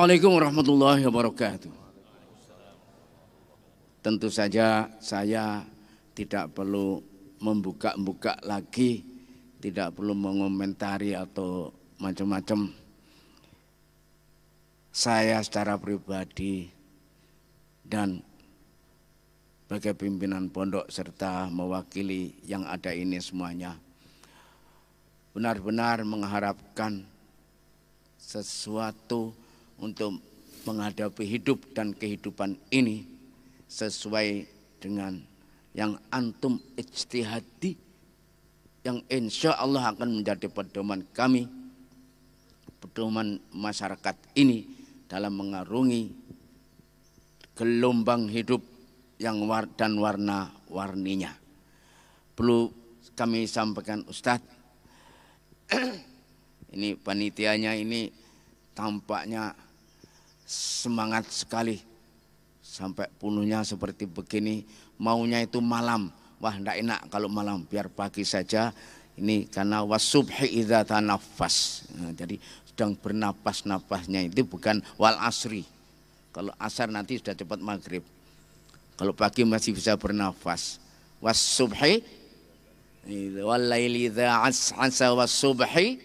Assalamualaikum warahmatullahi wabarakatuh. Tentu saja saya tidak perlu membuka-buka lagi, tidak perlu mengomentari atau macam-macam. Saya secara pribadi dan sebagai pimpinan pondok serta mewakili yang ada ini semuanya, benar-benar mengharapkan sesuatu untuk menghadapi hidup dan kehidupan ini sesuai dengan yang antum ijtihadi, yang insya Allah akan menjadi pedoman kami, pedoman masyarakat ini dalam mengarungi gelombang hidup yang dan warna-warninya. Perlu kami sampaikan Ustadz, ini panitianya ini tampaknya semangat sekali sampai penuhnya seperti begini. Maunya itu malam, wah enggak enak kalau malam, biar pagi saja. Ini karena wasubhi idza tanaffas. Nah, jadi sedang bernapas-napasnya itu bukan wal asri. Kalau asar nanti sudah cepat maghrib. Kalau pagi masih bisa bernafas. Wasubhi wal laili idza as'asa wasubhi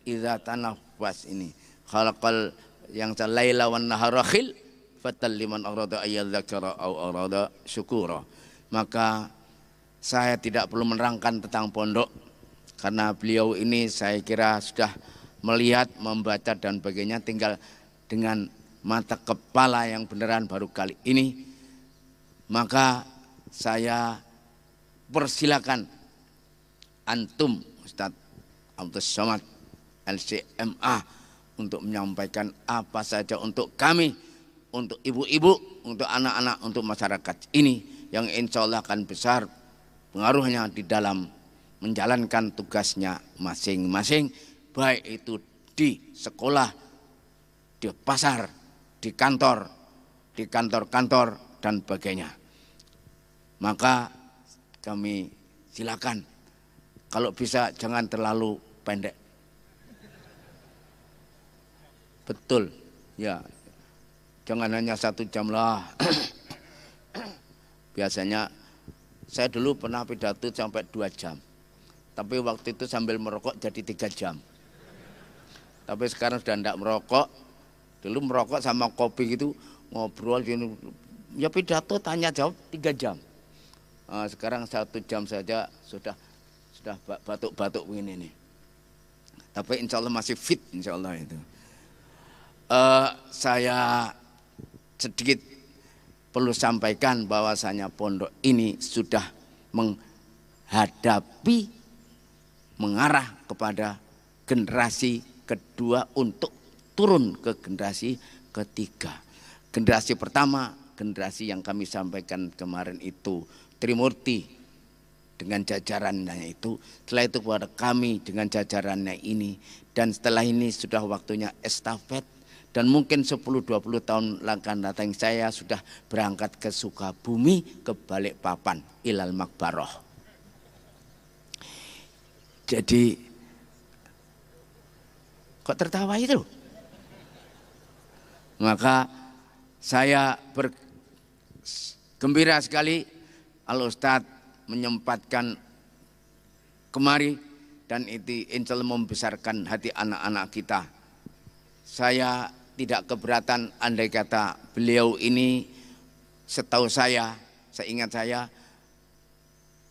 idza tanaffas. Ini khalaqal yang laila wan nahara khil fatal liman arada ayyadzakara au arada syukura. Maka saya tidak perlu menerangkan tentang pondok karena beliau ini saya kira sudah melihat, membaca dan sebagainya, tinggal dengan mata kepala yang beneran baru kali ini. Maka saya persilakan antum Ustadz Abdus Somad LCMA untuk menyampaikan apa saja untuk kami, untuk ibu-ibu, untuk anak-anak, untuk masyarakat ini yang insya Allah akan besar pengaruhnya di dalam menjalankan tugasnya masing-masing, baik itu di sekolah, di pasar, di kantor-kantor dan sebagainya. Maka kami silakan, kalau bisa jangan terlalu pendek. Betul, ya. Jangan hanya 1 jam lah. Biasanya saya dulu pernah pidato sampai 2 jam. Tapi waktu itu sambil merokok jadi 3 jam. Tapi sekarang sudah tidak merokok. Dulu merokok sama kopi gitu, ngobrol gini. Ya pidato tanya jawab 3 jam. Sekarang 1 jam saja sudah batuk-batuk begini nih. Tapi insya Allah masih fit, insya Allah itu. Saya sedikit perlu sampaikan bahwasanya pondok ini sudah mengarah kepada generasi kedua untuk turun ke generasi ketiga. Generasi pertama, generasi yang kami sampaikan kemarin itu Trimurti dengan jajarannya itu, setelah itu kepada kami dengan jajarannya ini, dan setelah ini sudah waktunya estafet. Dan mungkin 10-20 tahun akan datang saya sudah berangkat ke Sukabumi, ke Balikpapan, ilal Makbaroh. Jadi, kok tertawa itu? Maka saya bergembira sekali Al-Ustadz menyempatkan kemari, dan itu insya Allah membesarkan hati anak-anak kita. Saya tidak keberatan andai kata beliau ini, setahu saya, seingat saya,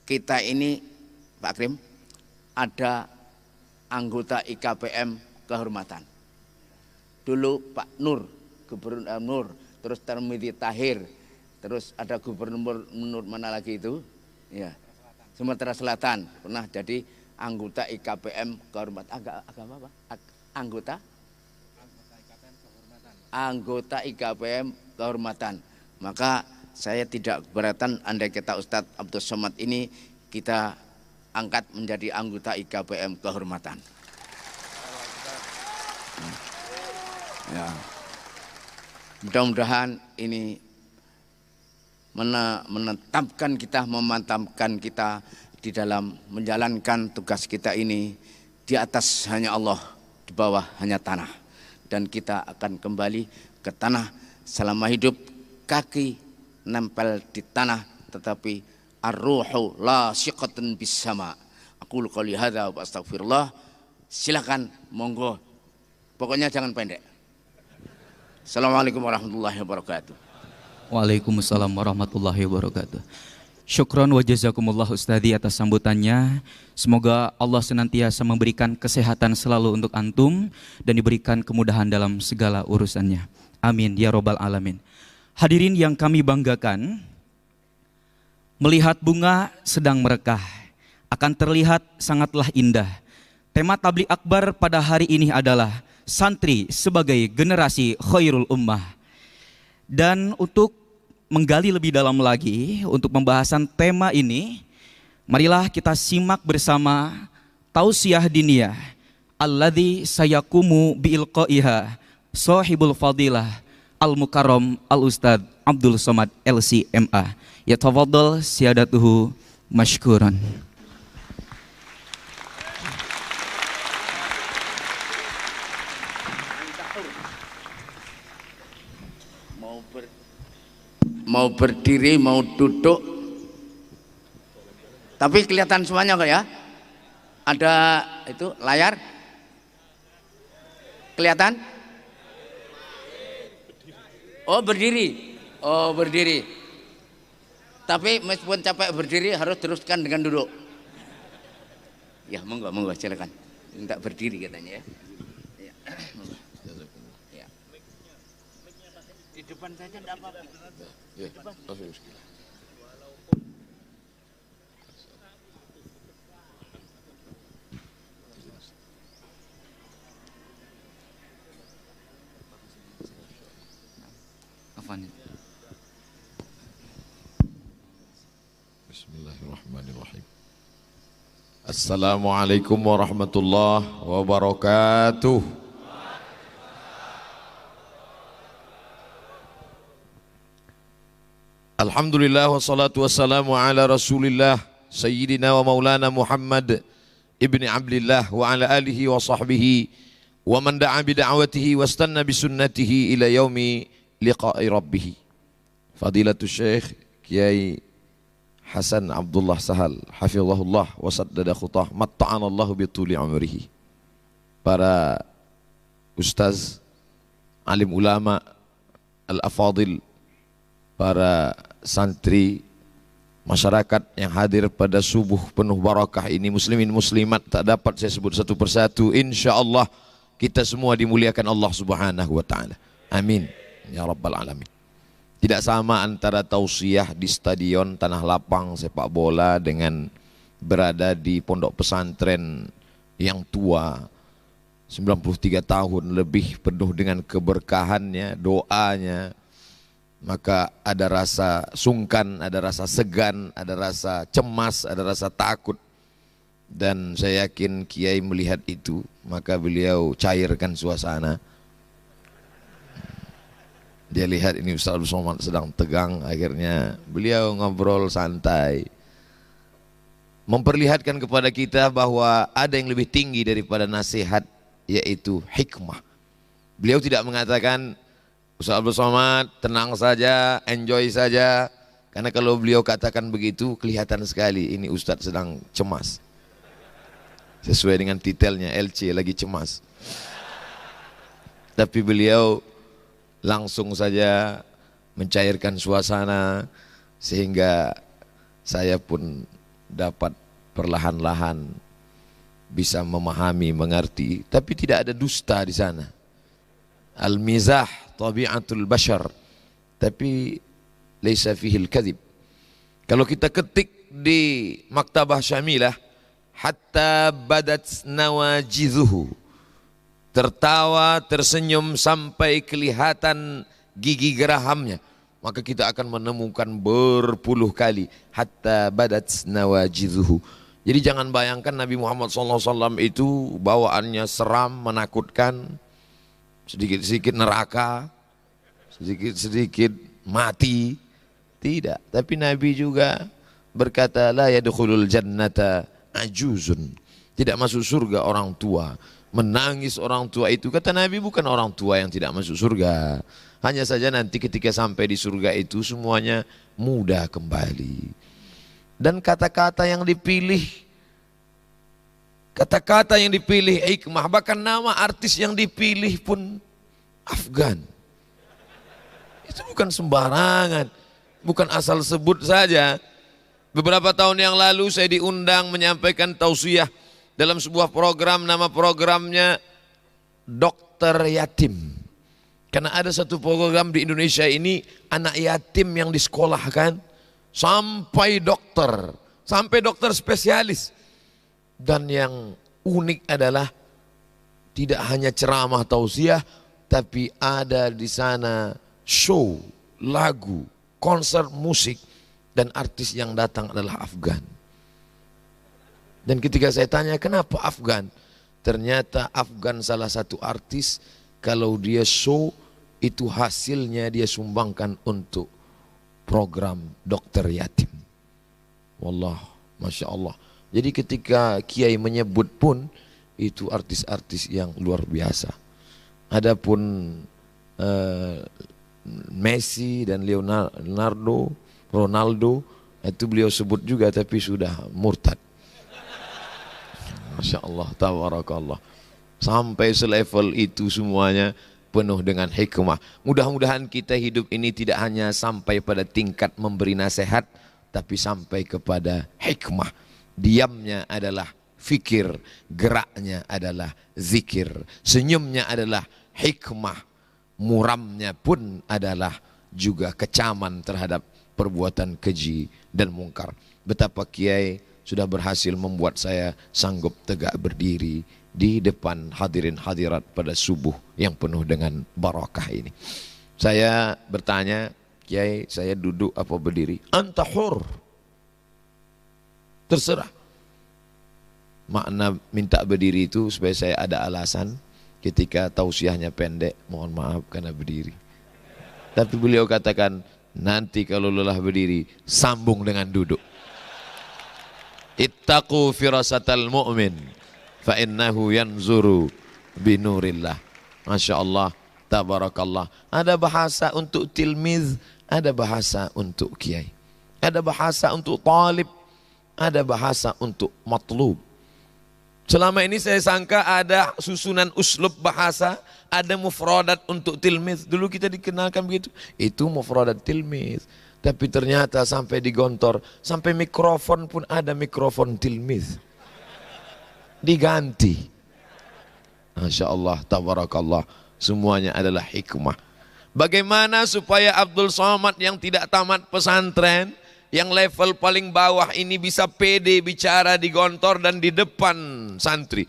kita ini Pak Krim ada anggota IKPM kehormatan. Dulu Pak Nur, Gubernur Nur, terus Termiti Tahir, terus ada Gubernur mana lagi itu? Ya, Sumatera Selatan pernah jadi anggota IKPM kehormatan. Agama apa? Anggota IKPM kehormatan. Maka saya tidak keberatan andai kata Ustadz Abdus Somad ini kita angkat menjadi anggota IKPM kehormatan. Ya. Mudah-mudahan ini menetapkan kita, memantapkan kita di dalam menjalankan tugas kita ini di atas hanya Allah, di bawah hanya tanah. dan kita akan kembali ke tanah. Selama hidup kaki nempel di tanah, tetapi ar-ruhu lasiqatun bis sama. Aku qouli hadza wa astaghfirullah. Silakan, monggo. Pokoknya jangan pendek. Assalamualaikum warahmatullahi wabarakatuh. Waalaikumsalam warahmatullahi wabarakatuh. Syukron wa jazakumullah Ustadzi atas sambutannya. Semoga Allah senantiasa memberikan kesehatan selalu untuk antum dan diberikan kemudahan dalam segala urusannya. Amin ya robbal alamin. Hadirin yang kami banggakan, melihat bunga sedang merekah akan terlihat sangatlah indah. Tema tabligh akbar pada hari ini adalah santri sebagai generasi khairul ummah. Dan untuk menggali lebih dalam lagi untuk pembahasan tema ini, marilah kita simak bersama tausiah diniyah alladzi sayakumu biilqaiha sahibul fadilah al-mukarram al-ustad Abdul Somad LC.MA. Yatafaddal siyadatuhu mashkuran. Mau berdiri, mau duduk, tapi kelihatan semuanya kok ya. Ada itu layar, kelihatan? Oh berdiri, oh berdiri. Tapi meskipun capek berdiri harus teruskan dengan duduk. Ya monggo, monggo silakan. Minta berdiri katanya ya. Ya. Di depan saja enggak apa-apa. Ya, Bismillahirrahmanirrahim. Assalamualaikum warahmatullahi wabarakatuh. Alhamdulillah wassalatu wassalamu ala rasulillah Sayyidina wa maulana Muhammad ibni Abdillah wa ala alihi wa sahbihi wa man da'a bida'watihi wa istanna bisunnatihi ila yaumi liqa'i rabbih. Fadilatul Syekh Kiai Hasan Abdullah Sahal hafizahullah wa saddada khutah matta'anallahu bituli umrihi. Para ustaz, alim ulama, al-afadil, para santri, masyarakat yang hadir pada subuh penuh barakah ini, muslimin muslimat tak dapat saya sebut satu persatu. InsyaAllah kita semua dimuliakan Allah subhanahu wa ta'ala. Amin ya rabbal alamin. Tidak sama antara tausiah di stadion tanah lapang sepak bola dengan berada di pondok pesantren yang tua 93 tahun lebih, penuh dengan keberkahannya, doanya. Maka ada rasa sungkan, ada rasa segan, ada rasa cemas, ada rasa takut. Dan saya yakin Kiai melihat itu, maka beliau cairkan suasana. Dia lihat ini Ustaz Abdul Somad sedang tegang, akhirnya beliau ngobrol santai, memperlihatkan kepada kita bahwa ada yang lebih tinggi daripada nasihat, yaitu hikmah. Beliau tidak mengatakan Ustaz Abdul Somad tenang saja, enjoy saja, karena kalau beliau katakan begitu kelihatan sekali ini Ustaz sedang cemas. Sesuai dengan titelnya, LC lagi cemas. Tapi beliau langsung saja mencairkan suasana sehingga saya pun dapat perlahan-lahan bisa memahami, mengerti, tapi tidak ada dusta di sana. Al-mizah tabi'atul bashar, tapi laisa fihil kadhib. Kalau kita ketik di Maktabah Syamilah, hatta badat nawajizuhu, tertawa, tersenyum sampai kelihatan gigi gerahamnya, maka kita akan menemukan berpuluh kali hatta badat nawajizuhu. Jadi jangan bayangkan Nabi Muhammad SAW itu bawaannya seram, menakutkan, sedikit-sedikit neraka, sedikit-sedikit mati. Tidak, tapi Nabi juga berkata la yadkhulul jannata ajuzun, Tidak masuk surga orang tua. Menangis orang tua itu, kata Nabi, bukan orang tua yang tidak masuk surga. Hanya saja nanti ketika sampai di surga itu semuanya mudah kembali. Dan kata-kata yang dipilih, hikmah, bahkan nama artis yang dipilih pun Afgan. Itu bukan sembarangan, bukan asal sebut saja. Beberapa tahun yang lalu saya diundang menyampaikan tausiah dalam sebuah program, nama programnya Dokter Yatim. Karena ada satu program di Indonesia ini, anak yatim yang disekolahkan sampai dokter spesialis. Dan yang unik adalah tidak hanya ceramah tausiah, tapi ada di sana show, lagu, konser musik, dan artis yang datang adalah Afgan. Dan ketika saya tanya kenapa Afgan, ternyata Afgan salah satu artis, kalau dia show itu hasilnya dia sumbangkan untuk program dokter yatim. Wallah, Masya Allah. Jadi ketika Kiai menyebut pun itu artis-artis yang luar biasa. Adapun Messi dan Ronaldo itu beliau sebut juga tapi sudah murtad. Masya Allah, tabarakallah. Sampai selevel itu semuanya penuh dengan hikmah. Mudah-mudahan kita hidup ini tidak hanya sampai pada tingkat memberi nasihat, tapi sampai kepada hikmah. Diamnya adalah fikir, geraknya adalah zikir, senyumnya adalah hikmah, muramnya pun adalah juga kecaman terhadap perbuatan keji dan mungkar. Betapa Kiai sudah berhasil membuat saya sanggup tegak berdiri di depan hadirin hadirat pada subuh yang penuh dengan barakah ini. Saya bertanya, Kiai, saya duduk apa berdiri? Anta hur. Terserah. Makna minta berdiri itu supaya saya ada alasan ketika tausiahnya pendek, mohon maaf karena berdiri. Tapi beliau katakan, nanti kalau lelah berdiri, sambung dengan duduk. Ittaqu firasatal mu'min fa innahu yanzuru binurillah. Masya Allah, tabarakallah. Ada bahasa untuk tilmiz, ada bahasa untuk kiai, ada bahasa untuk talib, ada bahasa untuk matlub. Selama ini saya sangka ada susunan uslub bahasa, ada mufradat untuk tilmiz. Dulu kita dikenalkan begitu, itu mufradat tilmiz. Tapi ternyata sampai di Gontor, sampai mikrofon pun ada mikrofon tilmiz. Diganti. Masya Allah, tabarakallah. Semuanya adalah hikmah. Bagaimana supaya Abdul Somad yang tidak tamat pesantren, yang level paling bawah ini bisa pede bicara di Gontor dan di depan santri?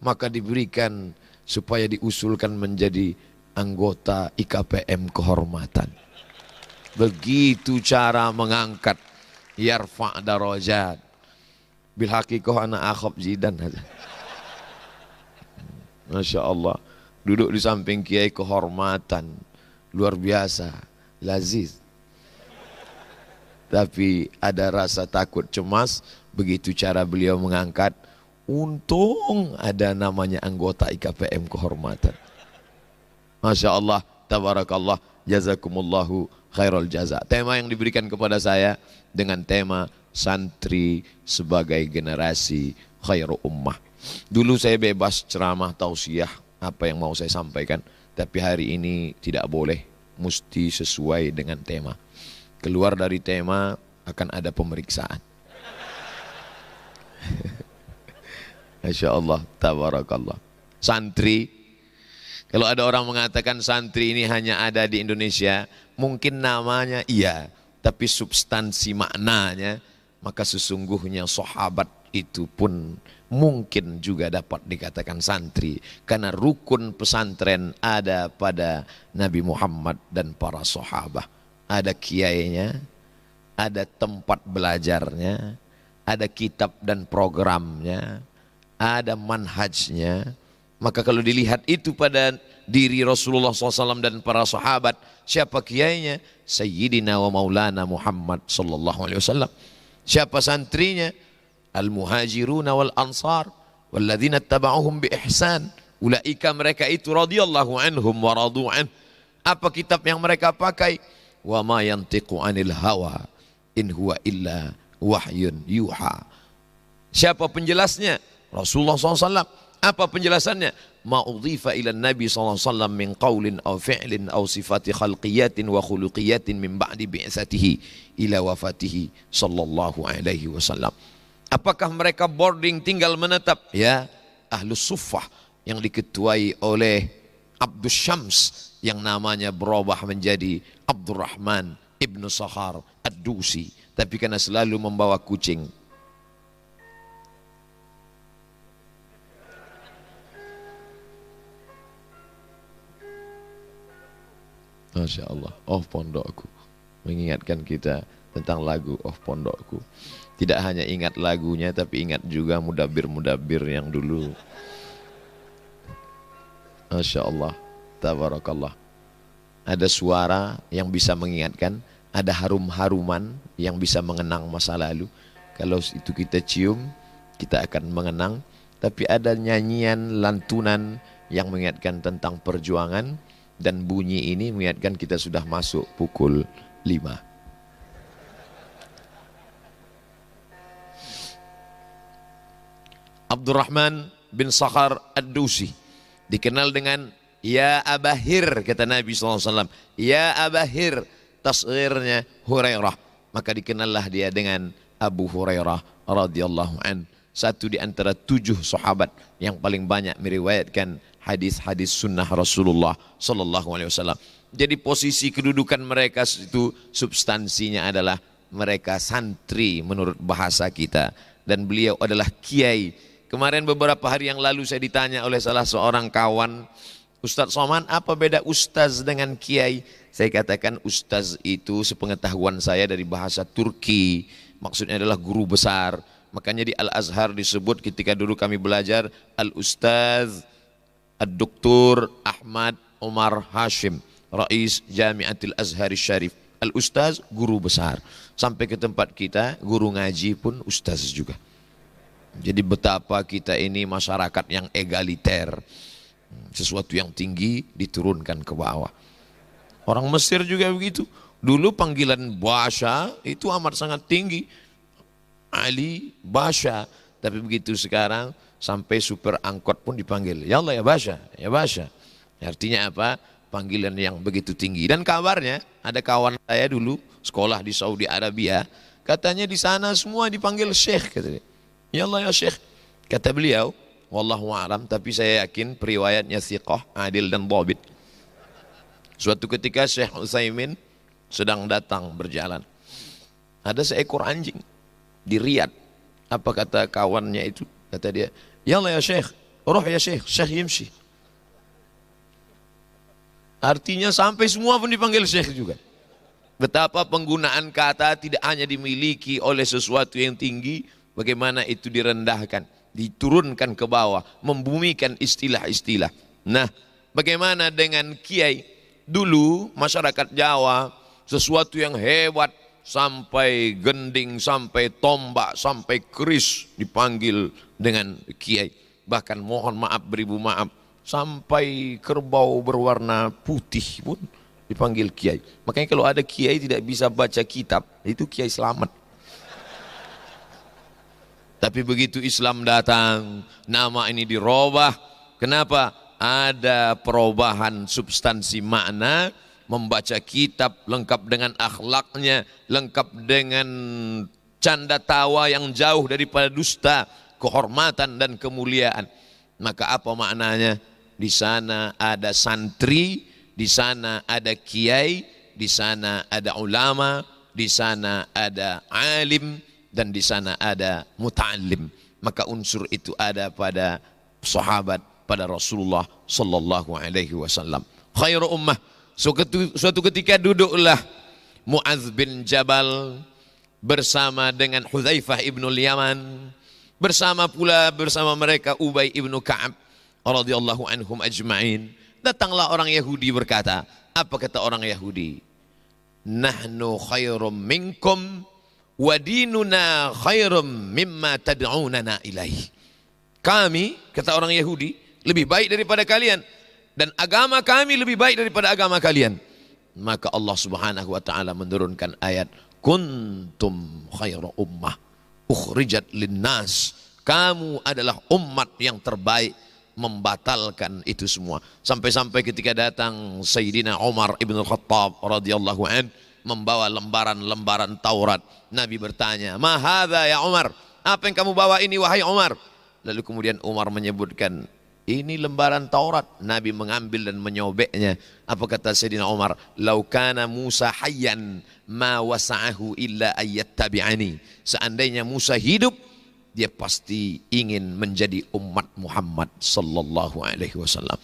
Maka diberikan supaya diusulkan menjadi anggota IKPM kehormatan. Begitu cara mengangkat, yarfa' darajat. Bil haqiqah ana akhab jidan. Masya Allah. Duduk di samping kiai kehormatan, luar biasa, laziz. Tapi ada rasa takut cemas begitu cara beliau mengangkat. Untung ada namanya anggota IKPM kehormatan. Masya Allah, tabarakallah, jazakumullahu khairul jaza. Tema yang diberikan kepada saya dengan tema santri sebagai generasi khairu ummah. Dulu saya bebas ceramah tausiah apa yang mau saya sampaikan, tapi hari ini tidak boleh, mesti sesuai dengan tema. Keluar dari tema akan ada pemeriksaan. Masya Allah, tabarakallah. Santri, kalau ada orang mengatakan santri ini hanya ada di Indonesia, mungkin namanya iya, tapi substansi maknanya, maka sesungguhnya sahabat itu pun mungkin juga dapat dikatakan santri. Karena rukun pesantren ada pada Nabi Muhammad dan para sahabat. Ada kiainya, ada tempat belajarnya, ada kitab dan programnya, ada manhajnya. Maka kalau dilihat itu pada diri Rasulullah SAW dan para sahabat, siapa kiainya? Sayyidina wa maulana Muhammad sallallahu alaihi wasallam. Siapa santrinya? Al-muhajiruna wal ansar walladzina tabauhum bi ihsan ulaika mereka itu radhiyallahu anhum wa radu an. Apa kitab yang mereka pakai? Wa ma yantiqu anil hawa in huwa illa wahyun yuha. Siapa penjelasnya? Rasulullah SAW. Apa penjelasannya? Ma udhifa ila Nabi SAW min qawlin aw fi'lin aw sifati khalqiyatin wa khuluqiyatin min ba'di bi'satihi ila wafatihi sallallahu alaihi wasallam. Apakah mereka boarding tinggal menetap? Ya, Ahlus Suffah yang diketuai oleh Abdus Syams yang namanya berubah menjadi Abdurrahman ibnu Sakhar Ad-Dusi, tapi karena selalu membawa kucing. Masya Allah, oh pondokku mengingatkan kita tentang lagu oh pondokku. Tidak hanya ingat lagunya, tapi ingat juga mudabir-mudabir yang dulu. Masya Allah, tabarakallah. Ada suara yang bisa mengingatkan, ada harum-haruman yang bisa mengenang masa lalu. Kalau itu kita cium, kita akan mengenang. Tapi ada nyanyian, lantunan yang mengingatkan tentang perjuangan. Dan bunyi ini mengingatkan kita sudah masuk pukul 5. Abdurrahman bin Sakhar Ad-Dusi dikenal dengan Ya Abahir, kata Nabi SAW. Ya Abahir, tasghirnya Hurairah. Maka dikenallah dia dengan Abu Hurairah radhiyallahu an. Satu di antara 7 sahabat yang paling banyak meriwayatkan hadis-hadis sunnah Rasulullah sallallahu alaihi wasallam. Jadi posisi kedudukan mereka itu substansinya adalah mereka santri menurut bahasa kita, dan beliau adalah kiai. Kemarin beberapa hari yang lalu saya ditanya oleh salah seorang kawan, Ustaz Somad, apa beda ustaz dengan kiai? Saya katakan ustaz itu sepengetahuan saya dari bahasa Turki, maksudnya adalah guru besar. Makanya di Al-Azhar disebut ketika dulu kami belajar Al-Ustaz Ad-Doktor Ahmad Umar Hashim, Rais Jamiatil Azhar Syarif. Al-Ustaz guru besar. Sampai ke tempat kita guru ngaji pun ustaz juga. Jadi betapa kita ini masyarakat yang egaliter. Sesuatu yang tinggi diturunkan ke bawah. Orang Mesir juga begitu. Dulu panggilan Basha itu amat sangat tinggi. Ali Basha. Tapi begitu sekarang sampai supir angkot pun dipanggil, ya Allah ya Basha, ya Basha. Artinya apa? Panggilan yang begitu tinggi. Dan kabarnya ada kawan saya dulu sekolah di Saudi Arabia, katanya di sana semua dipanggil Syekh, katanya. Ya Allah ya Syekh. Kata beliau, wallahu a'lam, tapi saya yakin periwayatnya thiqah, adil dan dhabit. Suatu ketika Syekh Utsaimin sedang datang berjalan. Ada seekor anjing di Riyadh. Apa kata kawannya itu? Kata dia, ya Allah ya Syekh, roh ya Syekh, Syekh yimshi. Artinya sampai semua pun dipanggil Syekh juga. Betapa penggunaan kata tidak hanya dimiliki oleh sesuatu yang tinggi, bagaimana itu direndahkan, diturunkan ke bawah, membumikan istilah-istilah. Nah, bagaimana dengan kiai? Dulu masyarakat Jawa sesuatu yang hebat, sampai gending, sampai tombak, sampai keris dipanggil dengan kiai. Bahkan mohon maaf beribu maaf, sampai kerbau berwarna putih pun dipanggil kiai. Makanya kalau ada kiai tidak bisa baca kitab, itu kiai selamat. Tapi begitu Islam datang, nama ini dirubah. Kenapa? Ada perubahan substansi makna. Membaca kitab lengkap dengan akhlaknya, lengkap dengan canda tawa yang jauh daripada dusta, kehormatan dan kemuliaan. Maka apa maknanya? Di sana ada santri, di sana ada kiai, di sana ada ulama, di sana ada alim, dan di sana ada muta'allim. Maka unsur itu ada pada sahabat, pada Rasulullah sallallahu alaihi wasallam. Khairu ummah. Suatu ketika duduklah Mu'adz bin Jabal bersama dengan Hudzaifah ibnul Yaman, bersama mereka Ubay ibnu Ka'ab radhiyallahu anhum ajma'in. Datanglah orang Yahudi berkata, apa kata orang Yahudi? Nahnu khairum minkum wa dinuna khairum mimma tad'unana ilaih. kami, kata orang Yahudi, lebih baik daripada kalian, dan agama kami lebih baik daripada agama kalian. Maka Allah Subhanahu wa taala menurunkan ayat, kuntum khaira ummah ukhrijat linnas. Kamu adalah umat yang terbaik, membatalkan itu semua. Sampai-sampai ketika datang Sayyidina Umar ibn al-Khattab radhiyallahu an membawa lembaran-lembaran Taurat, Nabi bertanya, "Ma hadza ya Umar?" Apa yang kamu bawa ini wahai Umar? Lalu kemudian Umar menyebutkan, ini lembaran Taurat. Nabi mengambil dan menyobeknya. Apa kata Sayyidina Umar? "Lau kana Musa hayyan ma wasa'ahu illa ayyattabi'ani." Seandainya Musa hidup, dia pasti ingin menjadi umat Muhammad sallallahu alaihi wasallam.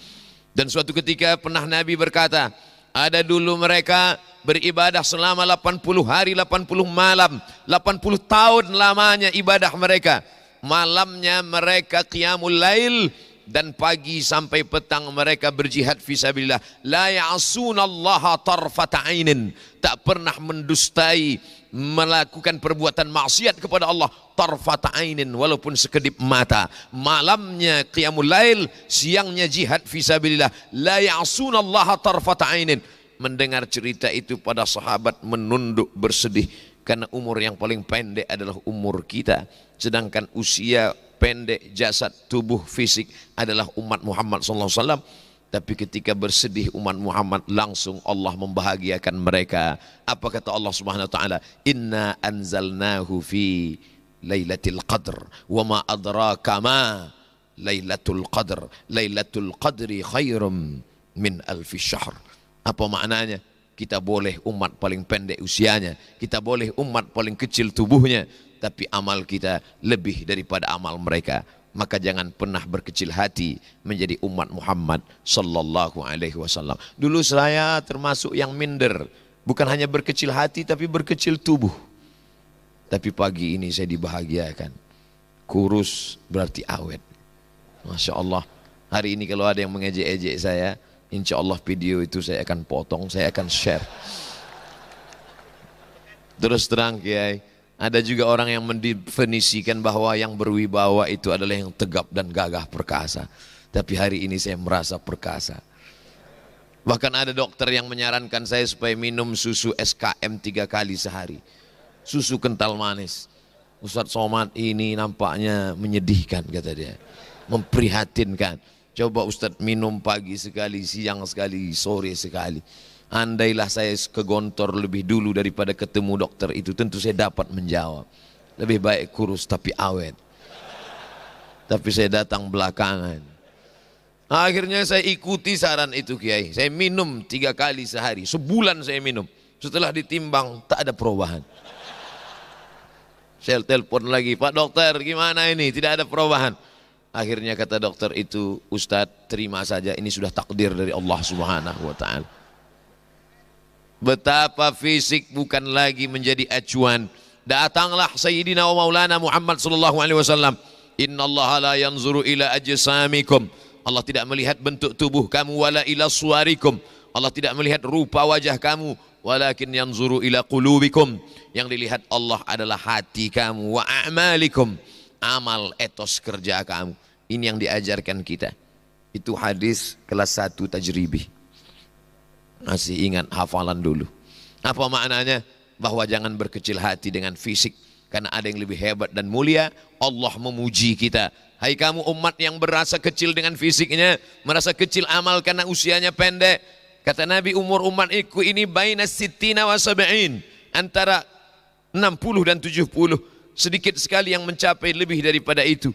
Dan suatu ketika pernah Nabi berkata, ada dulu mereka beribadah selama 80 hari, 80 malam, 80 tahun lamanya ibadah mereka. Malamnya mereka qiyamul lail, dan pagi sampai petang mereka berjihad fisabilillah. La ya'sunallaha tarfata ainin, tak pernah mendustai, melakukan perbuatan maksiat kepada Allah tarfata ainin, walaupun sekedip mata. Malamnya qiyamul lail, siangnya jihad fisabilillah. La ya'sunallaha tarfata ainin. Mendengar cerita itu para sahabat menunduk bersedih, karena umur yang paling pendek adalah umur kita, sedangkan usia pendek jasad tubuh fisik adalah umat Muhammad SAW. Tapi ketika bersedih umat Muhammad, langsung Allah membahagiakan mereka. Apa kata Allah Subhanahu wa taala? Inna anzalnahu fi lailatul qadr wa ma adraka ma lailatul qadr. Lailatul qadri khairum min alfi syahr. Apa maknanya? Kita boleh umat paling pendek usianya, kita boleh umat paling kecil tubuhnya, tapi amal kita lebih daripada amal mereka. Maka jangan pernah berkecil hati menjadi umat Muhammad sallallahu alaihi wasallam. Dulu saya termasuk yang minder, bukan hanya berkecil hati tapi berkecil tubuh. Tapi pagi ini saya dibahagiakan. Kurus berarti awet. Masya Allah. Hari ini kalau ada yang mengejek-ejek saya, insya Allah video itu saya akan potong, saya akan share. Terus terang Kiai, ada juga orang yang mendefinisikan bahwa yang berwibawa itu adalah yang tegap dan gagah perkasa. Tapi hari ini saya merasa perkasa. Bahkan ada dokter yang menyarankan saya supaya minum susu SKM 3 kali sehari. Susu kental manis. Ustadz Somad ini nampaknya menyedihkan, kata dia, memprihatinkan. Coba Ustadz minum pagi sekali, siang sekali, sore sekali. Andailah saya ke Gontor lebih dulu daripada ketemu dokter itu, tentu saya dapat menjawab. Lebih baik kurus tapi awet. Tapi saya datang belakangan. Akhirnya saya ikuti saran itu Kiai. Saya minum 3 kali sehari, sebulan saya minum. Setelah ditimbang tak ada perubahan. Saya telepon lagi, Pak Dokter gimana ini? Tidak ada perubahan. Akhirnya kata dokter itu, Ustadz terima saja, ini sudah takdir dari Allah Subhanahu wa ta'ala. Betapa fisik bukan lagi menjadi acuan. Datanglah Sayyidina wa Maulana Muhammad sallallahu alaihi wasallam. Innallaha la yanzuru ila ajsamikum. Allah tidak melihat bentuk tubuh kamu, wala ila suwarikum. Allah tidak melihat rupa wajah kamu, walakin yanzuru ila qulubikum. Yang dilihat Allah adalah hati kamu, wa a'malikum, amal etos kerja kamu. Ini yang diajarkan kita. Itu hadis kelas 1 tajribi. Masih ingat hafalan dulu. Apa maknanya? Bahwa jangan berkecil hati dengan fisik, karena ada yang lebih hebat dan mulia. Allah memuji kita. Hai kamu umat yang merasa kecil dengan fisiknya, merasa kecil amal karena usianya pendek. Kata Nabi, umur umat ini baina sittina wa sab'in, antara 60 dan 70. Sedikit sekali yang mencapai lebih daripada itu.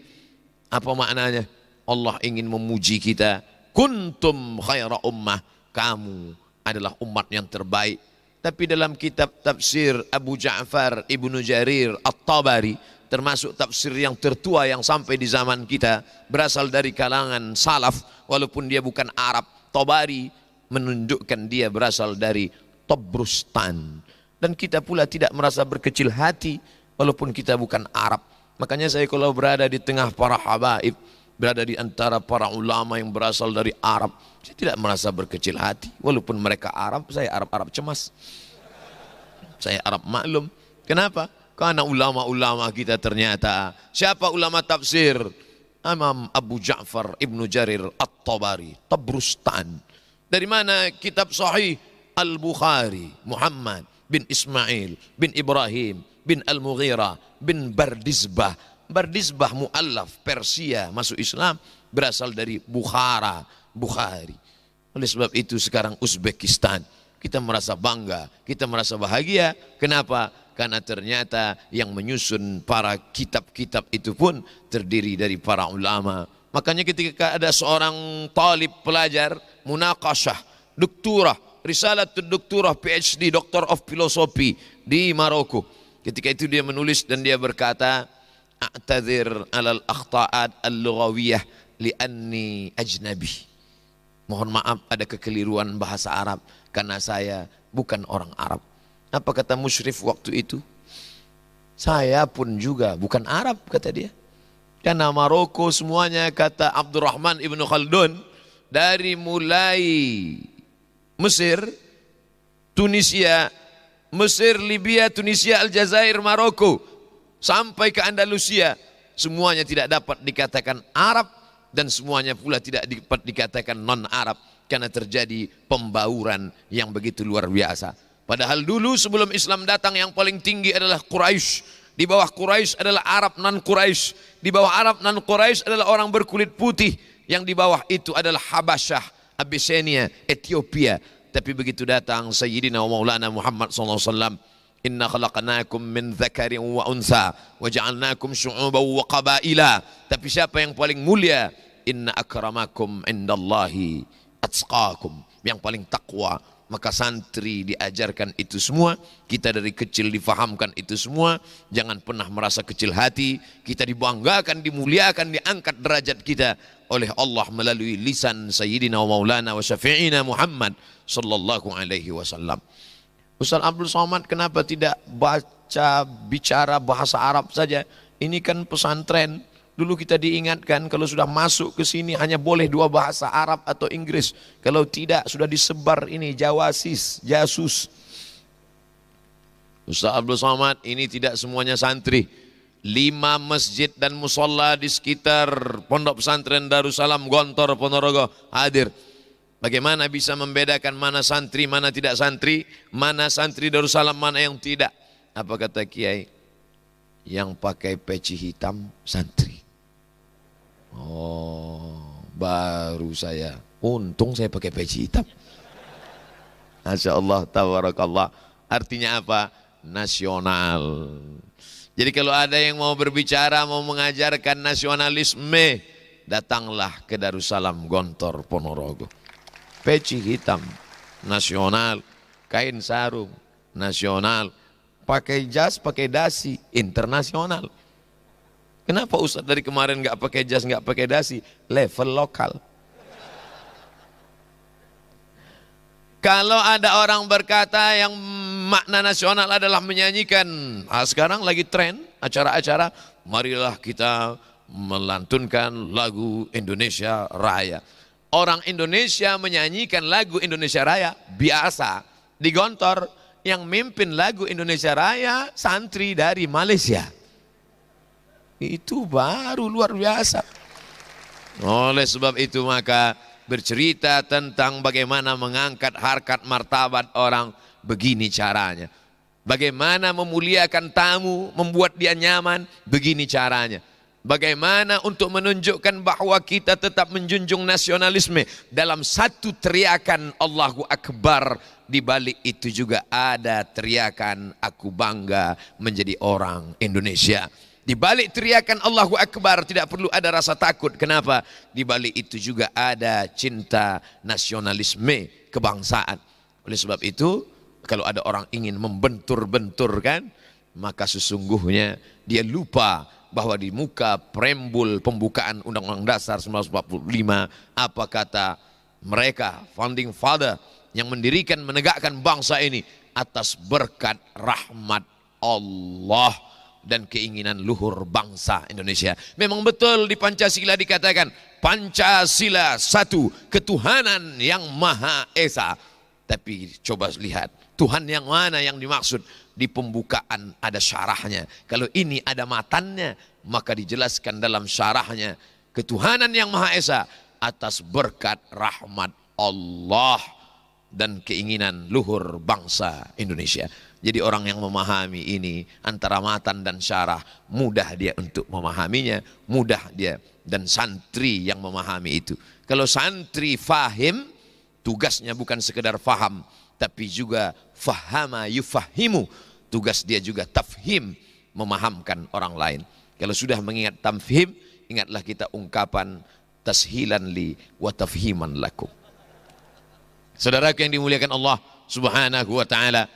Apa maknanya? Allah ingin memuji kita. Kuntum khaira ummah, kamu adalah umat yang terbaik. Tapi dalam kitab tafsir Abu Ja'far Ibnu Jarir At-Tabari, termasuk tafsir yang tertua yang sampai di zaman kita, berasal dari kalangan salaf, walaupun dia bukan Arab. Tabari menunjukkan dia berasal dari Tabrustan. Dan kita pula tidak merasa berkecil hati walaupun kita bukan Arab. Makanya saya kalau berada di tengah para habaib, berada di antara para ulama yang berasal dari Arab, saya tidak merasa berkecil hati. Walaupun mereka Arab, saya Arab-Arab cemas, saya Arab maklum. Kenapa? Karena ulama-ulama kita ternyata, siapa ulama tafsir? Imam Abu Ja'far Ibnu Jarir At-Tabari, Tabrustan. Dari mana kitab sahih? Al-Bukhari, Muhammad bin Ismail bin Ibrahim bin Al-Mughirah bin Bardizbah. Bardizbah mu'allaf Persia, masuk Islam, berasal dari Bukhara, Bukhari. Oleh sebab itu sekarang Uzbekistan, kita merasa bangga, kita merasa bahagia. Kenapa? Karena ternyata yang menyusun para kitab-kitab itu pun terdiri dari para ulama. Makanya ketika ada seorang talib pelajar, munaqashah, doktorah, risalah doktorah PhD, Doctor of Philosophy di Maroko. Ketika itu dia menulis dan dia berkata, a'tadzir alal akhta'at al-lughawiyah li'anni ajnabi. Mohon maaf ada kekeliruan bahasa Arab karena saya bukan orang Arab. Apa kata musyrif waktu itu? Saya pun juga bukan Arab, kata dia. Karena Maroko semuanya, kata Abdurrahman Ibnu Khaldun, dari mulai Mesir, Tunisia, Mesir, Libya, Tunisia, Aljazair, Maroko, sampai ke Andalusia, semuanya tidak dapat dikatakan Arab dan semuanya pula tidak dapat dikatakan non-Arab karena terjadi pembauran yang begitu luar biasa. Padahal dulu sebelum Islam datang yang paling tinggi adalah Quraisy. Di bawah Quraisy adalah Arab non-Quraisy. Di bawah Arab non-Quraisy adalah orang berkulit putih. Yang di bawah itu adalah Habasyah, Abyssinia, Ethiopia. Tapi begitu datang Sayyidina wa Maulana Muhammad SAW, inna khalaqnakum min dzakarin wa unsa wa ja'alnakum syu'uban wa qabaila. Tapi siapa yang paling mulia? Inna akramakum indallahi atqakum. Yang paling takwa. Maka santri diajarkan itu semua, kita dari kecil difahamkan itu semua. Jangan pernah merasa kecil hati. Kita dibanggakan, dimuliakan, diangkat derajat kita oleh Allah melalui lisan Sayyidina wa Maulana wa Syafi'ina Muhammad sallallahu alaihi wasallam. Ustaz Abdul Somad kenapa tidak baca bicara bahasa Arab saja? Ini kan pesantren. Dulu kita diingatkan kalau sudah masuk ke sini hanya boleh 2 bahasa Arab atau Inggris. Kalau tidak sudah disebar ini jawasis, jasus. Ustaz Abdul Somad, ini tidak semuanya santri. 5 masjid dan musola di sekitar Pondok Pesantren Darussalam Gontor Ponorogo hadir. Bagaimana bisa membedakan mana santri, mana tidak santri, mana santri Darussalam, mana yang tidak? Apa kata Kiai? Yang pakai peci hitam santri. Oh, baru saya. Untung saya pakai peci hitam. Masya Allah, tabarakallah. Artinya apa? Nasional. Jadi kalau ada yang mau berbicara, mau mengajarkan nasionalisme, datanglah ke Darussalam Gontor Ponorogo. Peci hitam, nasional. Kain sarung, nasional. Pakai jas, pakai dasi, internasional. Kenapa Ustaz dari kemarin nggak pakai jas, nggak pakai dasi? Level lokal. Kalau ada orang berkata yang makna nasional adalah menyanyikan, sekarang lagi tren acara-acara, marilah kita melantunkan lagu Indonesia Raya. Orang Indonesia menyanyikan lagu Indonesia Raya biasa di Gontor. Yang mimpin lagu Indonesia Raya santri dari Malaysia. Itu baru luar biasa. Oleh sebab itu maka bercerita tentang bagaimana mengangkat harkat martabat orang, begini caranya. Bagaimana memuliakan tamu, membuat dia nyaman, begini caranya. Bagaimana untuk menunjukkan bahwa kita tetap menjunjung nasionalisme dalam satu teriakan Allahu Akbar, di balik itu juga ada teriakan aku bangga menjadi orang Indonesia. Di balik teriakan Allahu Akbar tidak perlu ada rasa takut. Kenapa? Di balik itu juga ada cinta nasionalisme kebangsaan. Oleh sebab itu, kalau ada orang ingin membentur-benturkan, maka sesungguhnya dia lupa bahwa di muka preambul pembukaan Undang-Undang Dasar 1945, apa kata mereka, founding father, yang mendirikan, menegakkan bangsa ini atas berkat rahmat Allah dan keinginan luhur bangsa Indonesia. Memang betul di Pancasila dikatakan Pancasila satu, ketuhanan yang Maha Esa. Tapi coba lihat Tuhan yang mana yang dimaksud. Di pembukaan ada syarahnya. Kalau ini ada matannya, maka dijelaskan dalam syarahnya. ketuhanan yang Maha Esa atas berkat rahmat Allah dan keinginan luhur bangsa Indonesia. Jadi orang yang memahami ini antara matan dan syarah, mudah dia untuk memahaminya, mudah dia, dan santri yang memahami itu. Kalau santri fahim, tugasnya bukan sekedar faham, tapi juga fahama yufahimu. Tugas dia juga tafhim, memahamkan orang lain. Kalau sudah mengingat tafhim, ingatlah kita ungkapan tashilan li wa tafhiman lakum. Saudaraku yang dimuliakan Allah Subhanahu wa taala,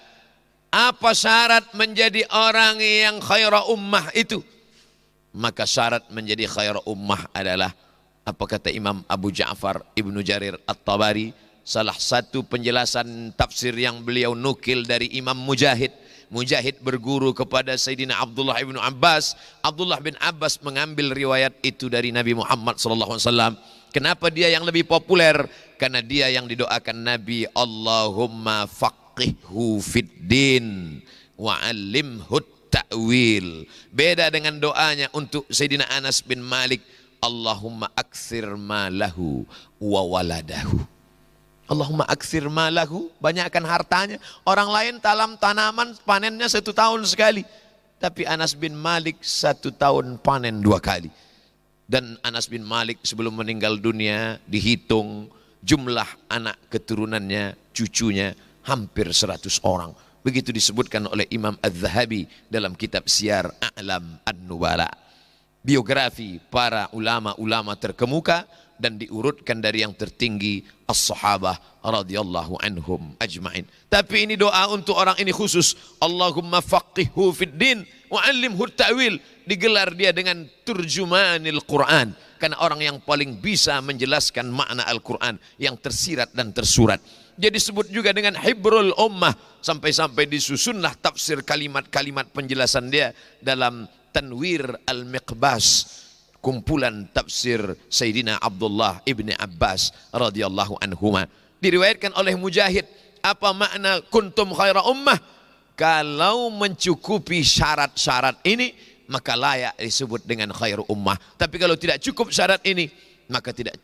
apa syarat menjadi orang yang khaira ummah itu? Maka syarat menjadi khaira ummah adalah, apa kata Imam Abu Ja'far Ibnu Jarir At-Tabari, salah satu penjelasan tafsir yang beliau nukil dari Imam Mujahid. Mujahid berguru kepada Sayyidina Abdullah ibnu Abbas. Abdullah bin Abbas mengambil riwayat itu dari Nabi Muhammad SAW. Kenapa dia yang lebih populer? Karena dia yang didoakan Nabi, Allahumma faqihhu fid din wa 'allimhu ta'wil. Beda dengan doanya untuk Sayyidina Anas bin Malik, Allahumma aktsir malahu wa waladahu. Allahumma aktsir malahu, banyakkan hartanya. Orang lain tanam tanaman panennya 1 tahun sekali, tapi Anas bin Malik 1 tahun panen 2 kali. Dan Anas bin Malik sebelum meninggal dunia dihitung jumlah anak keturunannya, cucunya hampir 100 orang. Begitu disebutkan oleh Imam Az-Zahabi dalam kitab Siyar A'lam An-Nubala. Biografi para ulama-ulama terkemuka dan diurutkan dari yang tertinggi as-sahabah radhiyallahu anhum ajma'in. Tapi ini doa untuk orang ini khusus. Allahumma faqihhu fid din wa 'allimhu ta'wil. Digelar dia dengan turjumanil Quran, karena orang yang paling bisa menjelaskan makna Al-Quran yang tersirat dan tersurat. Dia disebut juga dengan hibrul ummah, sampai-sampai disusunlah tafsir kalimat-kalimat penjelasan dia dalam Tanwir Al-Miqbas, kumpulan tafsir Sayyidina Abdullah ibni Abbas radhiyallahu anhuma. Diriwayatkan oleh Mujahid, apa makna kuntum khaira ummah? Kalau mencukupi syarat-syarat ini, maka layak disebut dengan khairu ummah. Tapi kalau tidak cukup syarat ini, maka tidak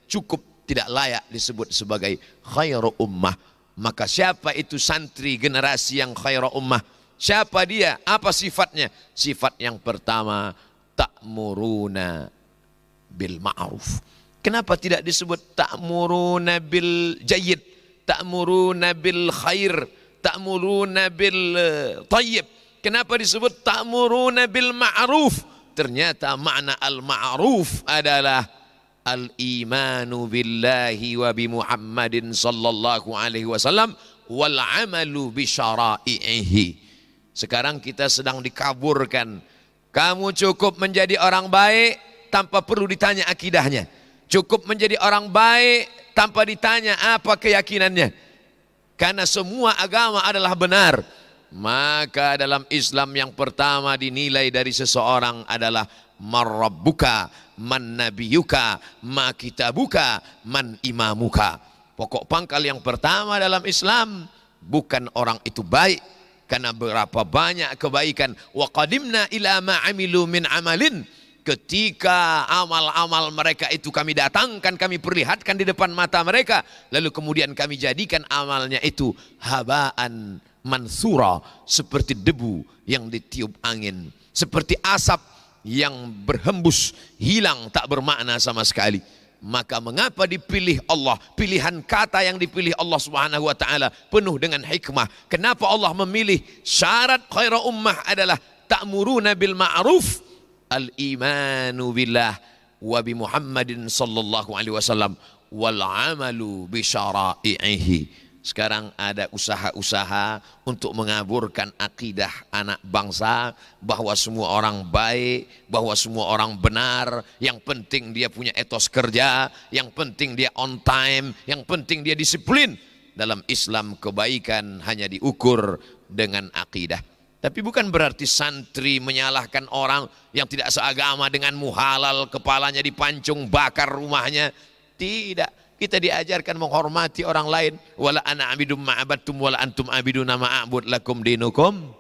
layak disebut sebagai khairu ummah. Maka siapa itu santri generasi yang khairu ummah? Siapa dia? Apa sifatnya? Sifat yang pertama, ta'muruna bil ma'ruf. Kenapa tidak disebut ta'muruna bil jayyid, ta'muruna bil khair, ta'muruna bil tayyib? Kenapa disebut ta'muruna bil ma'ruf? Ternyata makna al-ma'ruf adalah al-imanu billahi wa bi Muhammadin sallallahu alaihi wasallam wal amalu bi syara'ihi. Sekarang kita sedang dikaburkan. Kamu cukup menjadi orang baik tanpa perlu ditanya akidahnya. Cukup menjadi orang baik tanpa ditanya apa keyakinannya. Karena semua agama adalah benar. Maka dalam Islam yang pertama dinilai dari seseorang adalah marrabbuka, man nabiyuka, ma kitabuka, man imamuka. Pokok pangkal yang pertama dalam Islam, bukan orang itu baik karena berapa banyak kebaikan. Wa qadimna ila ma amilu min amalin. Ketika amal-amal mereka itu kami datangkan, kami perlihatkan di depan mata mereka, lalu kemudian kami jadikan amalnya itu habaan mansura, seperti debu yang ditiup angin, seperti asap yang berhembus, hilang, tak bermakna sama sekali. Maka mengapa dipilih Allah? Pilihan kata yang dipilih Allah Subhanahu wa taala penuh dengan hikmah. Kenapa Allah memilih syarat khairu ummah adalah ta'muruna bil ma'ruf, al-imanu billah wa bi Muhammadin sallallahu alaihi wasallam wal amalu bi syara'ihi. Sekarang ada usaha-usaha untuk mengaburkan akidah anak bangsa bahwa semua orang baik, bahwa semua orang benar, yang penting dia punya etos kerja, yang penting dia on time, yang penting dia disiplin. Dalam Islam kebaikan hanya diukur dengan akidah. Tapi bukan berarti santri menyalahkan orang yang tidak seagama dengan muhalal, kepalanya dipancung, bakar rumahnya. Tidak. Kita diajarkan menghormati orang lain. Wala ana abidum ma'abadtum wala antum abiduna ma'abud lakum dinukum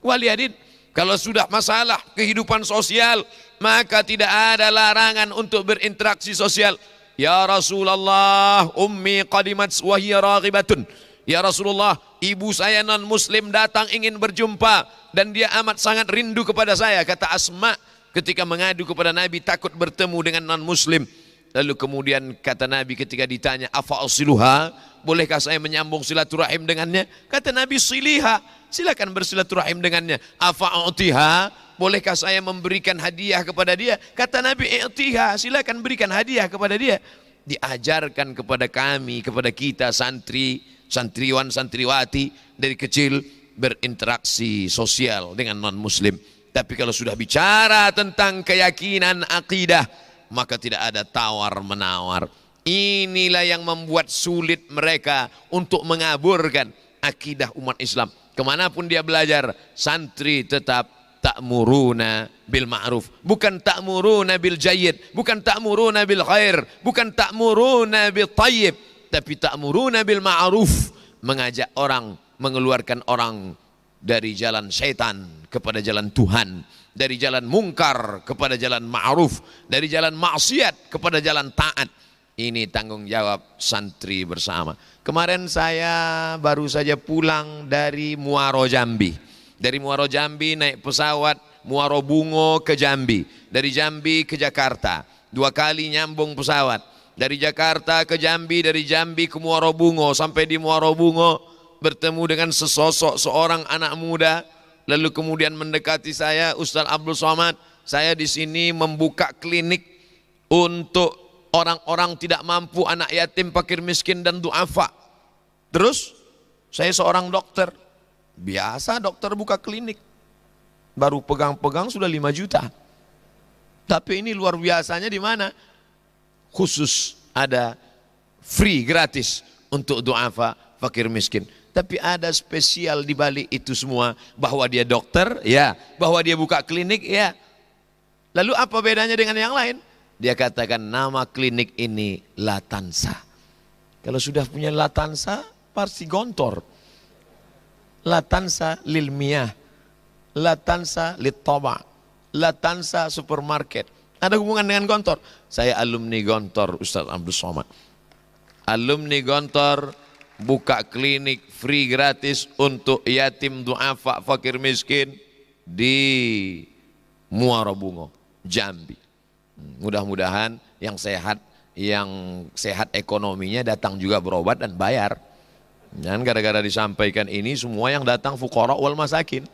waliyadin. Kalau sudah masalah kehidupan sosial, maka tidak ada larangan untuk berinteraksi sosial. Ya Rasulullah, ummi qadimat wa hiya raghibatun. Ya Rasulullah, ibu saya non muslim datang ingin berjumpa dan dia amat sangat rindu kepada saya, kata Asma ketika mengadu kepada Nabi takut bertemu dengan non muslim. Lalu kemudian kata Nabi ketika ditanya, afa asiluha, bolehkah saya menyambung silaturahim dengannya? Kata Nabi, siliha, silakan bersilaturahim dengannya. Afa utiha, bolehkah saya memberikan hadiah kepada dia? Kata Nabi, i'tiha, silakan berikan hadiah kepada dia. Diajarkan kepada kami, kepada kita santri, santriwan, santriwati dari kecil berinteraksi sosial dengan non muslim. Tapi kalau sudah bicara tentang keyakinan akidah, maka tidak ada tawar menawar. Inilah yang membuat sulit mereka untuk mengaburkan akidah umat Islam. Kemanapun dia belajar, santri tetap ta'muruna bil ma'ruf, bukan ta'muruna bil jayyid, bukan ta'muruna bil khair, bukan ta'muruna bil tayyib, tapi ta'muruna bil ma'ruf, mengajak orang, mengeluarkan orang dari jalan syaitan kepada jalan Tuhan, dari jalan mungkar kepada jalan ma'ruf, dari jalan maksiat kepada jalan taat. Ini tanggung jawab santri bersama. Kemarin saya baru saja pulang dari Muaro Jambi. Dari Muaro Jambi naik pesawat Muaro Bungo ke Jambi. Dari Jambi ke Jakarta. 2 kali nyambung pesawat. Dari Jakarta ke Jambi, dari Jambi ke Muaro Bungo. Sampai di Muaro Bungo bertemu dengan sesosok seorang anak muda. Lalu kemudian mendekati saya, Ustaz Abdul Somad, saya di sini membuka klinik untuk orang-orang tidak mampu, anak yatim, fakir miskin dan duafa. Terus saya seorang dokter, biasa dokter buka klinik, baru pegang-pegang sudah 5 juta. Tapi ini luar biasanya di mana? Khusus ada free, gratis untuk duafa, fakir miskin. Tapi ada spesial di balik itu semua, bahwa dia dokter, ya, bahwa dia buka klinik, ya. Lalu apa bedanya dengan yang lain? Dia katakan nama klinik ini Latansa. Kalau sudah punya Latansa, pasti gontor. Latansa lilmiyah, Latansa littoba, Latansa supermarket. Ada hubungan dengan gontor. Saya alumni gontor, Ustaz Abdul Somad. Alumni gontor, buka klinik free gratis untuk yatim, duafa, fakir miskin di Muaro Bungo, Jambi. Mudah-mudahan yang sehat ekonominya datang juga berobat dan bayar. Dan gara-gara disampaikan ini semua yang datang fuqara wal masakin.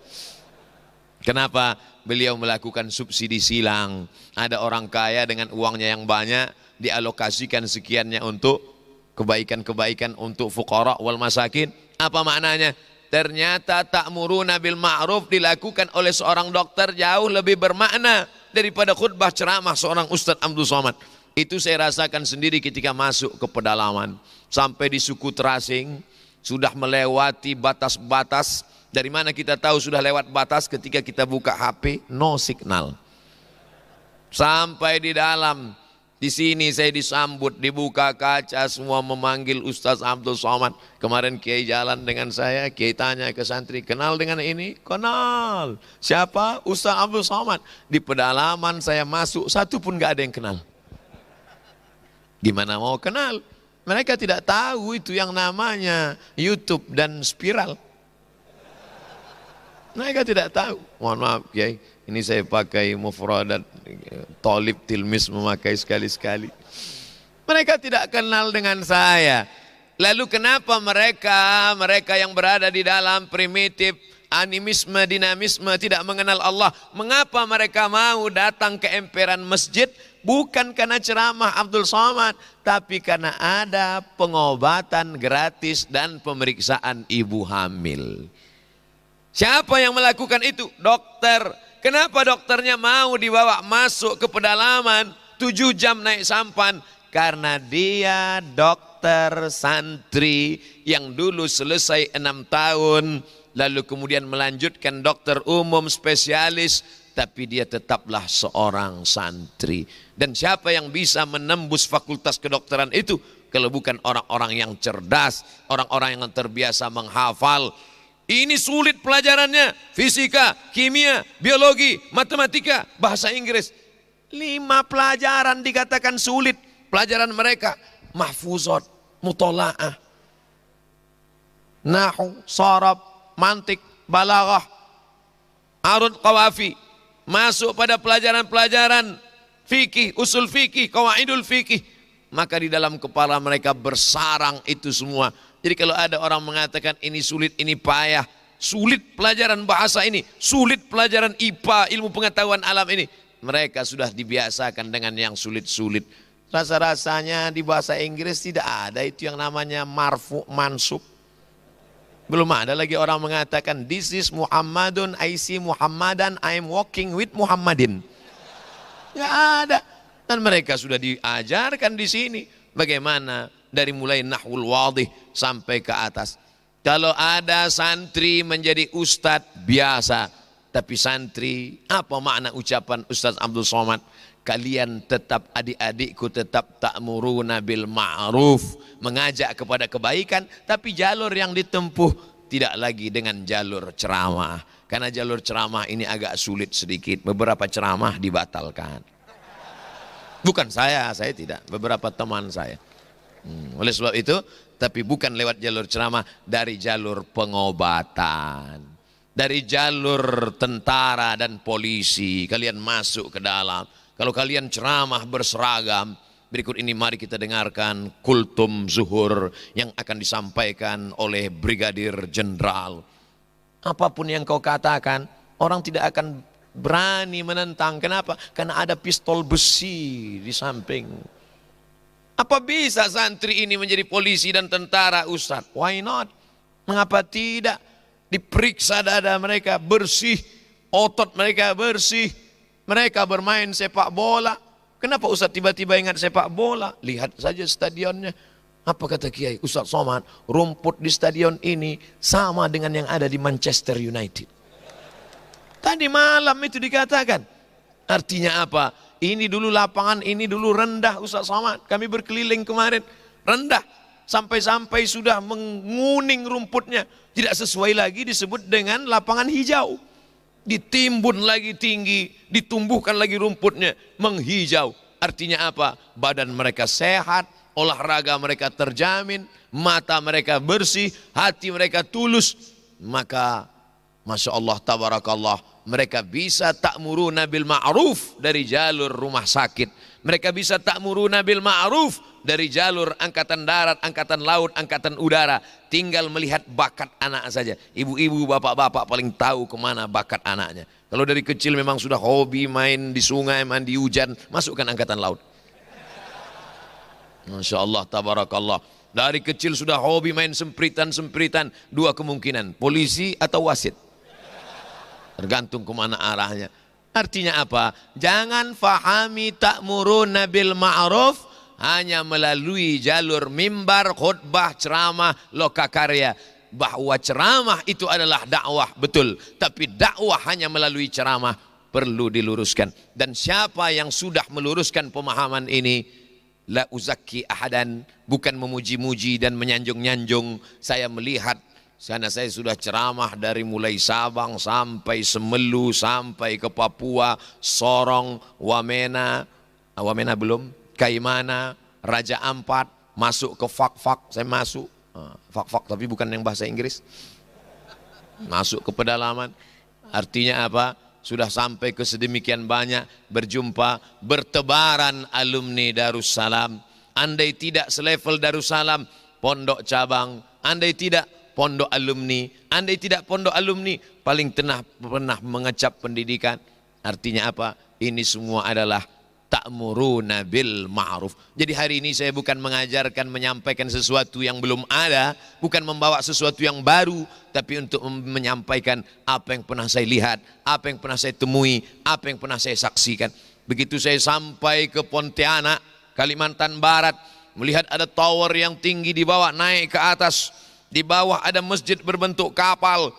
Kenapa? Beliau melakukan subsidi silang. Ada orang kaya dengan uangnya yang banyak dialokasikan sekiannya untuk kebaikan-kebaikan untuk fuqara wal masakin. Apa maknanya? Ternyata ta'muruna bil ma'ruf dilakukan oleh seorang dokter jauh lebih bermakna daripada khutbah ceramah seorang Ustaz Abdul Somad. Itu saya rasakan sendiri ketika masuk ke pedalaman. Sampai di suku Terasing, sudah melewati batas-batas. Dari mana kita tahu sudah lewat batas? Ketika kita buka HP, no signal. Sampai di dalam, di sini saya disambut, dibuka kaca, semua memanggil Ustaz Abdul Somad. Kemarin Kiai jalan dengan saya, Kiai tanya ke santri, kenal dengan ini? Kenal. Siapa? Ustaz Abdul Somad. Di pedalaman saya masuk, satu pun gak ada yang kenal. Gimana mau kenal? Mereka tidak tahu itu yang namanya YouTube dan spiral. Mereka tidak tahu. Mohon maaf Kiai, ini saya pakai mufradat, tolib tilmis memakai sekali-sekali. Mereka tidak kenal dengan saya. Lalu kenapa mereka yang berada di dalam primitif, animisme, dinamisme, tidak mengenal Allah, mengapa mereka mau datang ke emperan masjid? Bukan karena ceramah Abdul Somad, tapi karena ada pengobatan gratis dan pemeriksaan ibu hamil. Siapa yang melakukan itu? Dokter. Kenapa dokternya mau dibawa masuk ke pedalaman 7 jam naik sampan? Karena dia dokter santri yang dulu selesai 6 tahun, lalu kemudian melanjutkan dokter umum spesialis, tapi dia tetaplah seorang santri. Dan siapa yang bisa menembus fakultas kedokteran itu? Kalau bukan orang-orang yang cerdas, orang-orang yang terbiasa menghafal, Ini sulit pelajarannya, fisika, kimia, biologi, matematika, bahasa Inggris. 5 pelajaran dikatakan sulit. Pelajaran mereka mahfuzat, mutola'ah, nahu, sarab, mantik, balaghah, arud, qawafi. Masuk pada pelajaran-pelajaran fikih, usul fikih, qawaidul fikih. Maka di dalam kepala mereka bersarang itu semua. Jadi kalau ada orang mengatakan ini sulit, ini payah, sulit pelajaran bahasa ini, sulit pelajaran IPA, ilmu pengetahuan alam ini, mereka sudah dibiasakan dengan yang sulit-sulit. Rasa-rasanya di bahasa Inggris tidak ada itu yang namanya marfu, mansub. Belum ada lagi orang mengatakan this is Muhammadun, I see Muhammadan, I am walking with Muhammadin. Tidak ada. Dan mereka sudah diajarkan di sini bagaimana dari mulai nahwul wadih sampai ke atas. Kalau ada santri menjadi ustadz biasa, tapi santri, apa makna ucapan Ustaz Abdul Somad? Kalian tetap, adik-adikku tetap ta'muruna bil ma'ruf, mengajak kepada kebaikan, tapi jalur yang ditempuh tidak lagi dengan jalur ceramah. Karena jalur ceramah ini agak sulit sedikit, beberapa ceramah dibatalkan. Bukan saya tidak, beberapa teman saya. Oleh sebab itu, tapi bukan lewat jalur ceramah, dari jalur pengobatan, dari jalur tentara dan polisi. Kalian masuk ke dalam. Kalau kalian ceramah berseragam, berikut ini mari kita dengarkan kultum zuhur yang akan disampaikan oleh Brigadir Jenderal. Apapun yang kau katakan, orang tidak akan berani menentang. Kenapa? Karena ada pistol besi di samping. Apa bisa santri ini menjadi polisi dan tentara, Ustaz? Why not? Mengapa tidak? Diperiksa dada mereka bersih, otot mereka bersih, mereka bermain sepak bola. Kenapa Ustaz tiba-tiba ingat sepak bola? Lihat saja stadionnya. Apa kata Kiai Ustaz Somad? Rumput di stadion ini sama dengan yang ada di Manchester United. Tadi malam itu dikatakan. Artinya apa? Ini dulu lapangan, ini dulu rendah Ustaz Somad. Kami berkeliling kemarin, rendah. Sampai-sampai sudah menguning rumputnya. Tidak sesuai lagi disebut dengan lapangan hijau. Ditimbun lagi tinggi, ditumbuhkan lagi rumputnya, menghijau. Artinya apa? Badan mereka sehat, olahraga mereka terjamin, mata mereka bersih, hati mereka tulus. Maka Masya Allah, tabarakallah, mereka bisa ta'muruna bil ma'ruf dari jalur rumah sakit. Mereka bisa ta'muruna bil ma'ruf dari jalur angkatan darat, angkatan laut, angkatan udara. Tinggal melihat bakat anak saja. Ibu-ibu, bapak-bapak paling tahu kemana bakat anaknya. Kalau dari kecil memang sudah hobi main di sungai, mandi hujan, masukkan angkatan laut. Masya Allah, tabarakallah. Dari kecil sudah hobi main sempritan-sempritan, 2 kemungkinan, polisi atau wasit. Tergantung kemana arahnya. Artinya apa? Jangan fahami ta'muruna bil ma'ruf hanya melalui jalur mimbar, khutbah, ceramah, lokakarya. Bahwa ceramah itu adalah dakwah, betul. Tapi dakwah hanya melalui ceramah perlu diluruskan. Dan siapa yang sudah meluruskan pemahaman ini, la uzakki ahadan, bukan memuji-muji dan menyanjung-nyanjung. Saya melihat, karena saya sudah ceramah dari mulai Sabang sampai Semelu, sampai ke Papua, Sorong, Wamena, Wamena belum, Kaimana, Raja Ampat, masuk ke Fak-Fak, saya masuk, Fak-Fak tapi bukan yang bahasa Inggris, masuk ke pedalaman. Artinya apa? Sudah sampai ke sedemikian banyak, berjumpa, bertebaran alumni Darussalam. Andai tidak selevel Darussalam, pondok cabang, andai tidak pondok alumni, andai tidak pondok alumni, paling pernah mengecap pendidikan. Artinya apa? Ini semua adalah ta'muruna bil ma'ruf. Jadi hari ini saya bukan mengajarkan, menyampaikan sesuatu yang belum ada, bukan membawa sesuatu yang baru, tapi untuk menyampaikan apa yang pernah saya lihat, apa yang pernah saya temui, apa yang pernah saya saksikan. Begitu saya sampai ke Pontianak, Kalimantan Barat, melihat ada tower yang tinggi di bawah, naik ke atas. Di bawah ada masjid berbentuk kapal.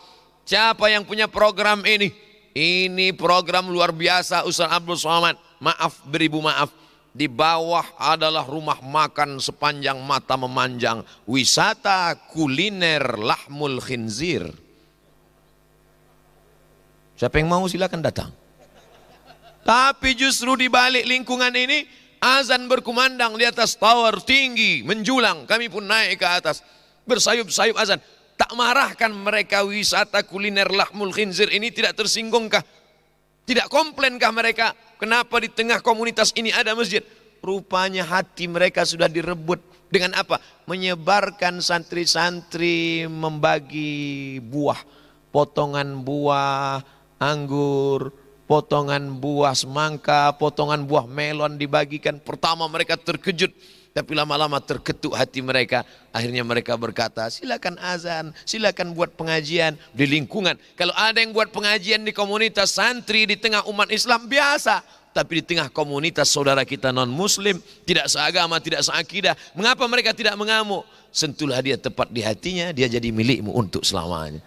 Siapa yang punya program ini? Ini program luar biasa Ustaz Abdul Somad. Maaf, beribu maaf. Di bawah adalah rumah makan sepanjang mata memanjang. Wisata kuliner lahmul khinzir. Siapa yang mau silakan datang. Tapi justru di balik lingkungan ini, azan berkumandang di atas tower tinggi, menjulang. Kami pun naik ke atas, bersayup-sayup azan. Tak marahkan mereka wisata kuliner lahmul khinzir ini, tidak tersinggungkah? Tidak komplainkah mereka? Kenapa di tengah komunitas ini ada masjid? Rupanya hati mereka sudah direbut. Dengan apa? Menyebarkan santri-santri membagi buah. Potongan buah anggur, potongan buah semangka, potongan buah melon dibagikan. Pertama mereka terkejut, tapi lama-lama terketuk hati mereka. Akhirnya mereka berkata, silakan azan, silakan buat pengajian di lingkungan. Kalau ada yang buat pengajian di komunitas santri di tengah umat Islam, biasa. Tapi di tengah komunitas saudara kita non muslim, tidak seagama, tidak seakidah, mengapa mereka tidak mengamuk? Sentuhlah dia tepat di hatinya, dia jadi milikmu untuk selamanya.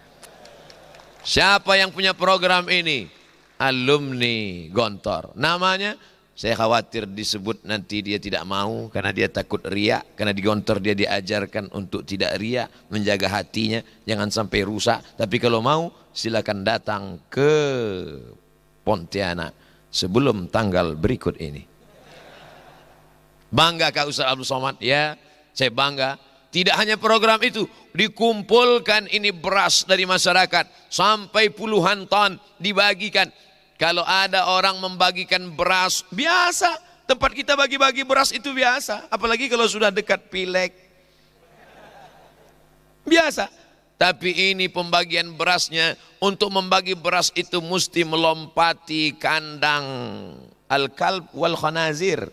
Siapa yang punya program ini? Alumni Gontor. Namanya, saya khawatir disebut nanti dia tidak mau karena dia takut riak. Karena di Gontor dia diajarkan untuk tidak riak, menjaga hatinya, jangan sampai rusak. Tapi kalau mau, silakan datang ke Pontianak sebelum tanggal berikut ini. Bangga Kak Ustaz Abdul Somad? Ya, saya bangga. Tidak hanya program itu, dikumpulkan ini beras dari masyarakat sampai puluhan ton dibagikan. Kalau ada orang membagikan beras, biasa. Tempat kita bagi-bagi beras itu biasa. Apalagi kalau sudah dekat pileg. Biasa. Tapi ini pembagian berasnya, untuk membagi beras itu mesti melompati kandang al-kalb wal khanazir.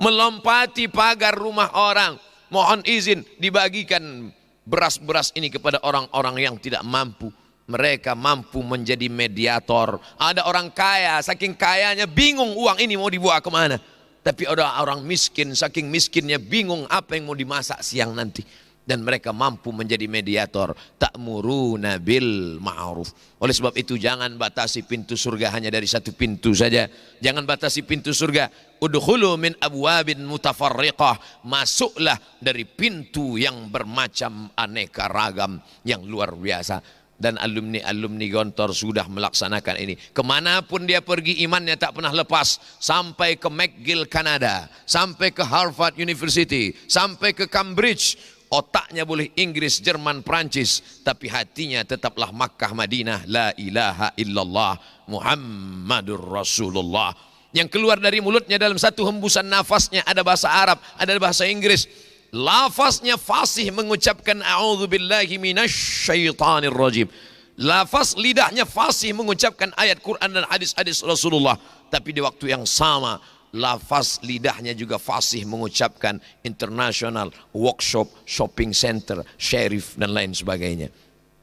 Melompati pagar rumah orang. Mohon izin dibagikan beras-beras ini kepada orang-orang yang tidak mampu. Mereka mampu menjadi mediator. Ada orang kaya, saking kayanya bingung uang ini mau dibawa kemana. Tapi ada orang miskin, saking miskinnya bingung apa yang mau dimasak siang nanti. Dan mereka mampu menjadi mediator. Ta'muruna bil ma'ruf. Oleh sebab itu jangan batasi pintu surga hanya dari satu pintu saja. Jangan batasi pintu surga. Udkhulu min abwabin mutafarriqah. Masuklah dari pintu yang bermacam aneka ragam, yang luar biasa. Dan alumni-alumni Gontor sudah melaksanakan ini. Kemanapun dia pergi imannya tak pernah lepas. Sampai ke McGill, Kanada. Sampai ke Harvard University. Sampai ke Cambridge. Otaknya boleh Inggris, Jerman, Prancis, tapi hatinya tetaplah Makkah, Madinah. La ilaha illallah Muhammadur Rasulullah. Yang keluar dari mulutnya dalam satu hembusan nafasnya ada bahasa Arab, ada bahasa Inggris. Lafaznya fasih mengucapkan a'udzubillahi minasyaitonir rajim. Lafaz lidahnya fasih mengucapkan ayat Quran dan hadis-hadis Rasulullah. Tapi di waktu yang sama, lafaz lidahnya juga fasih mengucapkan international workshop, shopping center, sheriff dan lain sebagainya.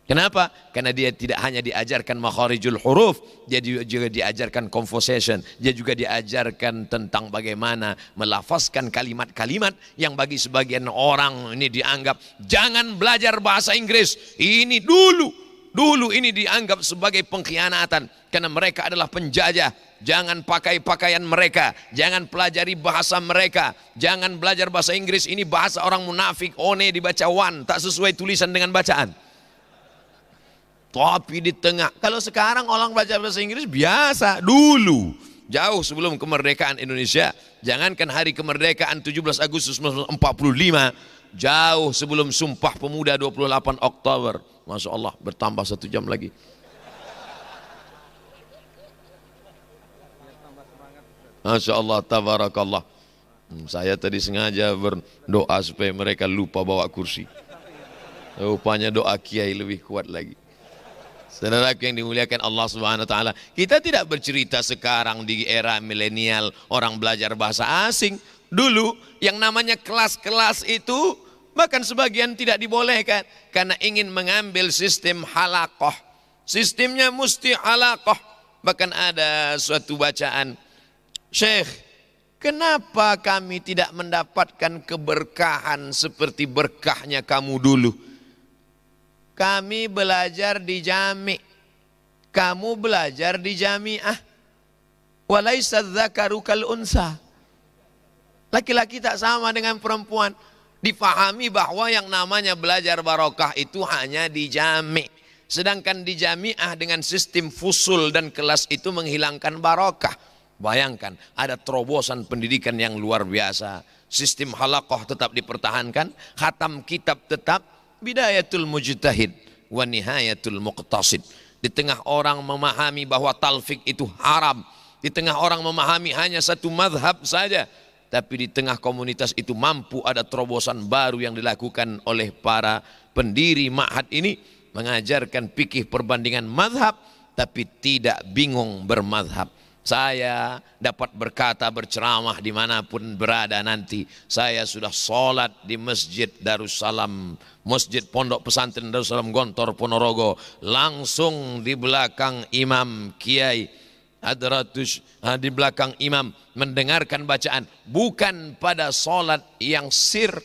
Kenapa? Karena dia tidak hanya diajarkan makharijul huruf, dia juga diajarkan conversation, dia juga diajarkan tentang bagaimana melafazkan kalimat-kalimat yang bagi sebagian orang ini dianggap jangan belajar bahasa Inggris. Ini dulu ini dianggap sebagai pengkhianatan karena mereka adalah penjajah. Jangan pakai pakaian mereka, jangan pelajari bahasa mereka, jangan belajar bahasa Inggris, ini bahasa orang munafik, one dibaca one, tak sesuai tulisan dengan bacaan. Tapi di tengah, kalau sekarang orang belajar bahasa Inggris biasa, dulu jauh sebelum kemerdekaan Indonesia, jangankan hari kemerdekaan 17 Agustus 1945, jauh sebelum Sumpah Pemuda 28 Oktober, Masya Allah bertambah 1 jam lagi. Masya Allah, tabarakallah. Saya tadi sengaja berdoa supaya mereka lupa bawa kursi. Rupanya doa kiai lebih kuat lagi. Saudaraku yang dimuliakan Allah Subhanahu wa taala, kita tidak bercerita sekarang di era milenial orang belajar bahasa asing. Dulu yang namanya kelas-kelas itu bahkan sebagian tidak dibolehkan karena ingin mengambil sistem halaqah. Sistemnya mesti halaqah. Bahkan ada suatu bacaan, Syekh, kenapa kami tidak mendapatkan keberkahan seperti berkahnya kamu dulu? Kami belajar di jami', kamu belajar di jami'ah. Walaysa dzakaru kal unsa. Laki-laki tak sama dengan perempuan. Difahami bahwa yang namanya belajar barokah itu hanya di jami'. Sedangkan di jamiah dengan sistem fusul dan kelas itu menghilangkan barokah. Bayangkan, ada terobosan pendidikan yang luar biasa. Sistem halaqah tetap dipertahankan, khatam kitab tetap, bidayatul mujtahid wa nihayatul muqtasid. Di tengah orang memahami bahwa talfik itu haram, di tengah orang memahami hanya satu mazhab saja, tapi di tengah komunitas itu mampu ada terobosan baru yang dilakukan oleh para pendiri ma'had ini, mengajarkan fikih perbandingan mazhab, tapi tidak bingung bermazhab. Saya dapat berkata, berceramah dimanapun berada nanti. Saya sudah sholat di Masjid Darussalam, Masjid Pondok Pesantren Darussalam Gontor Ponorogo, langsung di belakang Imam Kiai Hadratus, di belakang imam mendengarkan bacaan, bukan pada sholat yang sir,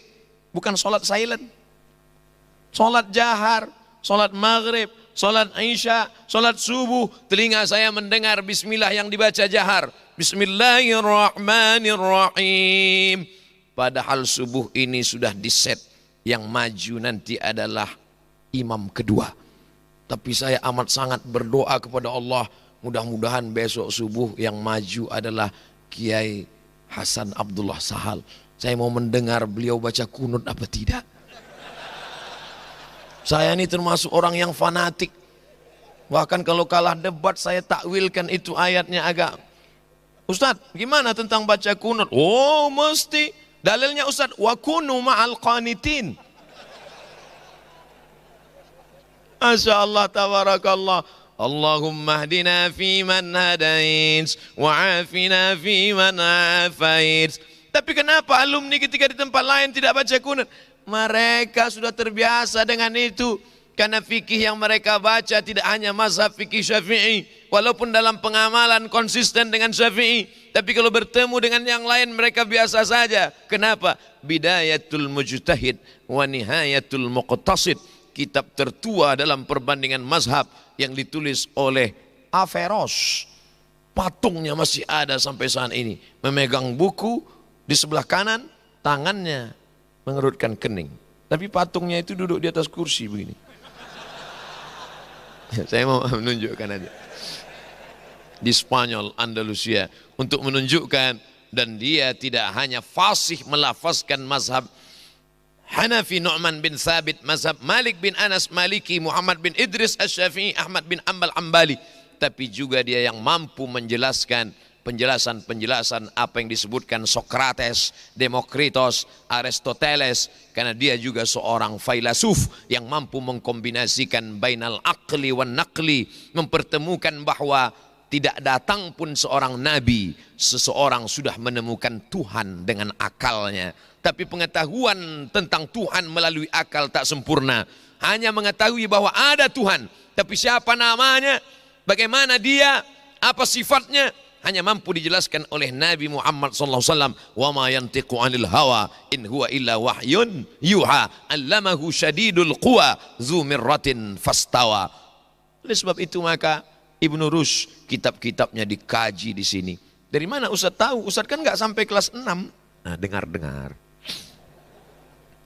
bukan sholat silent, sholat jahar, sholat maghrib, sholat isya, sholat subuh, telinga saya mendengar bismillah yang dibaca jahar, bismillahirrahmanirrahim. Padahal subuh ini sudah diset, yang maju nanti adalah imam kedua. Tapi saya amat sangat berdoa kepada Allah, mudah-mudahan besok subuh yang maju adalah Kiai Hasan Abdullah Sahal. Saya mau mendengar beliau baca kunut apa tidak. Saya ini termasuk orang yang fanatik. Bahkan kalau kalah debat saya takwilkan itu ayatnya agak. Ustaz, gimana tentang baca kunut? Oh mesti. Dalilnya Ustaz, wa kunu ma'al qanitin. Masya Allah, tabarakallah. Allahumma hdina fi man hadait wa afina fi man afait. Tapi kenapa alumni ketika di tempat lain tidak baca kunut? Mereka sudah terbiasa dengan itu. Karena fikih yang mereka baca tidak hanya mazhab fikih Syafi'i, walaupun dalam pengamalan konsisten dengan Syafi'i, tapi kalau bertemu dengan yang lain mereka biasa saja. Kenapa? Bidayatul mujtahid wa nihayatul muqtasid, kitab tertua dalam perbandingan mazhab yang ditulis oleh Averroes. Patungnya masih ada sampai saat ini. Memegang buku di sebelah kanan, tangannya mengerutkan kening. Tapi patungnya itu duduk di atas kursi begini. Saya mau menunjukkan aja. Di Spanyol, Andalusia, untuk menunjukkan, dan dia tidak hanya fasih melafazkan mazhab Hanafi Nu'man bin Thabit, mazhab Malik bin Anas Maliki, Muhammad bin Idris Asy-Syafi'i, Ahmad bin Ambal Ambali, tapi juga dia yang mampu menjelaskan penjelasan apa yang disebutkan Sokrates, Demokritos, Aristoteles, karena dia juga seorang filsuf yang mampu mengkombinasikan bainal aqli wan naqli, mempertemukan bahwa tidak datang pun seorang nabi, seseorang sudah menemukan Tuhan dengan akalnya. Tapi pengetahuan tentang Tuhan melalui akal tak sempurna. Hanya mengetahui bahwa ada Tuhan, tapi siapa namanya, bagaimana dia, apa sifatnya, hanya mampu dijelaskan oleh Nabi Muhammad SAW. Wa ma yantiqu 'anil hawa in huwa illa wahyun yuha 'allamahu syadidul quwa dzu mirratin fastawa. Oleh sebab itu maka Ibnu Rushd kitab-kitabnya dikaji di sini. Dari mana Ustaz tahu? Ustaz kan nggak sampai kelas 6. Nah, dengar.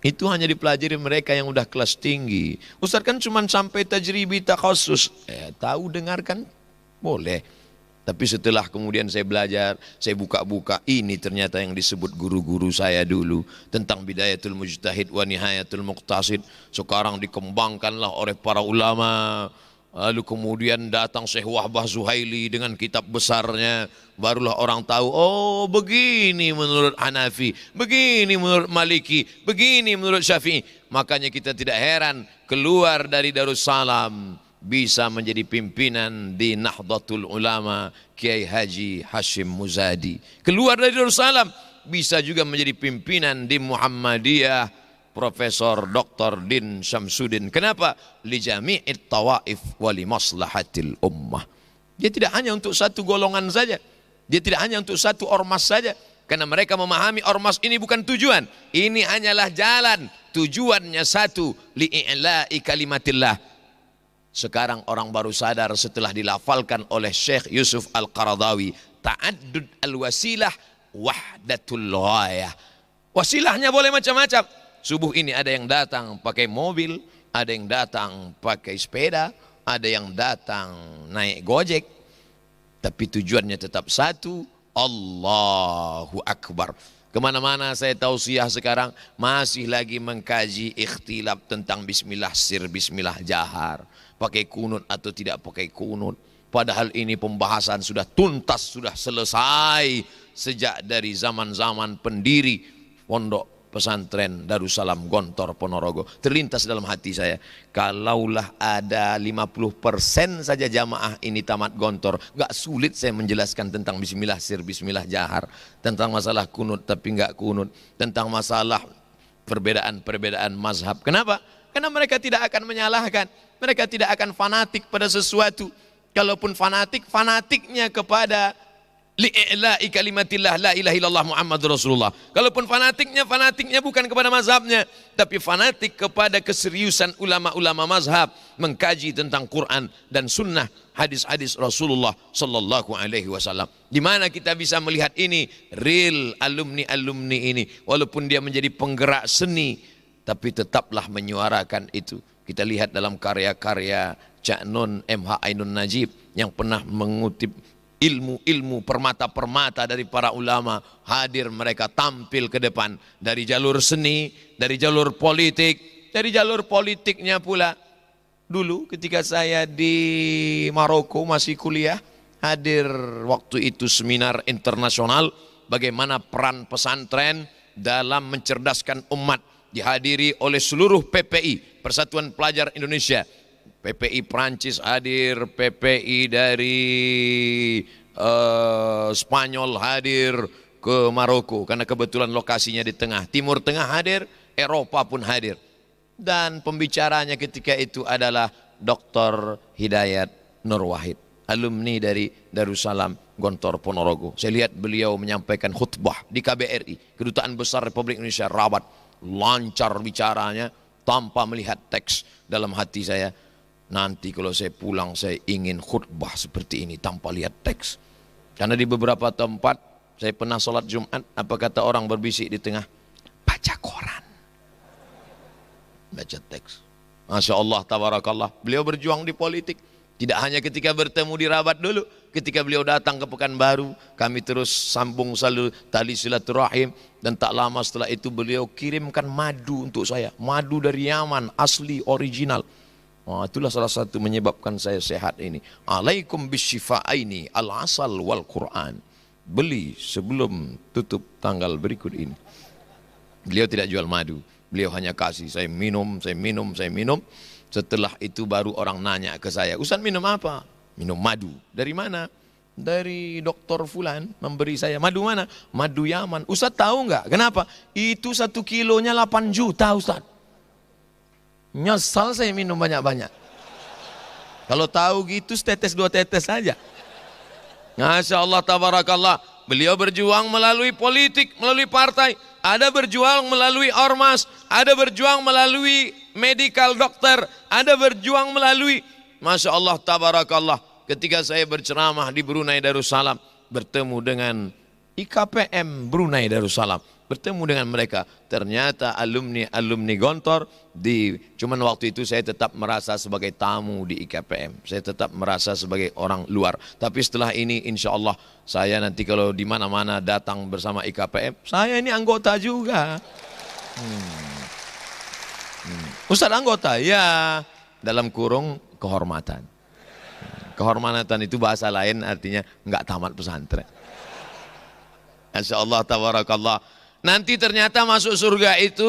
Itu hanya dipelajari mereka yang udah kelas tinggi. Ustaz kan cuma sampai tajribi takhasus. Tahu dengarkan boleh. Tapi setelah kemudian saya belajar, saya buka-buka, ini ternyata yang disebut guru-guru saya dulu tentang bidayatul mujtahid wa nihayatul muqtasid. Sekarang dikembangkanlah oleh para ulama. Lalu kemudian datang Syekh Wahbah Zuhaili dengan kitab besarnya. Barulah orang tahu, oh begini menurut Hanafi, begini menurut Maliki, begini menurut Syafi'i. Makanya kita tidak heran keluar dari Darussalam bisa menjadi pimpinan di Nahdlatul Ulama Kiai Haji Hashim Muzadi. Keluar dari Darussalam bisa juga menjadi pimpinan di Muhammadiyah Profesor Dr. Din Syamsuddin. Kenapa? Li jami'it tawaif wa li maslahatil ummah. Dia tidak hanya untuk satu golongan saja. Dia tidak hanya untuk satu ormas saja. Karena mereka memahami ormas ini bukan tujuan. Ini hanyalah jalan. Tujuannya satu, li'i'la'i kalimatillah. Sekarang orang baru sadar setelah dilafalkan oleh Syekh Yusuf Al-Qaradawi, ta'addud al-wasilah wahdatul ghayah. Wasilahnya boleh macam-macam. Subuh ini ada yang datang pakai mobil, ada yang datang pakai sepeda, ada yang datang naik Gojek, tapi tujuannya tetap satu, Allahu Akbar. Kemana-mana saya tausiah sekarang masih lagi mengkaji ikhtilaf tentang bismillah sir, bismillah jahar, pakai kunut atau tidak pakai kunut. Padahal ini pembahasan sudah tuntas, sudah selesai sejak dari zaman-zaman pendiri pondok pesantren Darussalam Gontor Ponorogo. Terlintas dalam hati saya, kalaulah ada 50% saja jamaah ini tamat Gontor, gak sulit saya menjelaskan tentang bismillah sir, bismillah jahar, tentang masalah kunut tapi gak kunut, tentang masalah perbedaan-perbedaan mazhab. Kenapa? Karena mereka tidak akan menyalahkan, mereka tidak akan fanatik pada sesuatu. Kalaupun fanatik, fanatiknya kepada li'i'la'i kalimatillah la ilaha illallah Muhammadur Rasulullah. Kalaupun fanatiknya, fanatiknya bukan kepada mazhabnya, tapi fanatik kepada keseriusan ulama-ulama mazhab mengkaji tentang Quran dan sunnah, hadis-hadis Rasulullah sallallahu alaihi wasallam. Di mana kita bisa melihat ini real alumni-alumni ini, walaupun dia menjadi penggerak seni, tapi tetaplah menyuarakan itu. Kita lihat dalam karya-karya Cak Nun MH Ainun Najib yang pernah mengutip ilmu-ilmu permata-permata dari para ulama, hadir mereka tampil ke depan dari jalur seni, dari jalur politik, dari jalur politiknya pula. Dulu ketika saya di Maroko masih kuliah, hadir waktu itu seminar internasional bagaimana peran pesantren dalam mencerdaskan umat, dihadiri oleh seluruh PPI, Persatuan Pelajar Indonesia. PPI Prancis hadir, PPI dari Spanyol hadir ke Maroko karena kebetulan lokasinya di tengah. Timur Tengah hadir, Eropa pun hadir. Dan pembicaranya ketika itu adalah Dr. Hidayat Nur Wahid, alumni dari Darussalam Gontor Ponorogo. Saya lihat beliau menyampaikan khutbah di KBRI, Kedutaan Besar Republik Indonesia Rabat. Lancar bicaranya tanpa melihat teks. Dalam hati saya, nanti kalau saya pulang saya ingin khutbah seperti ini tanpa lihat teks. Karena di beberapa tempat saya pernah sholat Jumat, apa kata orang berbisik di tengah? Baca koran, baca teks. Masya Allah, tabarakallah. Beliau berjuang di politik. Tidak hanya ketika bertemu di Rabat dulu, ketika beliau datang ke Pekanbaru, kami terus sambung tali silaturahim. Dan tak lama setelah itu beliau kirimkan madu untuk saya, madu dari Yaman, asli original. Itulah salah satu menyebabkan saya sehat ini. Alaikum bisyifa'aini al-asal wal Quran. Beli sebelum tutup tanggal berikut ini. Beliau tidak jual madu. Beliau hanya kasih, saya minum, saya minum, saya minum. Setelah itu baru orang nanya ke saya, Ustaz minum apa? Minum madu. Dari mana? Dari dokter Fulan memberi saya. Madu mana? Madu Yaman. Ustaz tahu nggak? Kenapa? Itu 1 kilonya 8 juta Ustaz. Nyesal saya minum banyak-banyak. Kalau tahu gitu setetes 2 tetes saja. Masya Allah, tabarakallah. Beliau berjuang melalui politik, melalui partai. Ada berjuang melalui ormas. Ada berjuang melalui medical dokter. Ada berjuang melalui, Masya Allah, tabarakallah. Ketika saya berceramah di Brunei Darussalam, bertemu dengan IKPM Brunei Darussalam, bertemu dengan mereka, ternyata alumni Gontor. Cuman waktu itu saya tetap merasa sebagai tamu di IKPM, saya tetap merasa sebagai orang luar. Tapi setelah ini insya Allah saya nanti kalau di mana-mana datang bersama IKPM, saya ini anggota juga. Ustaz anggota? Ya, dalam kurung kehormatan. Kehormatan itu bahasa lain artinya nggak tamat pesantren. Masya Allah, tabarakallah. Nanti ternyata masuk surga itu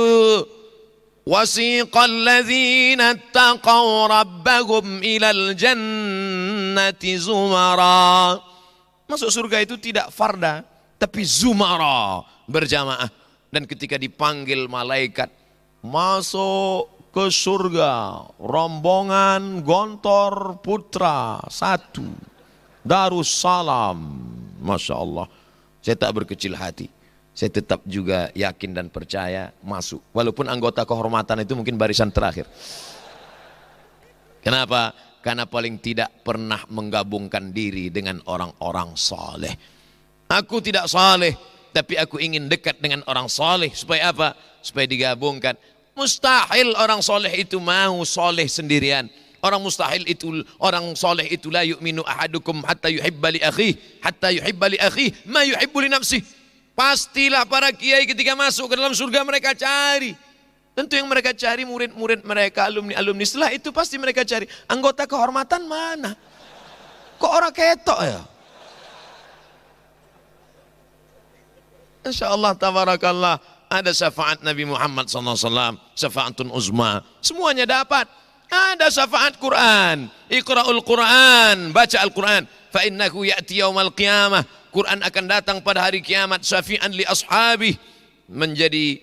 wasiqal ladzina taqaw rabbahum ilal jannati zumara. Masuk surga itu tidak farda, tapi zumara, berjamaah. Dan ketika dipanggil malaikat masuk ke surga, rombongan Gontor Putra 1 Darussalam. Masya Allah, saya tak berkecil hati. Saya tetap juga yakin dan percaya masuk. Walaupun anggota kehormatan itu mungkin barisan terakhir. Kenapa? Karena paling tidak pernah menggabungkan diri dengan orang-orang saleh. Aku tidak saleh, tapi aku ingin dekat dengan orang saleh. Supaya apa? Supaya digabungkan. Mustahil orang soleh itu mau soleh sendirian. Orang mustahil itu, orang soleh itu la yu'minu ahadukum hatta yuhibba li akhihi ma yuhibbu li nafsih. Pastilah para kiai ketika masuk ke dalam surga mereka cari. Tentu yang mereka cari murid-murid mereka, alumni-alumni. Setelah itu pasti mereka cari anggota kehormatan mana? Kok orang ketok ya? Insyaallah tabarakallah ada syafaat Nabi Muhammad SAW, syafaatun uzma. Semuanya dapat. Ada syafaat Quran. Iqra'ul Quran, baca Al-Quran. Fa innahu ya'ti yaumal qiyamah. Quran akan datang pada hari kiamat syafi'an li ashabih, menjadi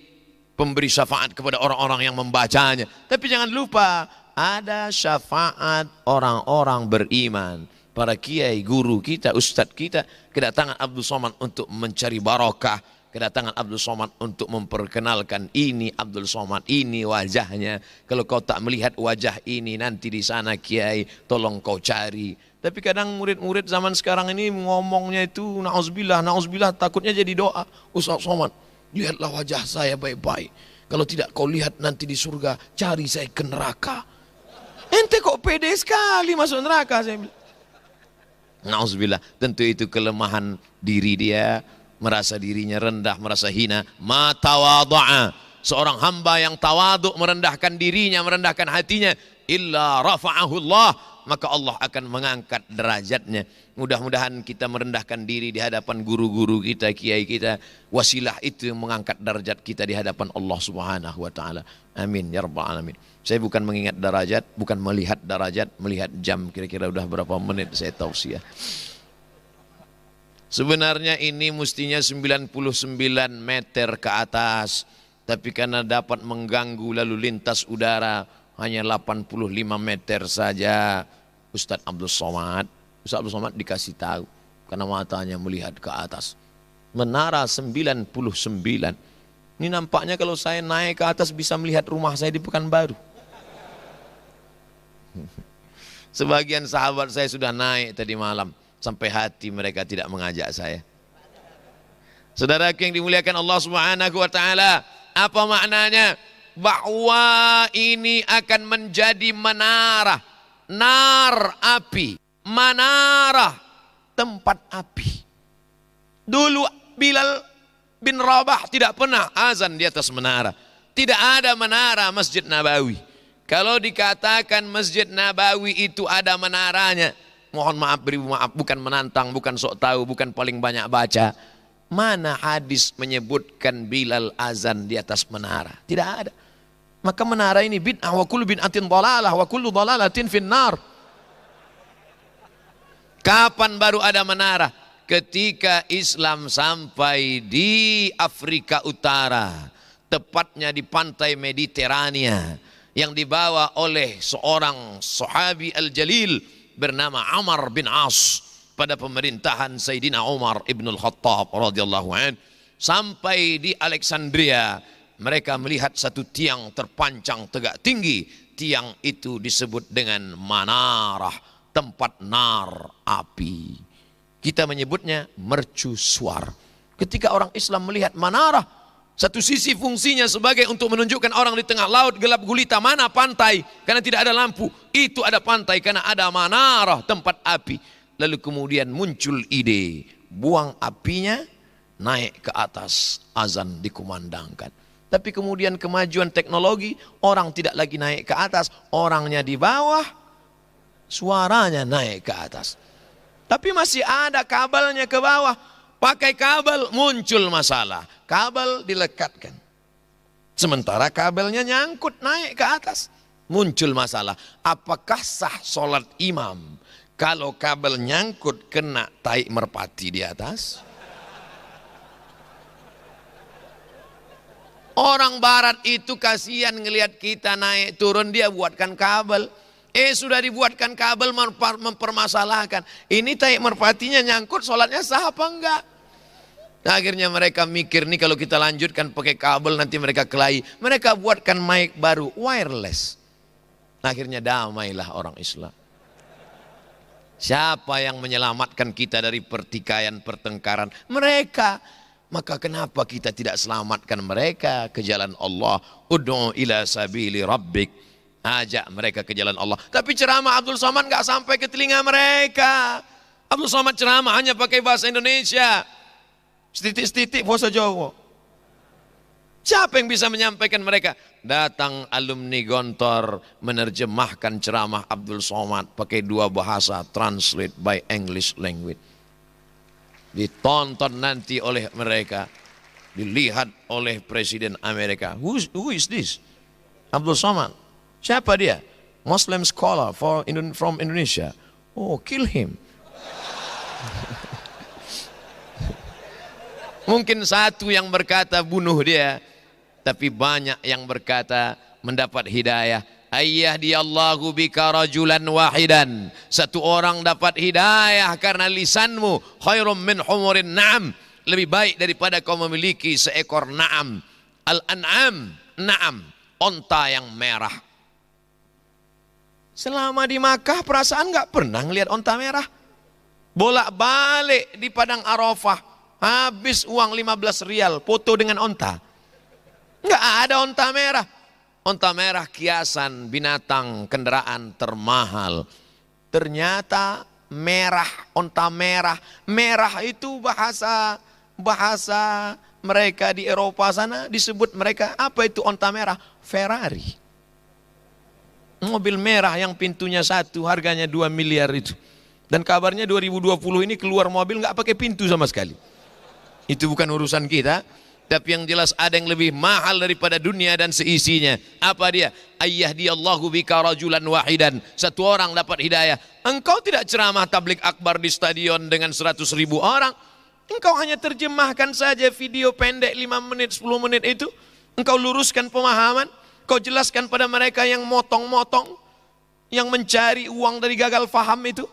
pemberi syafaat kepada orang-orang yang membacanya. Tapi jangan lupa ada syafaat orang-orang beriman. Para kiai, guru kita, ustadz kita, kedatangan Abdul Somad untuk mencari barokah, kedatangan Abdul Somad untuk memperkenalkan ini Abdul Somad, ini wajahnya. Kalau kau tak melihat wajah ini nanti di sana kiai, tolong kau cari. Tapi kadang murid-murid zaman sekarang ini ngomongnya itu na'udzubillah, takutnya jadi doa. Ustaz Somad, lihatlah wajah saya baik-baik. Kalau tidak kau lihat nanti di surga, cari saya ke neraka. Ente kok pede sekali masuk neraka, saya bilang. Na'udzubillah, tentu itu kelemahan diri dia, merasa dirinya rendah, merasa hina. Ma tawadha'a, seorang hamba yang tawadhu, merendahkan dirinya, merendahkan hatinya, illa rafa'ahu Allah, maka Allah akan mengangkat derajatnya. Mudah-mudahan kita merendahkan diri di hadapan guru-guru kita, kiai kita. Wasilah itu yang mengangkat derajat kita di hadapan Allah Subhanahu wa taala. Amin ya rabbal alamin. Saya bukan mengingat derajat, bukan melihat derajat, melihat jam kira-kira udah berapa menit saya tausiah. Sebenarnya ini mestinya 99 meter ke atas, tapi karena dapat mengganggu lalu lintas udara hanya 85 meter saja. Ustadz Abdul Somad dikasih tahu karena matanya melihat ke atas. Menara 99. Ini nampaknya kalau saya naik ke atas bisa melihat rumah saya di Pekanbaru. Sebagian sahabat saya sudah naik tadi malam, sampai hati mereka tidak mengajak saya. Saudara yang dimuliakan Allah Subhanahu wa taala, apa maknanya? Bahwa ini akan menjadi menara, nar api, manarah tempat api. Dulu Bilal bin Rabah tidak pernah azan di atas menara. Tidak ada menara Masjid Nabawi. Kalau dikatakan Masjid Nabawi itu ada menaranya, mohon maaf, beribu maaf, bukan menantang, bukan sok tahu, bukan paling banyak baca. Mana hadis menyebutkan Bilal azan di atas menara? Tidak ada. Maka menara ini bid'ah, wa kullu bid'atin dhalalah wa kullu dhalalatin finnar. Kapan baru ada menara? Ketika Islam sampai di Afrika Utara, tepatnya di pantai Mediterania, yang dibawa oleh seorang sahabi al-jalil bernama Amr bin As pada pemerintahan Sayyidina Umar ibn al-Khattab radhiyallahu anhu. Sampai di Alexandria, mereka melihat satu tiang terpancang tegak tinggi. Tiang itu disebut dengan manarah, tempat nar api. Kita menyebutnya mercusuar. Ketika orang Islam melihat manarah, satu sisi fungsinya sebagai untuk menunjukkan orang di tengah laut gelap gulita, mana pantai, karena tidak ada lampu. Itu ada pantai karena ada manarah, tempat api. Lalu kemudian muncul ide, buang apinya, naik ke atas, azan dikumandangkan. Tapi kemudian kemajuan teknologi, orang tidak lagi naik ke atas, orangnya di bawah, suaranya naik ke atas. Tapi masih ada kabelnya ke bawah. Pakai kabel, muncul masalah. Kabel dilekatkan. Sementara kabelnya nyangkut naik ke atas. Muncul masalah. Apakah sah sholat imam kalau kabel nyangkut kena tai merpati di atas? Orang barat itu kasihan ngelihat kita naik turun, dia buatkan kabel. Sudah dibuatkan kabel, mempermasalahkan. Ini tai merpatinya nyangkut, sholatnya sah apa enggak? Nah, akhirnya mereka mikir nih kalau kita lanjutkan pakai kabel nanti mereka kelahi. Mereka buatkan mic baru, wireless. Nah, akhirnya damailah orang Islam. Siapa yang menyelamatkan kita dari pertikaian, pertengkaran? Mereka. Maka kenapa kita tidak selamatkan mereka ke jalan Allah? Ud'u ila sabili rabbik. Ajak mereka ke jalan Allah. Tapi ceramah Abdul Somad nggak sampai ke telinga mereka. Abdul Somad ceramah hanya pakai bahasa Indonesia. Setitik-setitik bahasa Jawa. Siapa yang bisa menyampaikan mereka? Datang alumni Gontor menerjemahkan ceramah Abdul Somad pakai dua bahasa, translate by English language. Ditonton nanti oleh mereka, dilihat oleh Presiden Amerika. Who is this? Abdul Somad. Siapa dia? Muslim scholar from Indonesia. Oh, kill him. Mungkin satu yang berkata bunuh dia, tapi banyak yang berkata mendapat hidayah. Ayyahdiyallahu bika rajulan wahidan. Satu orang dapat hidayah karena lisanmu. Khairum min humurin na'am. Lebih baik daripada kau memiliki seekor na'am. Al-an'am, na'am, onta yang merah. Selama di Makkah perasaan nggak pernah ngelihat onta merah. Bolak-balik di Padang Arafah. Habis uang 15 rial, foto dengan onta. Enggak ada onta merah. Onta merah kiasan binatang kendaraan termahal. Ternyata merah, onta merah. Merah itu bahasa mereka di Eropa sana disebut mereka, apa itu onta merah? Ferrari. Mobil merah yang pintunya satu, harganya 2 miliar itu. Dan kabarnya 2020 ini keluar mobil nggak pakai pintu sama sekali. Itu bukan urusan kita, tapi yang jelas ada yang lebih mahal daripada dunia dan seisinya. Apa dia? Ayyahdiyallahu bika rajulan wahidan. Satu orang dapat hidayah. Engkau tidak ceramah tablik akbar di stadion dengan 100.000 orang. Engkau hanya terjemahkan saja video pendek 5 menit, 10 menit itu. Engkau luruskan pemahaman. Kau jelaskan pada mereka yang motong-motong, yang mencari uang dari gagal faham itu.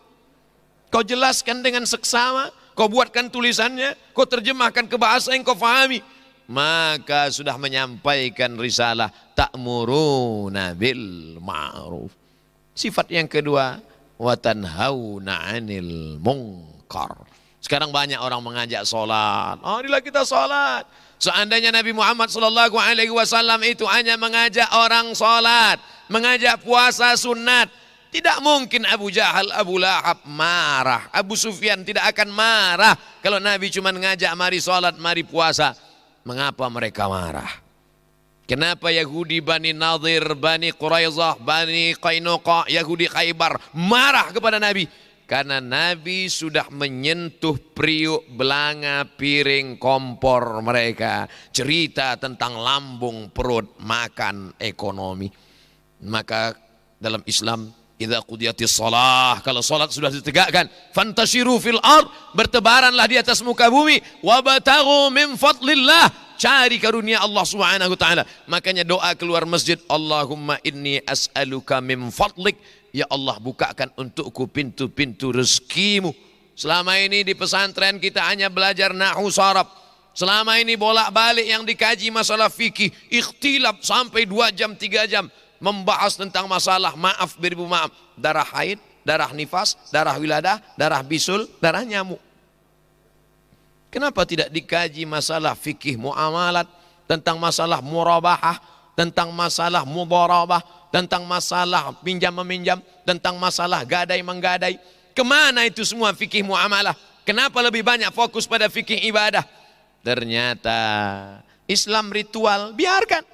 Kau jelaskan dengan seksama. Kau buatkan tulisannya, kau terjemahkan ke bahasa yang kau fahami. Maka sudah menyampaikan risalah ta'muruna bil ma'ruf. Sifat yang kedua, wa tanhauna 'anil munkar. Sekarang banyak orang mengajak sholat. Marilah kita sholat. Seandainya Nabi Muhammad SAW itu hanya mengajak orang sholat, mengajak puasa sunat, tidak mungkin Abu Jahal, Abu Lahab marah. Abu Sufyan tidak akan marah kalau Nabi cuma ngajak mari sholat, mari puasa. Mengapa mereka marah? Kenapa Yahudi Bani Nadir, Bani Quraizah, Bani Qainuqa, Yahudi Khaybar marah kepada Nabi? Karena Nabi sudah menyentuh periuk, belanga, piring, kompor mereka. Cerita tentang lambung, perut, makan, ekonomi. Maka dalam Islam, idza qudiyatis shalah, kalau salat sudah ditegakkan, fantashiru fil ard, bertebaranlah di atas muka bumi, wabtaghu min fadlillah, cari karunia Allah Subhanahu wa taala. Makanya doa keluar masjid, Allahumma inni as'aluka min fadlik, ya Allah bukakan untukku pintu-pintu rezekimu. Selama ini di pesantren kita hanya belajar nahwu sharaf. Selama ini bolak-balik yang dikaji masalah fikih, ikhtilaf sampai 2 jam 3 jam. Membahas tentang masalah maaf beribu maaf, darah haid, darah nifas, darah wiladah, darah bisul, darah nyamuk. Kenapa tidak dikaji masalah fikih muamalat, tentang masalah murabahah, tentang masalah mudharabah, tentang masalah pinjam meminjam, tentang masalah gadai menggadai? Kemana itu semua fikih muamalah? Kenapa lebih banyak fokus pada fikih ibadah? Ternyata Islam ritual, biarkan.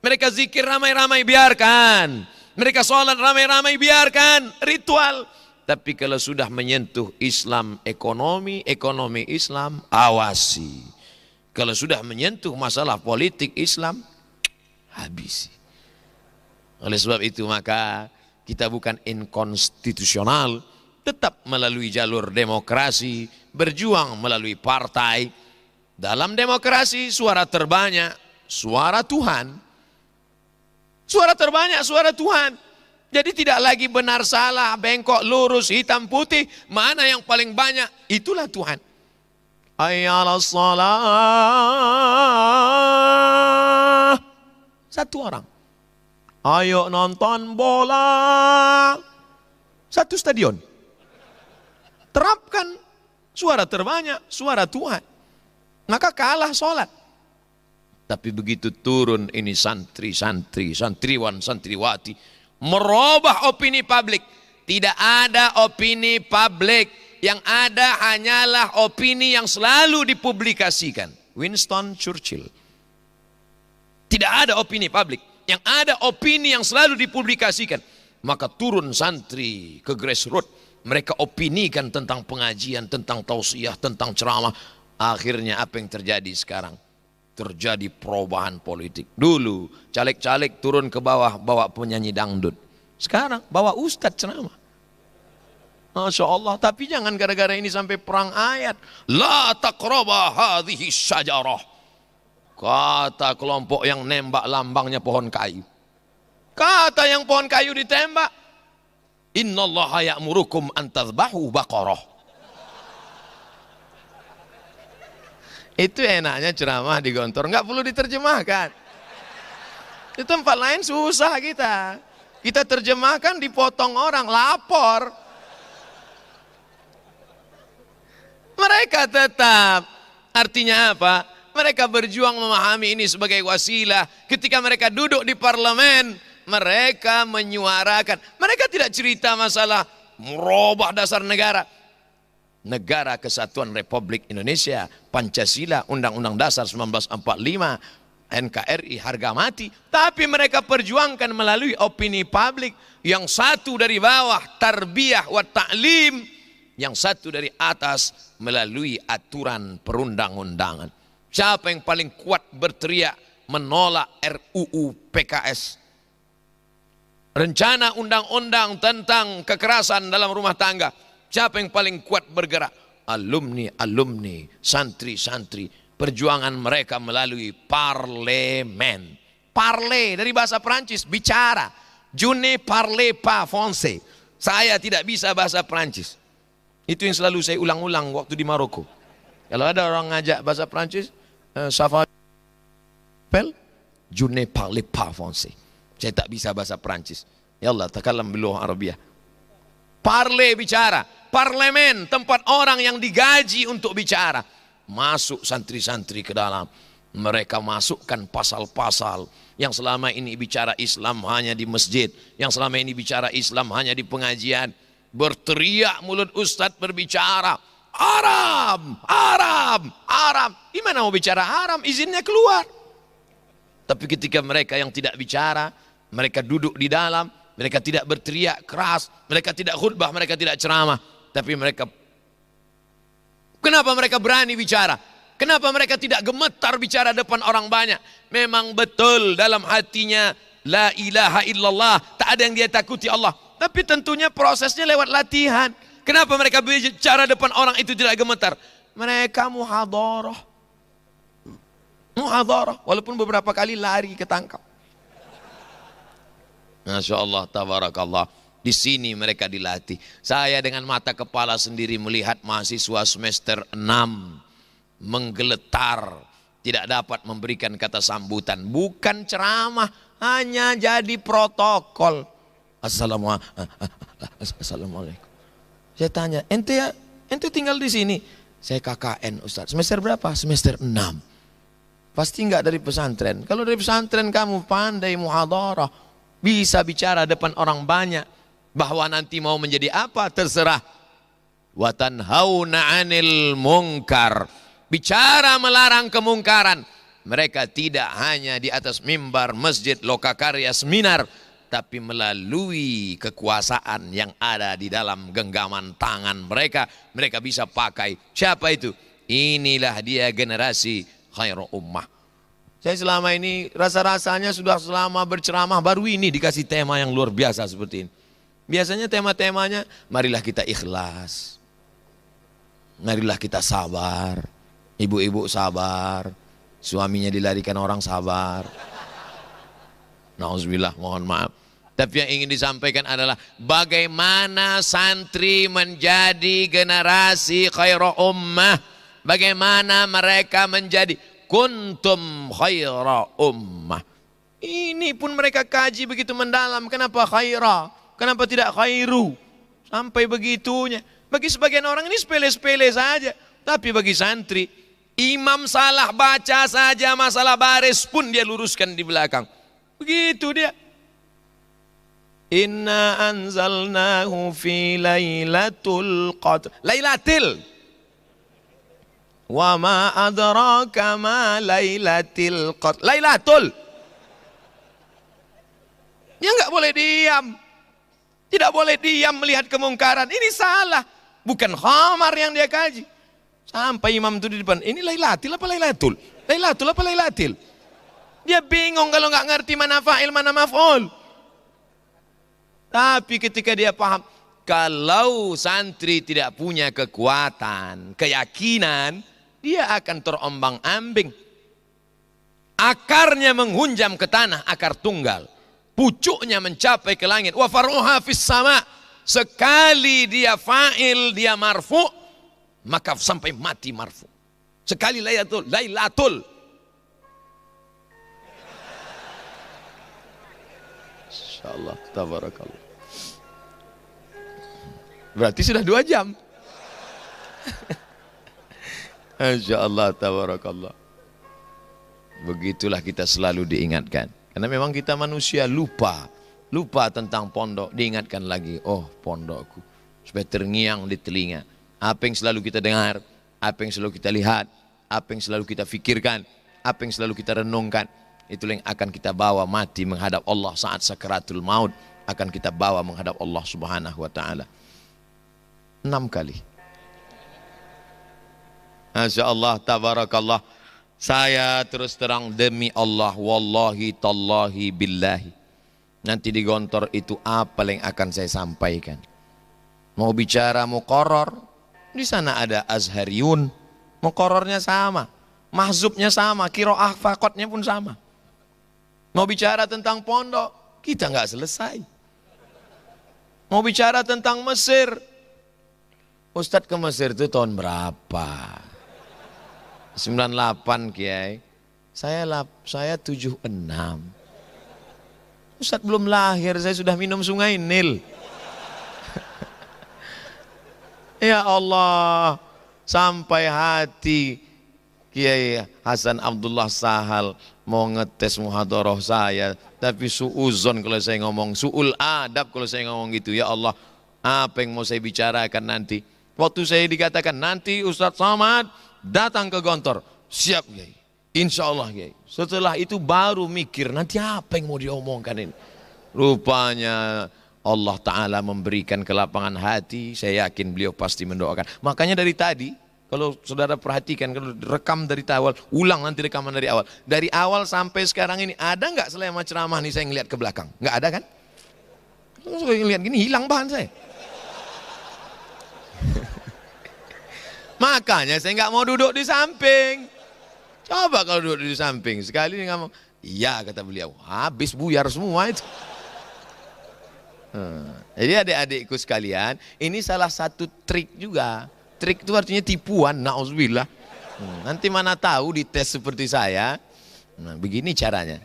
Mereka zikir ramai-ramai, biarkan. Mereka sholat ramai-ramai, biarkan. Ritual. Tapi kalau sudah menyentuh Islam ekonomi, ekonomi Islam, awasi. Kalau sudah menyentuh masalah politik Islam, habisi. Oleh sebab itu maka kita bukan inkonstitusional, tetap melalui jalur demokrasi, berjuang melalui partai. Dalam demokrasi suara terbanyak, suara Tuhan. Suara terbanyak, suara Tuhan. Jadi tidak lagi benar salah, bengkok lurus, hitam putih. Mana yang paling banyak, itulah Tuhan. Hayyalas shalah. Satu orang. Ayo nonton bola. Satu stadion. Terapkan suara terbanyak, suara Tuhan. Maka kalah sholat. Tapi begitu turun ini santri-santri, santriwan, santriwati, merubah opini publik. Tidak ada opini publik, yang ada hanyalah opini yang selalu dipublikasikan. Winston Churchill. Tidak ada opini publik, yang ada opini yang selalu dipublikasikan. Maka turun santri ke grassroots, mereka opinikan tentang pengajian, tentang tausiah, tentang ceramah. Akhirnya apa yang terjadi sekarang? Terjadi perubahan politik. Dulu caleg-caleg turun ke bawah bawa penyanyi dangdut. Sekarang bawa ustadz ceramah. Masya Allah. Tapi jangan gara-gara ini sampai perang ayat. La taqraba hadhihi syajarah. Kata kelompok yang nembak lambangnya pohon kayu. Kata yang pohon kayu ditembak, innallaha ya'murukum an tadhbahu baqarah. Itu enaknya ceramah di Gontor, nggak perlu diterjemahkan. Itu tempat lain susah kita. Kita terjemahkan dipotong orang, lapor. Mereka tetap, artinya apa? Mereka berjuang memahami ini sebagai wasilah. Ketika mereka duduk di parlemen, mereka menyuarakan. Mereka tidak cerita masalah merubah dasar negara. Negara Kesatuan Republik Indonesia, Pancasila, Undang-Undang Dasar 1945, NKRI, harga mati. Tapi mereka perjuangkan melalui opini publik. Yang satu dari bawah, tarbiyah wa ta'lim. Yang satu dari atas, melalui aturan perundang-undangan. Siapa yang paling kuat berteriak menolak RUU PKS? Rencana undang-undang tentang kekerasan dalam rumah tangga. Siapa yang paling kuat bergerak? Alumni, santri-santri. Perjuangan mereka melalui parlemen. Parler dari bahasa Prancis, bicara. Je ne parle pas français. Saya tidak bisa bahasa Prancis. Itu yang selalu saya ulang-ulang waktu di Maroko. Kalau ada orang ngajak bahasa Prancis, ça va pel? Je ne parle pas français. Saya tak bisa bahasa Prancis. Ya Allah, takallam bil lugha Arabiyah. Parle, bicara. Parlemen, tempat orang yang digaji untuk bicara. Masuk santri-santri ke dalam. Mereka masukkan pasal-pasal yang selama ini bicara Islam hanya di masjid, yang selama ini bicara Islam hanya di pengajian. Berteriak mulut ustadz berbicara, haram, haram, haram. Gimana mau bicara haram? Izinnya keluar. Tapi ketika mereka yang tidak bicara, mereka duduk di dalam, mereka tidak berteriak keras, mereka tidak khutbah, mereka tidak ceramah. Tapi mereka, kenapa mereka berani bicara? Kenapa mereka tidak gemetar bicara depan orang banyak? Memang betul dalam hatinya la ilaha illallah, tak ada yang dia takuti Allah. Tapi tentunya prosesnya lewat latihan. Kenapa mereka bicara depan orang itu tidak gemetar? Mereka muhadarah. Muhadarah, walaupun beberapa kali lari ketangkap. Masya Allah, tabarakallah. Di sini mereka dilatih. Saya dengan mata kepala sendiri melihat mahasiswa semester 6 menggeletar, tidak dapat memberikan kata sambutan. Bukan ceramah, hanya jadi protokol. Assalamualaikum. Saya tanya, ente tinggal di sini? Saya KKN Ustaz. Semester berapa? Semester 6. Pasti enggak dari pesantren. Kalau dari pesantren kamu pandai muhadarah, bisa bicara depan orang banyak. Bahwa nanti mau menjadi apa terserah. Wa tanhauna 'anil munkar. Bicara melarang kemungkaran. Mereka tidak hanya di atas mimbar masjid, lokakarya, seminar, tapi melalui kekuasaan yang ada di dalam genggaman tangan mereka. Mereka bisa pakai. Siapa itu? Inilah dia generasi khairu ummah. Saya selama ini rasa-rasanya sudah selama berceramah baru ini dikasih tema yang luar biasa seperti ini. Biasanya tema-temanya, marilah kita ikhlas, marilah kita sabar, ibu-ibu sabar, suaminya dilarikan orang sabar. Nauzubillah, mohon maaf. Tapi yang ingin disampaikan adalah bagaimana santri menjadi generasi khairu ummah, bagaimana mereka menjadi kuntum khairu ummah. Ini pun mereka kaji begitu mendalam. Kenapa khaira? Kenapa tidak khairu? Sampai begitunya. Bagi sebagian orang ini sepele-sepele saja. Tapi bagi santri, imam salah baca saja masalah baris pun dia luruskan di belakang. Begitu dia. Inna anzalnahu fi lailatul qadr. Lailatul. Wa ma adraka ma lailatul qadr. Lailatul. Dia nggak boleh diam. Tidak boleh diam melihat kemungkaran. Ini salah. Bukan khamar yang dia kaji. Sampai imam itu di depan. Ini lailatul apa lailatul? Lailatul apa lailatul? Dia bingung kalau nggak ngerti mana fa'il mana maf'ul. Tapi ketika dia paham, kalau santri tidak punya kekuatan, keyakinan, dia akan terombang-ambing. Akarnya menghunjam ke tanah, akar tunggal. Pucuknya mencapai ke langit. Wa faruha fis sama. Sekali dia fa'il, dia marfu, maka sampai mati marfu. Sekali lailatul. Insyaallah, tabarakallah. Berarti sudah 2 jam. Insyaallah, tabarakallah. Begitulah kita selalu diingatkan. Karena memang kita manusia lupa tentang pondok, diingatkan lagi. Oh, pondokku. Supaya terngiang di telinga. Apa yang selalu kita dengar, apa yang selalu kita lihat, apa yang selalu kita fikirkan, apa yang selalu kita renungkan, itulah yang akan kita bawa mati menghadap Allah saat sakaratul maut, akan kita bawa menghadap Allah Subhanahu wa taala. 6 kali. Masya Allah, tabarakallah. Saya terus terang demi Allah, wallahi tallahi billahi, nanti di Gontor itu apa yang akan saya sampaikan. Mau bicara muqarrar, di sana ada Azhariyun, muqarrarnya sama, mahzubnya sama, qiraah faqatnya pun sama. Mau bicara tentang pondok, kita nggak selesai. Mau bicara tentang Mesir, Ustadz ke Mesir itu tahun berapa? 98 Kiai. Saya 76. Ustadz belum lahir, saya sudah minum sungai Nil. Ya Allah, sampai hati Kiai Hasan Abdullah Sahal mau ngetes muhadharah saya, tapi suuzon kalau saya ngomong, suul adab kalau saya ngomong gitu. Ya Allah, apa yang mau saya bicarakan nanti? Waktu saya dikatakan nanti Ustadz Samad datang ke Gontor, siap Kiai, insya Allah Kiai. Setelah itu baru mikir nanti apa yang mau diomongkan ini. Rupanya Allah Ta'ala memberikan kelapangan hati, saya yakin beliau pasti mendoakan. Makanya dari tadi, kalau saudara perhatikan, kalau rekam dari awal, ulang nanti rekaman dari awal. Dari awal sampai sekarang ini, ada nggak selama ceramah nih saya ngeliat ke belakang? Nggak ada kan? Saya ngeliat gini, hilang bahan saya. Makanya saya nggak mau duduk di samping. Coba kalau duduk di samping, sekali nggak mau. Iya kata beliau, habis buyar semua itu. Jadi adik-adikku sekalian, ini salah satu trik juga. Trik itu artinya tipuan, na'udzubillah. Nanti mana tahu dites seperti saya. Nah, begini caranya.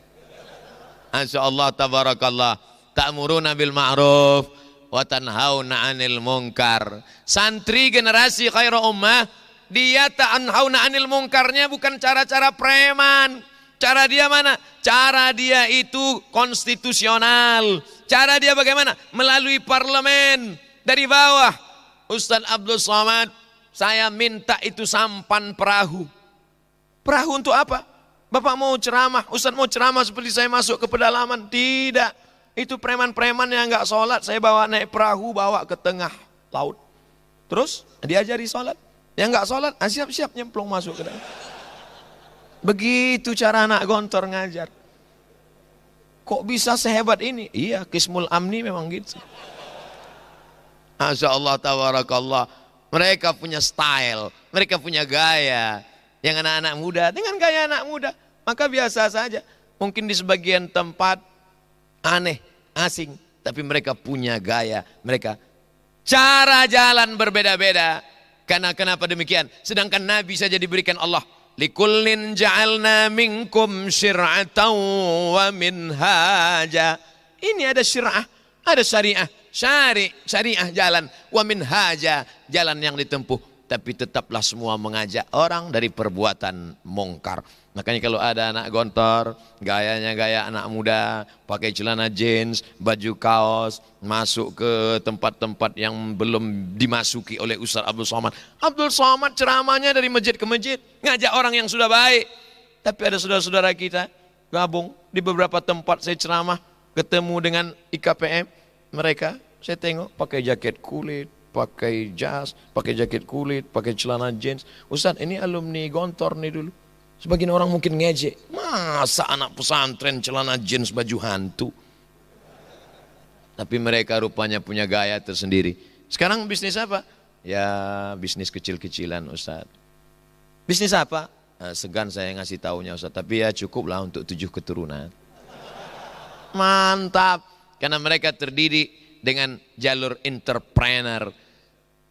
Masya Allah, tabarakallah. Ta'muruna bil ma'ruf wa tanhauna 'anil munkar. Santri generasi khairu ummah, dia tanhauna 'anil munkarnya bukan cara-cara preman. Cara dia mana? Cara dia itu konstitusional. Cara dia bagaimana? Melalui parlemen dari bawah. Ustadz Abdul Somad, saya minta itu sampan perahu. Perahu untuk apa? Bapak mau ceramah, Ustadz mau ceramah seperti saya masuk ke pedalaman. Tidak, itu preman-preman yang nggak sholat, saya bawa naik perahu, bawa ke tengah laut. Terus diajari sholat. Yang nggak sholat, siap-siap nyemplung masuk ke dalam. Begitu cara anak Gontor ngajar. Kok bisa sehebat ini? Iya, Kismul Amni memang gitu. Masya Allah, tabarakallah. Mereka punya style, mereka punya gaya. Yang anak-anak muda dengan gaya anak muda, maka biasa saja. Mungkin di sebagian tempat aneh, asing, tapi mereka punya gaya. Mereka cara jalan berbeda-beda. Karena kenapa demikian? Sedangkan Nabi saja diberikan Allah, likullin ja'alna minkum syir'atan wa minhaja. Ini ada syir'ah, ada syariah. Syariah jalan, wa minhaja jalan yang ditempuh, tapi tetaplah semua mengajak orang dari perbuatan mungkar. Makanya kalau ada anak gontor, gayanya gaya anak muda, pakai celana jeans, baju kaos, masuk ke tempat-tempat yang belum dimasuki oleh Ustaz Abdul Somad. Abdul Somad ceramahnya dari masjid ke masjid, ngajak orang yang sudah baik. Tapi ada saudara-saudara kita gabung di beberapa tempat saya ceramah, ketemu dengan IKPM, mereka saya tengok pakai jaket kulit, pakai jas, pakai jaket kulit, pakai celana jeans. Ustaz, ini alumni gontor nih dulu. Sebagian orang mungkin ngejek, masa anak pesantren celana jeans baju hantu? Tapi mereka rupanya punya gaya tersendiri. Sekarang bisnis apa? Ya bisnis kecil-kecilan Ustaz. Bisnis apa? Segan saya ngasih taunya Ustaz, tapi ya cukuplah untuk 7 keturunan. Mantap, karena mereka terdidik dengan jalur entrepreneur.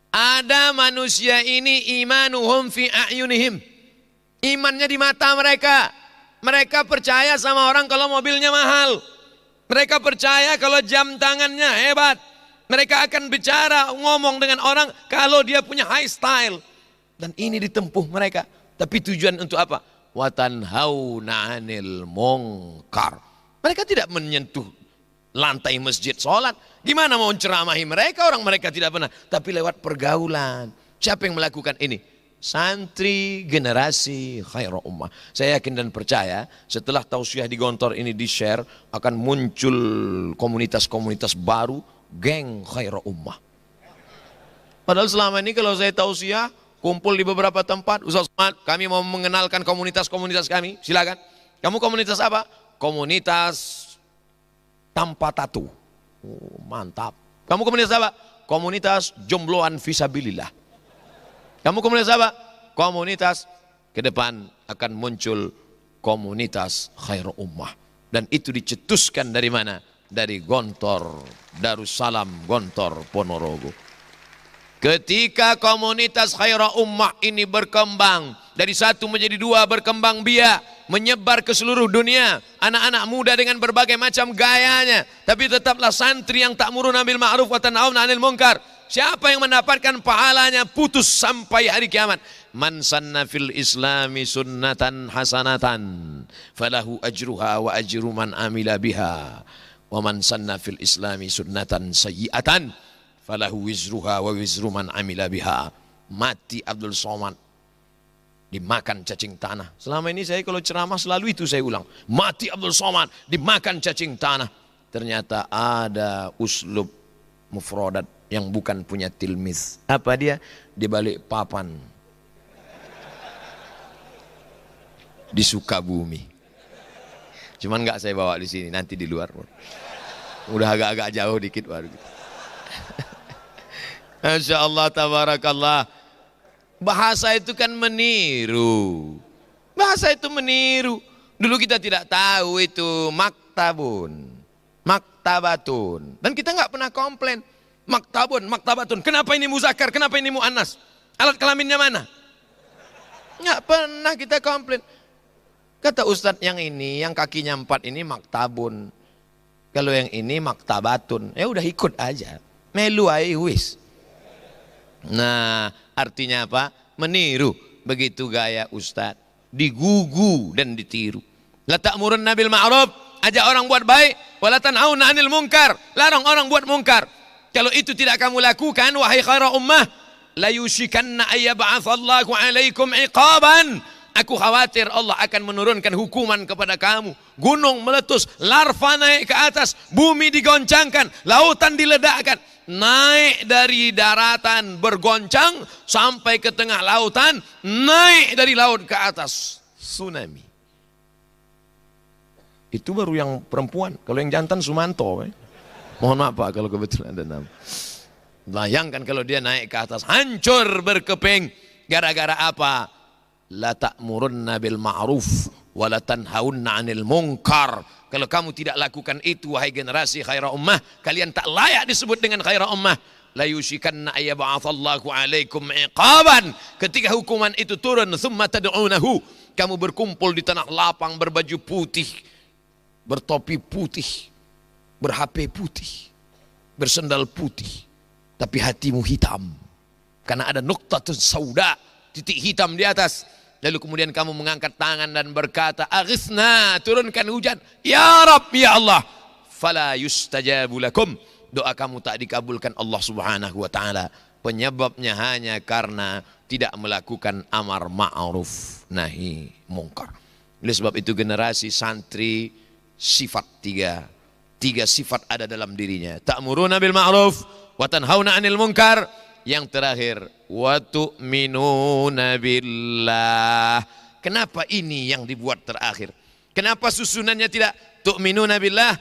Ada manusia ini imanuhum fi a'yunihim. Imannya di mata mereka. Mereka percaya sama orang kalau mobilnya mahal. Mereka percaya kalau jam tangannya hebat. Mereka akan bicara, ngomong dengan orang kalau dia punya high style. Dan ini ditempuh mereka. Tapi tujuan untuk apa? Watanhauna 'anil munkar. Mereka tidak menyentuh lantai masjid sholat. Gimana mau ceramahi mereka? Orang mereka tidak pernah. Tapi lewat pergaulan. Siapa yang melakukan ini? Santri generasi khairul ummah. Saya yakin dan percaya setelah tausiah di Gontor ini di-share akan muncul komunitas-komunitas baru, geng khairul ummah. Padahal selama ini kalau saya tausiah kumpul di beberapa tempat, Ustaz Somad, kami mau mengenalkan komunitas-komunitas kami, silakan. Kamu komunitas apa? Komunitas tanpa tato. Oh, mantap. Kamu komunitas apa? Komunitas jombloan fisabilillah. Kamu komunitas apa? Komunitas ke depan akan muncul komunitas khairul ummah. Dan itu dicetuskan dari mana? Dari Gontor Darussalam Gontor Ponorogo. Ketika komunitas khairul ummah ini berkembang, dari 1 menjadi 2 berkembang biak, menyebar ke seluruh dunia, anak-anak muda dengan berbagai macam gayanya, tapi tetaplah santri yang ta'muruna bil ma'ruf wa tanhauna 'anil munkar. Siapa yang mendapatkan pahalanya putus sampai hari kiamat? Man sanna fil islami sunnatan hasanatan falahu ajruha wa ajru man amila biha wa man sanna fil islami sunnatan sayyi'atan falahu wizruha wa wizru man amila biha. Mati Abdul Somad dimakan cacing tanah. Selama ini saya kalau ceramah selalu itu saya ulang. Mati Abdul Somad dimakan cacing tanah. Ternyata ada uslub mufradat yang bukan punya tilmiz. Apa dia? Di balik papan di Sukabumi. Cuman nggak saya bawa di sini, nanti di luar. Udah agak-agak jauh dikit baru. Masya Allah, tabarakallah. Bahasa itu kan meniru. Bahasa itu meniru. Dulu kita tidak tahu itu maktabun, maktabatun. Dan kita nggak pernah komplain. Maktabun, maktabatun. Kenapa ini muzakkar? Kenapa ini muannas? Alat kelaminnya mana? Nggak pernah kita komplain. Kata Ustadz yang ini, yang kakinya 4 ini maktabun. Kalau yang ini maktabatun. Ya udah ikut aja. Melu aja wis. Nah, artinya apa? Meniru. Begitu gaya Ustadz. Digugu dan ditiru. La ta'murunna bil ma'ruf. Ajak orang buat baik. Wa la tanhauna 'anil munkar. Larang orang buat munkar. Kalau itu tidak kamu lakukan, wahai khairul ummah, la yushikanna ayyab'atsallahu 'alaikum iqaban. Aku khawatir Allah akan menurunkan hukuman kepada kamu. Gunung meletus, larva naik ke atas, bumi digoncangkan, lautan diledakkan. Naik dari daratan bergoncang sampai ke tengah lautan, naik dari laut ke atas, tsunami. Itu baru yang perempuan. Kalau yang jantan Sumanto. Mohon maaf Pak kalau kebetulan ada nama. Bayangkan kalau dia naik ke atas, hancur berkeping. Gara-gara apa? La ta'murunna bil ma'ruf wa la tanhaunna 'anil munkar. Kalau kamu tidak lakukan itu, wahai generasi khairul ummah, kalian tak layak disebut dengan khairul ummah. La yushikanna ayyab'atsallahu 'alaikum iqaban. Ketika hukuman itu turun, thumma tad'unahu, kamu berkumpul di tanah lapang berbaju putih, bertopi putih, ber-HP putih, bersendal putih, tapi hatimu hitam karena ada nuqtatun sauda, titik hitam di atas. Lalu kemudian kamu mengangkat tangan dan berkata, aghithna, turunkan hujan. Ya Rabb, ya Allah. Fala yustajabu lakum. Doa kamu tak dikabulkan Allah Subhanahu wa taala. Penyebabnya hanya karena tidak melakukan amar ma'ruf nahi mungkar. Oleh sebab itu generasi santri sifat tiga sifat ada dalam dirinya. Ta'muruna bil ma'ruf wa tanhauna 'anil munkar. Yang terakhir, wa tu'minuna billah. Kenapa ini yang dibuat terakhir? Kenapa susunannya tidak tu'minuna billah,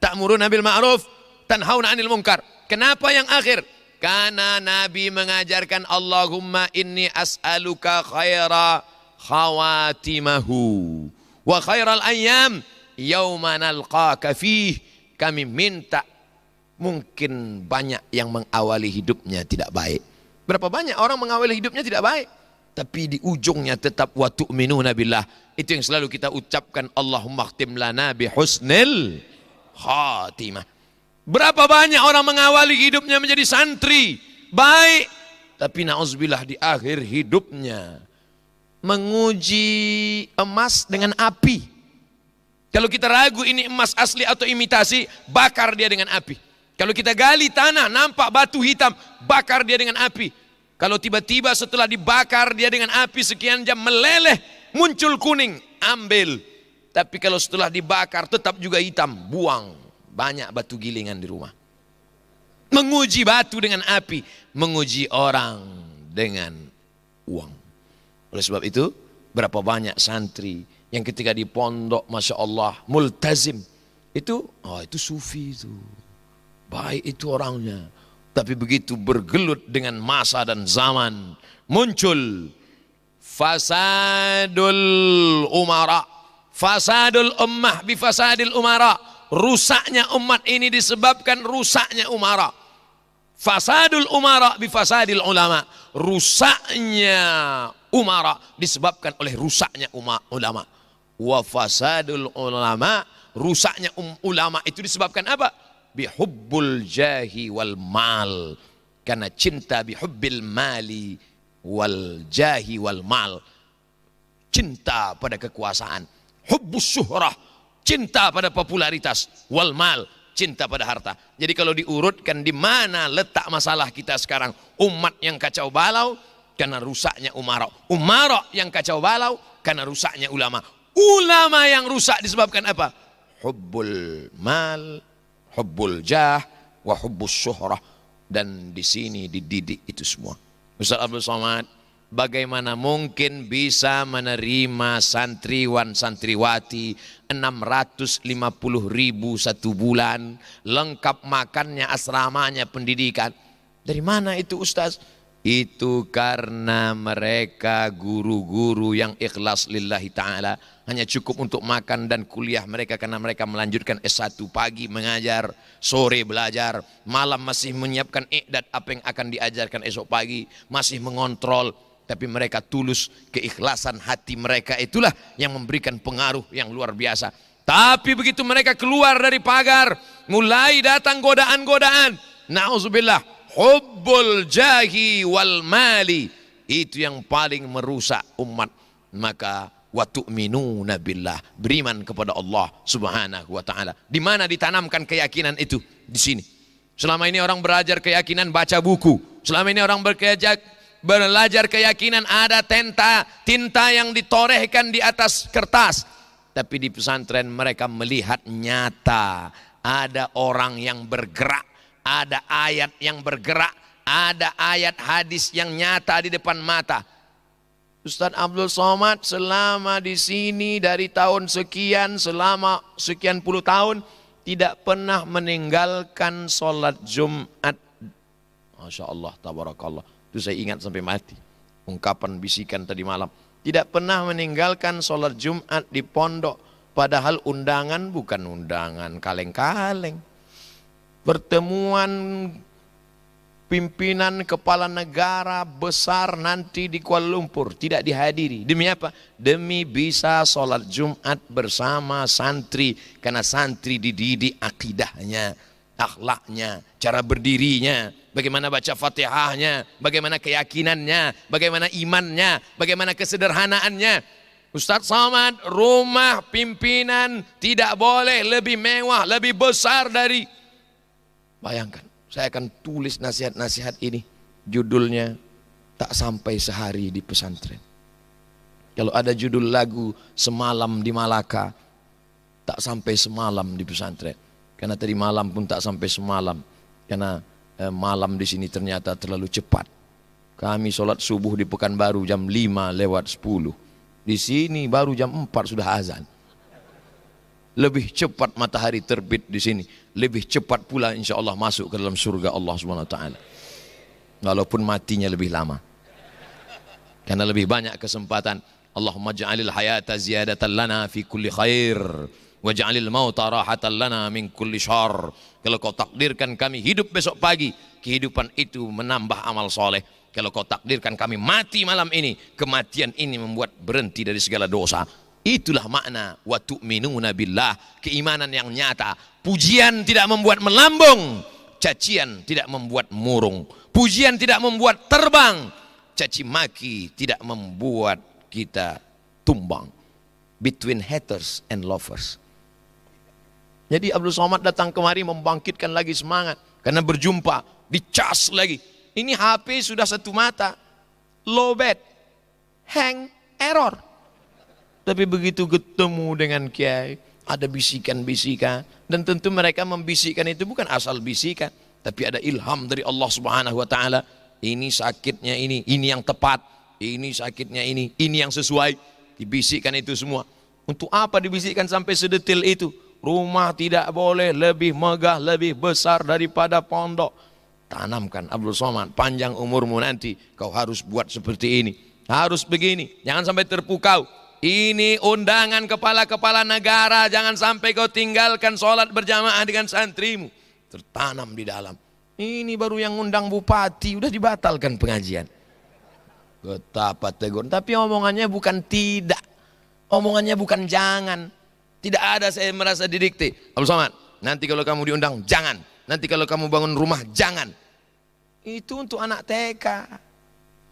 ta'muruna bil ma'ruf, tanhauna 'anil munkar? Kenapa yang akhir? Karena Nabi mengajarkan Allahumma inni as'aluka khaira khawatimahu wa khairal ayyam yawma nalqaka fih. Kami minta, mungkin banyak yang mengawali hidupnya tidak baik. Berapa banyak orang mengawali hidupnya tidak baik, tapi di ujungnya tetap wa tu'minuna billah. Itu yang selalu kita ucapkan, Allahumma khtim lana bi husnil khatimah. Berapa banyak orang mengawali hidupnya menjadi santri baik, tapi na'udzubillah di akhir hidupnya menguji emas dengan api. Kalau kita ragu ini emas asli atau imitasi, bakar dia dengan api. Kalau kita gali tanah, nampak batu hitam, bakar dia dengan api. Kalau tiba-tiba setelah dibakar dia dengan api sekian jam meleleh, muncul kuning, ambil. Tapi kalau setelah dibakar tetap juga hitam, buang. Banyak batu gilingan di rumah. Menguji batu dengan api, menguji orang dengan uang. Oleh sebab itu, berapa banyak santri yang ketika di pondok, Masya Allah, multazim. Itu sufi itu. Baik itu orangnya. Tapi begitu bergelut dengan masa dan zaman, muncul fasadul umara. Fasadul ummah bifasadil umara. Rusaknya umat ini disebabkan rusaknya umara. Fasadul umara bifasadil ulama. Rusaknya umara disebabkan oleh rusaknya ulama. Wa fasadul ulama, rusaknya ulama itu disebabkan apa? Bihubbul jahi wal mal. Karena cinta bihubbil mali wal jahi wal mal. Cinta pada kekuasaan. Hubbus syuhrah, cinta pada popularitas, wal mal, cinta pada harta. Jadi kalau diurutkan di mana letak masalah kita sekarang, umat yang kacau balau karena rusaknya umara, umara yang kacau balau karena rusaknya ulama, ulama yang rusak disebabkan apa? Hubbul mal, hubbul jah, wa hubbus syuhrah. Dan di sini dididik itu semua. Ustaz Abdul Somad, bagaimana mungkin bisa menerima santriwan santriwati 650.000 satu bulan, lengkap makannya, asramanya, pendidikan? Dari mana itu Ustaz? Itu karena mereka guru-guru yang ikhlas lillahi ta'ala. Hanya cukup untuk makan dan kuliah mereka, karena mereka melanjutkan S1, pagi mengajar, sore belajar, malam masih menyiapkan i'dad apa yang akan diajarkan esok pagi, masih mengontrol. Tapi mereka tulus, keikhlasan hati mereka itulah yang memberikan pengaruh yang luar biasa. Tapi begitu mereka keluar dari pagar, mulai datang godaan-godaan. Na'udzubillah, hubbul jahi wal mali. Itu yang paling merusak umat. Maka wa tu'minuna billah, beriman kepada Allah Subhanahu wa taala. Di mana ditanamkan keyakinan itu? Di sini. Selama ini orang belajar keyakinan baca buku. Selama ini orang belajar keyakinan ada tinta yang ditorehkan di atas kertas. Tapi di pesantren mereka melihat nyata, ada orang yang bergerak, ada ayat yang bergerak, ada ayat hadis yang nyata di depan mata. Ustaz Abdul Somad selama di sini dari tahun sekian, selama sekian puluh tahun tidak pernah meninggalkan sholat Jumat. Masya Allah, tabarakallah. Itu saya ingat sampai mati. Ungkapan bisikan tadi malam. Tidak pernah meninggalkan sholat Jumat di pondok. Padahal undangan bukan undangan kaleng-kaleng. Pertemuan pimpinan kepala negara besar nanti di Kuala Lumpur tidak dihadiri. Demi apa? Demi bisa sholat Jumat bersama santri. Karena santri dididik akidahnya. akhlaknya, cara berdirinya, bagaimana baca Fatihahnya, bagaimana keyakinannya, bagaimana imannya, bagaimana kesederhanaannya. Ustadz Somad, rumah pimpinan tidak boleh lebih mewah, lebih besar dari. Bayangkan, saya akan tulis nasihat-nasihat ini. Judulnya tak sampai sehari di pesantren. Kalau ada judul lagu semalam di Malaka, tak sampai semalam di pesantren. Karena tadi malam pun tak sampai semalam. Karena malam di sini ternyata terlalu cepat. Kami sholat subuh di Pekanbaru jam 5:10. Di sini baru jam 4 sudah azan. Lebih cepat matahari terbit di sini. Lebih cepat pula insya Allah masuk ke dalam surga Allah SWT. Walaupun matinya lebih lama. Karena lebih banyak kesempatan. Allahumma ja'alil hayata ziyadatan lana fi kulli khair. Waj'alil mauta rahatan lana min kulli syarr. Kalau kau takdirkan kami hidup besok pagi, kehidupan itu menambah amal soleh. Kalau kau takdirkan kami mati malam ini, kematian ini membuat berhenti dari segala dosa. Itulah makna wa tu'minuna billah, keimanan yang nyata. Pujian tidak membuat melambung, cacian tidak membuat murung. Pujian tidak membuat terbang, caci maki tidak membuat kita tumbang. Between haters and lovers. Jadi Abdul Somad datang kemari membangkitkan lagi semangat. Karena berjumpa, dicas lagi. Ini HP sudah satu mata. Low bat, hang, error. Tapi begitu ketemu dengan Kiai, ada bisikan-bisikan. Dan tentu mereka membisikkan itu bukan asal bisikan. Tapi ada ilham dari Allah Subhanahu wa Ta'ala. Ini sakitnya ini yang tepat. Ini sakitnya ini yang sesuai. Dibisikkan itu semua. Untuk apa dibisikkan sampai sedetil itu? Rumah tidak boleh lebih megah, lebih besar daripada pondok. Tanamkan Abdul Somad, panjang umurmu nanti kau harus buat seperti ini. Harus begini, jangan sampai terpukau. Ini undangan kepala-kepala negara, jangan sampai kau tinggalkan sholat berjamaah dengan santrimu. Tertanam di dalam. Ini baru yang undang bupati, udah dibatalkan pengajian. Betapa tegur. Tapi omongannya bukan tidak. Omongannya bukan jangan. Tidak ada saya merasa didikte. Abdul Somad, nanti kalau kamu diundang, jangan. Nanti kalau kamu bangun rumah, jangan. Itu untuk anak TK.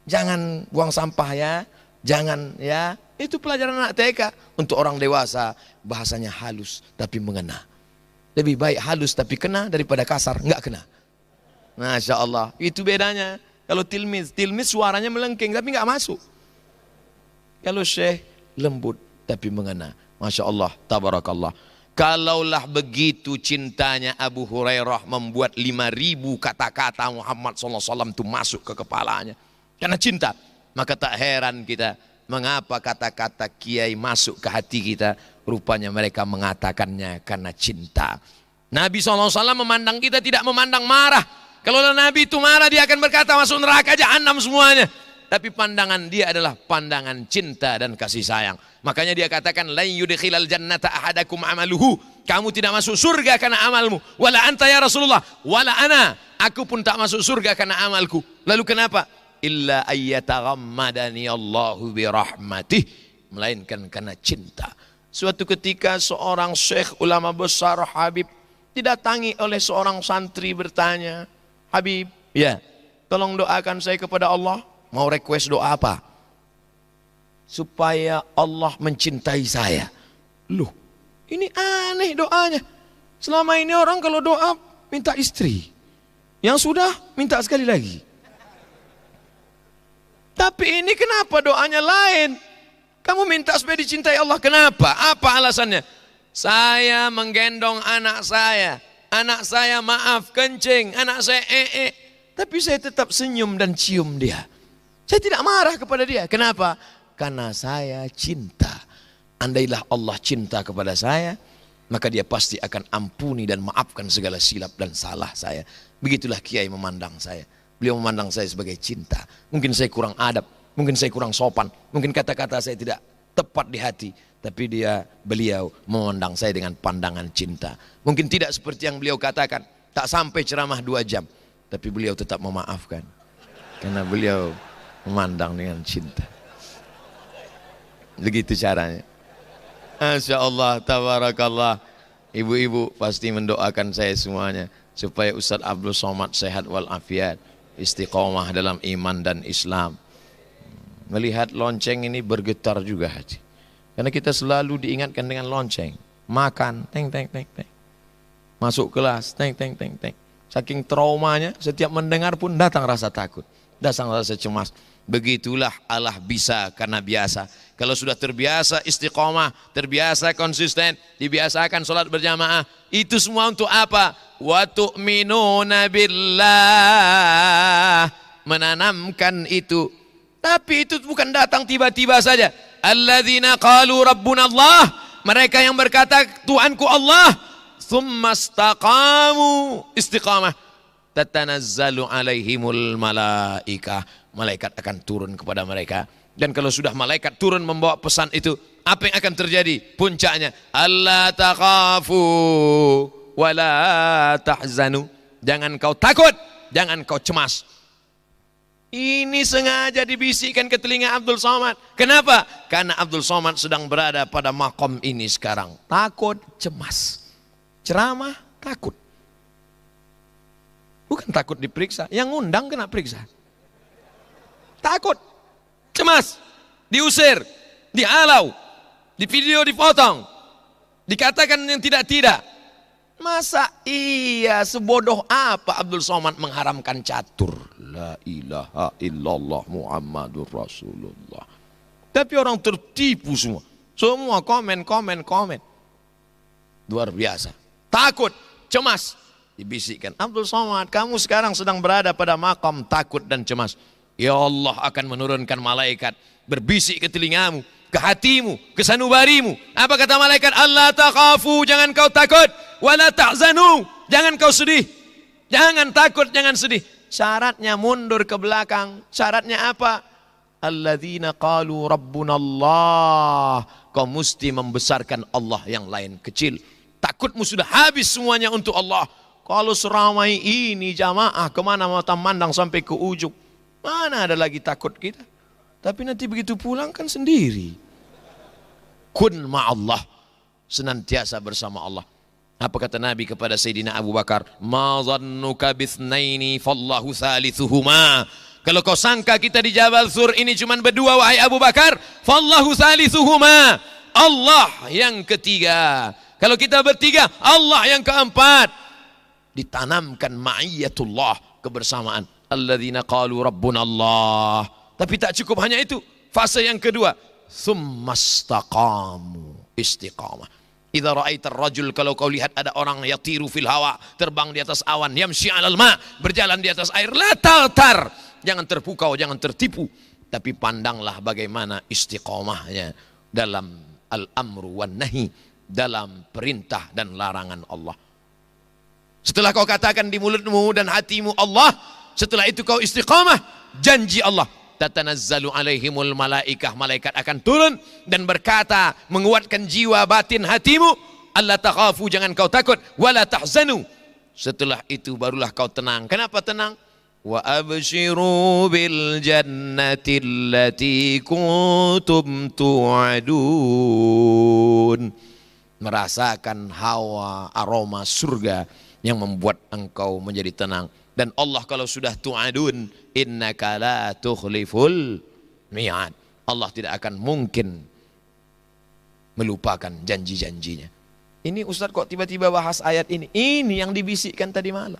Jangan buang sampah ya. Jangan ya. Itu pelajaran anak TK. Untuk orang dewasa, bahasanya halus tapi mengena. Lebih baik halus tapi kena daripada kasar, enggak kena. Masya Allah, itu bedanya. Kalau tilmiz suaranya melengking tapi enggak masuk. Kalau syekh, lembut tapi mengena. Masya Allah, tabarakallah. Kalaulah begitu cintanya Abu Hurairah membuat 5.000 kata-kata Muhammad SAW itu masuk ke kepalanya. Karena cinta. Maka tak heran kita mengapa kata-kata kiai masuk ke hati kita. Rupanya mereka mengatakannya karena cinta. Nabi SAW memandang kita tidak memandang marah. Kalau Nabi itu marah dia akan berkata masuk neraka jahanam semuanya. Tapi pandangan dia adalah pandangan cinta dan kasih sayang. Makanya dia katakan la yudkhilal jannata ahadakum amaluhu. Kamu tidak masuk surga karena amalmu. Wala anta ya Rasulullah, wala ana. Aku pun tak masuk surga karena amalku. Lalu kenapa? Illa ayyataghammadani Allahu bi rahmatih. Melainkan karena cinta. Suatu ketika seorang syekh ulama besar Habib didatangi oleh seorang santri bertanya, Habib, ya, tolong doakan saya kepada Allah. Mau request doa apa? Supaya Allah mencintai saya. Loh, ini aneh doanya. Selama ini orang kalau doa minta istri. Yang sudah minta sekali lagi. Tapi ini kenapa doanya lain? Kamu minta supaya dicintai Allah. Kenapa? Apa alasannya? Saya menggendong anak saya. Anak saya maaf kencing. Anak saya Tapi saya tetap senyum dan cium dia. Saya tidak marah kepada dia. Kenapa? Karena saya cinta. Andailah Allah cinta kepada saya, maka dia pasti akan ampuni dan maafkan segala silap dan salah saya. Begitulah kiai memandang saya. Beliau memandang saya sebagai cinta. Mungkin saya kurang adab, mungkin saya kurang sopan, mungkin kata-kata saya tidak tepat di hati. Tapi beliau memandang saya dengan pandangan cinta. Mungkin tidak seperti yang beliau katakan. Tak sampai ceramah 2 jam. Tapi beliau tetap memaafkan. Karena beliau memandang dengan cinta. Begitu caranya. Masya Allah, tabarakallah. Ibu-ibu pasti mendoakan saya semuanya. supaya Ustaz Abdul Somad sehat walafiat, istiqomah dalam iman dan Islam. Melihat lonceng ini bergetar juga hati. Karena kita selalu diingatkan dengan lonceng. Makan, teng teng teng teng. Masuk kelas, teng teng teng teng. Saking traumanya, setiap mendengar pun datang rasa takut, datang rasa cemas. Begitulah Allah bisa karena biasa. Kalau sudah terbiasa istiqomah, terbiasa konsisten, dibiasakan sholat berjamaah, itu semua untuk apa? Wa tu'minuna billah, menanamkan itu. Tapi itu bukan datang tiba-tiba saja. Alladzina qalu rabbuna Allah, mereka yang berkata Tuhanku Allah, thumma istaqamu, istiqamah, tatanazzalu alaihimul malaikah, malaikat akan turun kepada mereka. Dan kalau sudah malaikat turun membawa pesan itu, apa yang akan terjadi? Puncaknya, alla takhafu wala tahzanu, jangan kau takut, jangan kau cemas. Ini sengaja dibisikkan ke telinga Abdul Somad. Kenapa? Karena Abdul Somad sedang berada pada makom ini sekarang. Takut, cemas. Ceramah, takut. Bukan takut diperiksa, yang ngundang kena periksa. Takut, cemas, diusir, dihalau, di video dipotong, dikatakan yang tidak-tidak. Masa iya sebodoh apa Abdul Somad mengharamkan catur? La ilaha illallah Muhammadur Rasulullah. Tapi orang tertipu semua. Semua komen. Luar biasa. Takut, cemas. Dibisikkan, Abdul Somad, kamu sekarang sedang berada pada makam takut dan cemas. Ya Allah akan menurunkan malaikat berbisik ke telingamu, ke hatimu, ke sanubarimu. Apa kata malaikat? Allah takhafu, jangan kau takut, wala tahzanu, jangan kau sedih. Jangan takut, jangan sedih. Syaratnya mundur ke belakang. Syaratnya apa? Alladzina qalu rabbuna Allah. Kau mesti membesarkan Allah yang lain kecil. Takutmu sudah habis semuanya untuk Allah. Kalau seramai ini jamaah kemana mata mandang sampai ke ujung, mana ada lagi takut kita? Tapi nanti begitu pulang kan sendiri. Kun ma'allah, senantiasa bersama Allah. Apa kata Nabi kepada Sayyidina Abu Bakar? Ma dhannuka bithnaini fallahu thalithuhuma. Kalau kau sangka kita di Jabal Sur ini cuma berdua wahai Abu Bakar, fallahu thalithuhuma, Allah yang ketiga. Kalau kita bertiga, Allah yang keempat. Ditanamkan ma'iyatullah, kebersamaan. Alladzina qalu rabbuna Allah. Tapi tak cukup hanya itu. Fase yang kedua, thummastaqamu, istiqamah. Idza ra'aitar rajul, kalau kau lihat ada orang yatiru fil hawa, terbang di atas awan, yamshi 'alal ma, berjalan di atas air, la taltar, jangan terpukau, jangan tertipu, tapi pandanglah bagaimana istiqamahnya dalam al-amru wan nahi, dalam perintah dan larangan Allah. Setelah kau katakan di mulutmu dan hatimu Allah, setelah itu kau istiqamah, janji Allah, tatanazzalu alaihimul malaikah, malaikat akan turun dan berkata, menguatkan jiwa batin hatimu, alla takhafu, jangan kau takut, wala tahzanu. Setelah itu barulah kau tenang. Kenapa tenang? Wa abshiru bil jannati allati kuntum tu'adun. Merasakan hawa aroma surga yang membuat engkau menjadi tenang. Dan Allah kalau sudah tu'adun, innaka la tukhliful mi'ad, Allah tidak akan mungkin melupakan janji-janjinya. Ini Ustaz kok tiba-tiba bahas ayat ini? Ini yang dibisikkan tadi malam.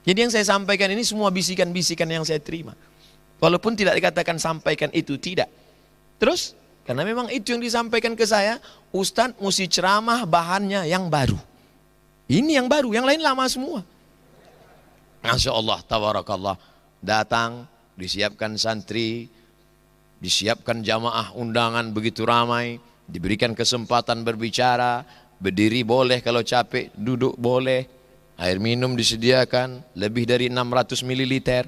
Jadi yang saya sampaikan ini semua bisikan-bisikan yang saya terima. Walaupun tidak dikatakan sampaikan itu, tidak. Terus, karena memang itu yang disampaikan ke saya, Ustaz mesti ceramah bahannya yang baru. Ini yang baru, yang lain lama semua. Masya Allah, tabarakallah. Datang, disiapkan santri, disiapkan jamaah undangan begitu ramai, diberikan kesempatan berbicara, berdiri boleh kalau capek, duduk boleh, air minum disediakan, lebih dari 600 ml.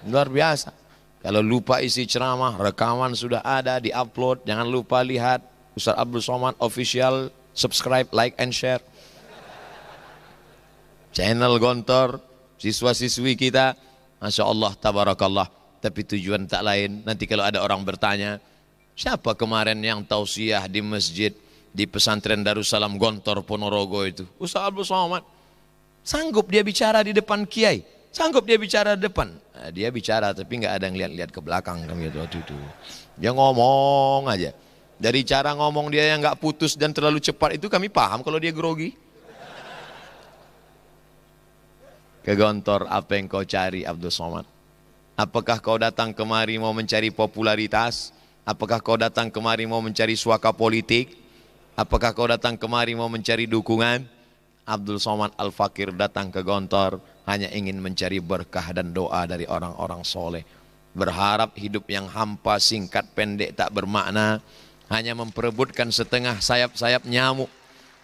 Luar biasa. Kalau lupa isi ceramah, rekaman sudah ada, di-upload, jangan lupa lihat Ustaz Abdul Somad Official, subscribe, like, and share. Channel Gontor, siswa-siswi kita, Masya Allah, tabarakallah. Tapi tujuan tak lain, nanti kalau ada orang bertanya, siapa kemarin yang tausiah di masjid, di pesantren Darussalam Gontor Ponorogo itu? Ustaz Abdul Somad. Sanggup dia bicara di depan kiai, sanggup dia bicara di depan. Nah, dia bicara tapi nggak ada yang lihat-lihat ke belakang kan gitu waktu itu. Dia ngomong aja. Dari cara ngomong dia yang nggak putus dan terlalu cepat itu kami paham kalau dia grogi. Ke Gontor, apa yang kau cari Abdul Somad? Apakah kau datang kemari mau mencari popularitas? Apakah kau datang kemari mau mencari suaka politik? Apakah kau datang kemari mau mencari dukungan? Abdul Somad Al-Fakir datang ke Gontor hanya ingin mencari berkah dan doa dari orang-orang soleh. Berharap hidup yang hampa, singkat, pendek, tak bermakna, hanya memperebutkan setengah sayap-sayap nyamuk.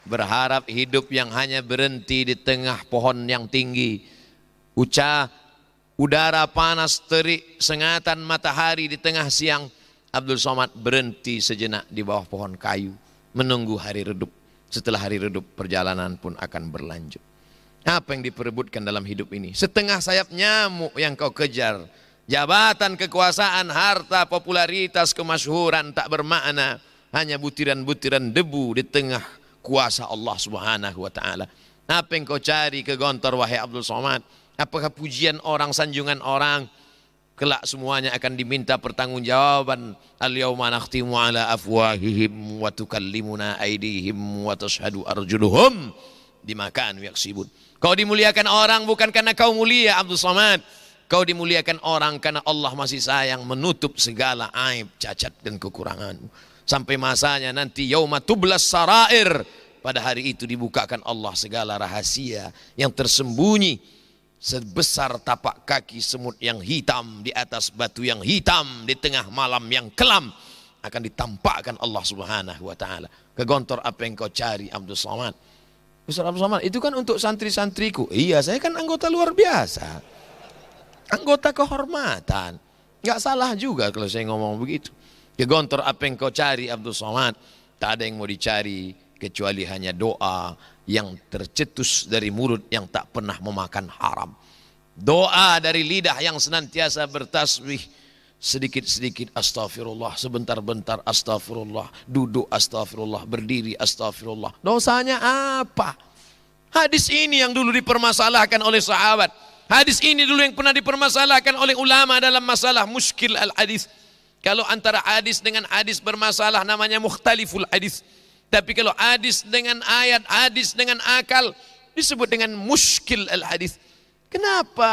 Berharap hidup yang hanya berhenti di tengah pohon yang tinggi. Udara panas terik, sengatan matahari di tengah siang. Abdul Somad berhenti sejenak di bawah pohon kayu, menunggu hari redup. Setelah hari redup, perjalanan pun akan berlanjut. Apa yang diperebutkan dalam hidup ini? Setengah sayap nyamuk yang kau kejar. Jabatan, kekuasaan, harta, popularitas, kemasyhuran tak bermakna. Hanya butiran-butiran debu di tengah kuasa Allah Subhanahu wa ta'ala. Apa yang kau cari ke Gontor wahai Abdul Somad? Apakah pujian orang, sanjungan orang? Kelak semuanya akan diminta pertanggungjawaban. Al-yawma nakhtimu ala afwahihim wa tukallimuna aydihim wa tashhadu arjuluhum bima kanu yaksibun. Kau dimuliakan orang bukan karena kau mulia Abdul Somad. Kau dimuliakan orang karena Allah masih sayang menutup segala aib, cacat dan kekuranganmu. Sampai masanya nanti yauma tublas sarair. Pada hari itu dibukakan Allah segala rahasia yang tersembunyi. Sebesar tapak kaki semut yang hitam di atas batu yang hitam di tengah malam yang kelam. Akan ditampakkan Allah Subhanahu wa ta'ala. Ke Gontor apa yang kau cari Abdul Somad? Ustaz Abdul Somad, itu kan untuk santri-santriku. Iya, saya kan anggota luar biasa. Anggota kehormatan. Enggak salah juga kalau saya ngomong begitu. Ke Gontor apa yang kau cari Abdul Somad? Tak ada yang mau dicari kecuali hanya doa yang tercetus dari mulut yang tak pernah memakan haram. Doa dari lidah yang senantiasa bertasbih. Sedikit-sedikit astagfirullah, sebentar-bentar astagfirullah, duduk astagfirullah, berdiri astagfirullah. Dosanya apa? Hadis ini yang dulu dipermasalahkan oleh sahabat. Hadis ini dulu yang pernah dipermasalahkan oleh ulama dalam masalah muskil al-hadis. Kalau antara hadis dengan hadis bermasalah namanya mukhtaliful hadis. Tapi kalau hadis dengan ayat, hadis dengan akal disebut dengan muskil al-hadis. Kenapa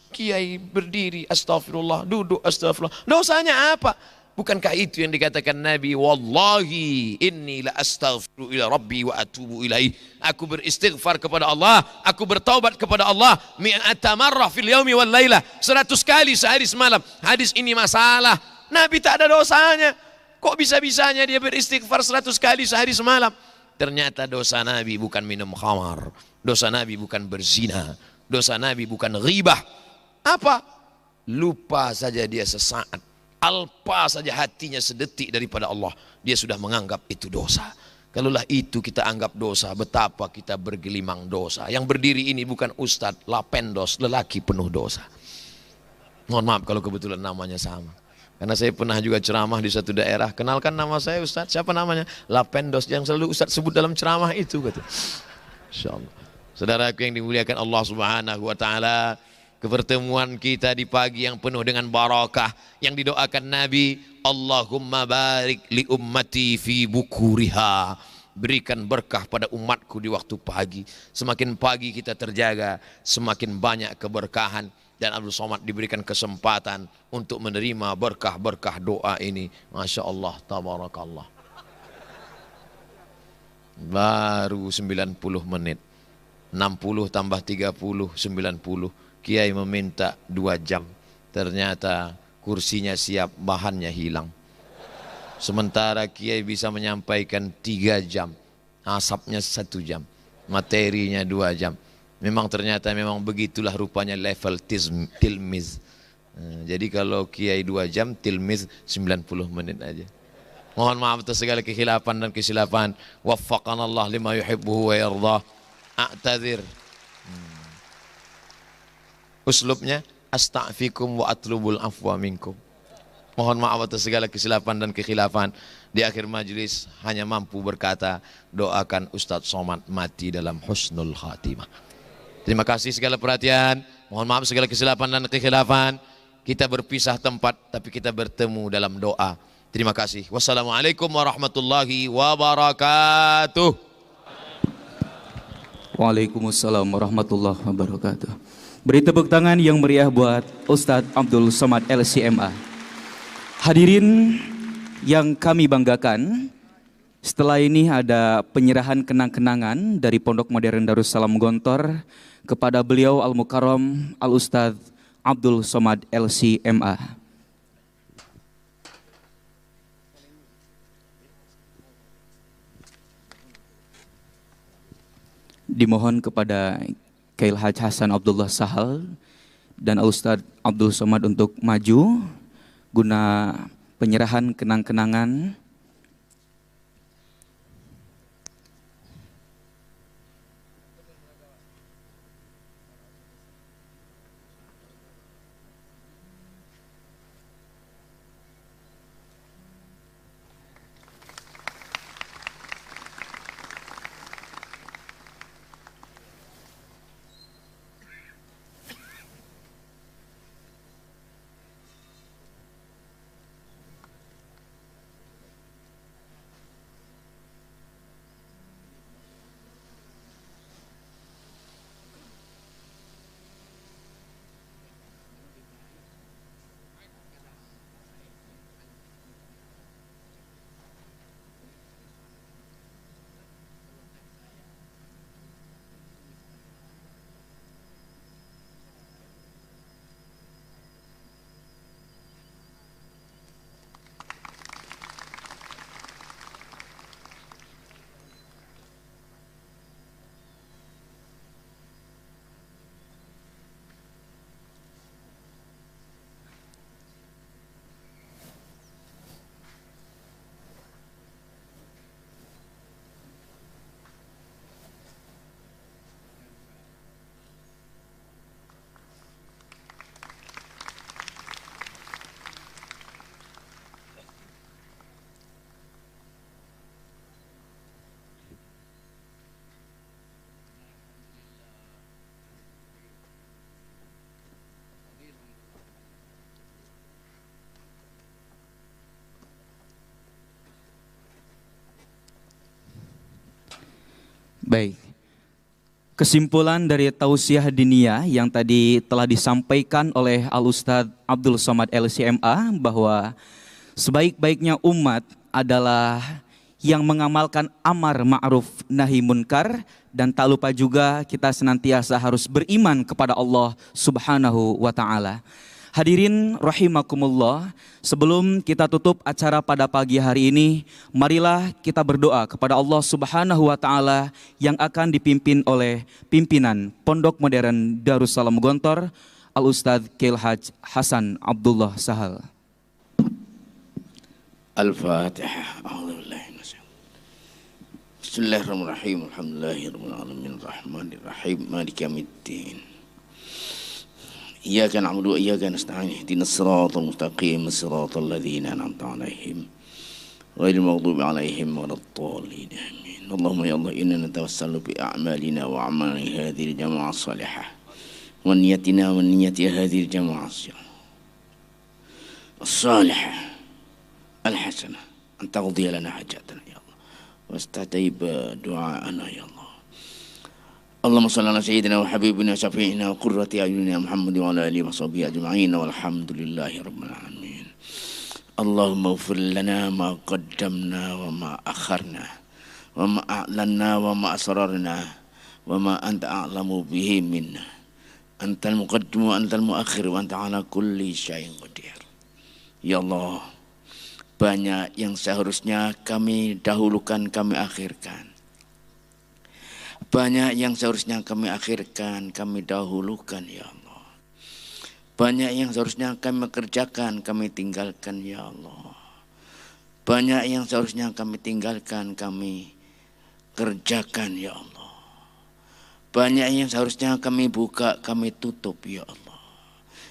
kiai berdiri astagfirullah, duduk astagfirullah? Dosanya apa? Bukankah itu yang dikatakan Nabi, wallahi inni la astaghfiru ila rabbi wa atubu ilaih. Aku beristighfar kepada Allah, aku bertaubat kepada Allah mi'ata marrah fil yaumi wal lailah. 100 kali sehari semalam. Hadis ini masalah. Nabi tak ada dosanya. Kok bisa-bisanya dia beristighfar 100 kali sehari semalam? Ternyata dosa Nabi bukan minum khamar. Dosa Nabi bukan berzina. Dosa Nabi bukan ghibah. Apa? Lupa saja dia sesaat. Alpa saja hatinya sedetik daripada Allah, dia sudah menganggap itu dosa. Kalaulah itu kita anggap dosa, betapa kita bergelimang dosa. Yang berdiri ini bukan ustadz, Lapendos, lelaki penuh dosa. Mohon maaf kalau kebetulan namanya sama. Karena saya pernah juga ceramah di satu daerah. Kenalkan nama saya ustadz, siapa namanya? Lapendos, yang selalu ustadz sebut dalam ceramah itu. Insyaallah. Saudaraku yang dimuliakan Allah Subhanahu wa ta'ala, kepertemuan kita di pagi yang penuh dengan barakah yang didoakan Nabi, Allahumma barik li ummati fi bukuriha. Berikan berkah pada umatku di waktu pagi. Semakin pagi kita terjaga, semakin banyak keberkahan. Dan Abdul Somad diberikan kesempatan untuk menerima berkah-berkah doa ini. Masya Allah, tabarakallah. Baru 90 menit. 60 tambah 30, 90. Kiai meminta 2 jam. Ternyata kursinya siap, bahannya hilang. Sementara Kiai bisa menyampaikan 3 jam. Asapnya 1 jam. Materinya 2 jam. Memang ternyata memang begitulah rupanya level tilmiz. Jadi kalau Kiai 2 jam, tilmiz 90 menit aja. Mohon maaf atas segala kekhilafan dan kesilapan. Waffaqanallah lima yuhibbuhu wa yardah. A'tadzir. Uslubnya astaghfikum wa atlubul afwa minkum. Mohon maaf atas segala kesilapan dan kekhilafan. Di akhir majelis hanya mampu berkata, doakan Ustadz Somad mati dalam husnul khatimah. Terima kasih segala perhatian. Mohon maaf segala kesilapan dan kekhilafan. Kita berpisah tempat tapi kita bertemu dalam doa. Terima kasih. Wassalamualaikum warahmatullahi wabarakatuh. Waalaikumsalam warahmatullahi wabarakatuh. Beri tepuk tangan yang meriah buat Ustadz Abdul Somad LCMA. Hadirin yang kami banggakan, setelah ini ada penyerahan kenang-kenangan dari Pondok Modern Darussalam Gontor kepada beliau Al-Mukarram Al-Ustadz Abdul Somad LCMA. Dimohon kepada Kiai Haji Hasan Abdullah Sahal dan Al-Ustadz Abdul Somad untuk maju guna penyerahan kenang-kenangan. Baik, kesimpulan dari tausiah diniyah yang tadi telah disampaikan oleh Al-Ustadz Abdul Somad LCMA bahwa sebaik-baiknya umat adalah yang mengamalkan amar ma'ruf nahi munkar, dan tak lupa juga kita senantiasa harus beriman kepada Allah Subhanahu wa ta'ala. Hadirin rahimakumullah, sebelum kita tutup acara pada pagi hari ini, marilah kita berdoa kepada Allah Subhanahu wa ta'ala yang akan dipimpin oleh pimpinan Pondok Modern Darussalam Gontor, Al-Ustadz Kiai Haji Hasan Abdullah Sahal. Al-Fatihah. Bismillahirrahmanirrahim. Alhamdulillahirrahmanirrahim. Rahmanirrahim. Maliki yaumiddin. Iyyaka na'budu wa iyyaka nasta'in. Ihdinas siratal mustaqim. Siratal ladzina an'amta 'alaihim ghairil maghdubi 'alaihim waladdallin. Amin. Allahumma ya Allah, inna natawassalu bi a'malina wa a'mali hadhihi al-jama'ah as-salihah wa niyyatina wa niyyati hadhihi al-jama'ah as-salihah al-hasanah an taqdiya lana hajatana ya Allah wastajib du'aana ya Allah. Allahumma salli ala sayyidina wa habibina syafi'ina wa qurrati a'yunina Muhammad wa ala alihi wa sahbihi ajma'in walhamdulillahi rabbil alamin. Allahumma ighfir lana ma qaddamna wa ma akharna wa ma a'lanna wa ma asrarna wa ma anta a'lamu bihi minna. Antal muqaddim wa antal muakhir wa anta ala kulli syai'in qadir. Ya Allah, banyak yang seharusnya kami dahulukan, kami akhirkan. Banyak yang seharusnya kami akhirkan, kami dahulukan ya Allah. Banyak yang seharusnya kami kerjakan, kami tinggalkan ya Allah. Banyak yang seharusnya kami tinggalkan, kami kerjakan ya Allah. Banyak yang seharusnya kami buka, kami tutup ya Allah.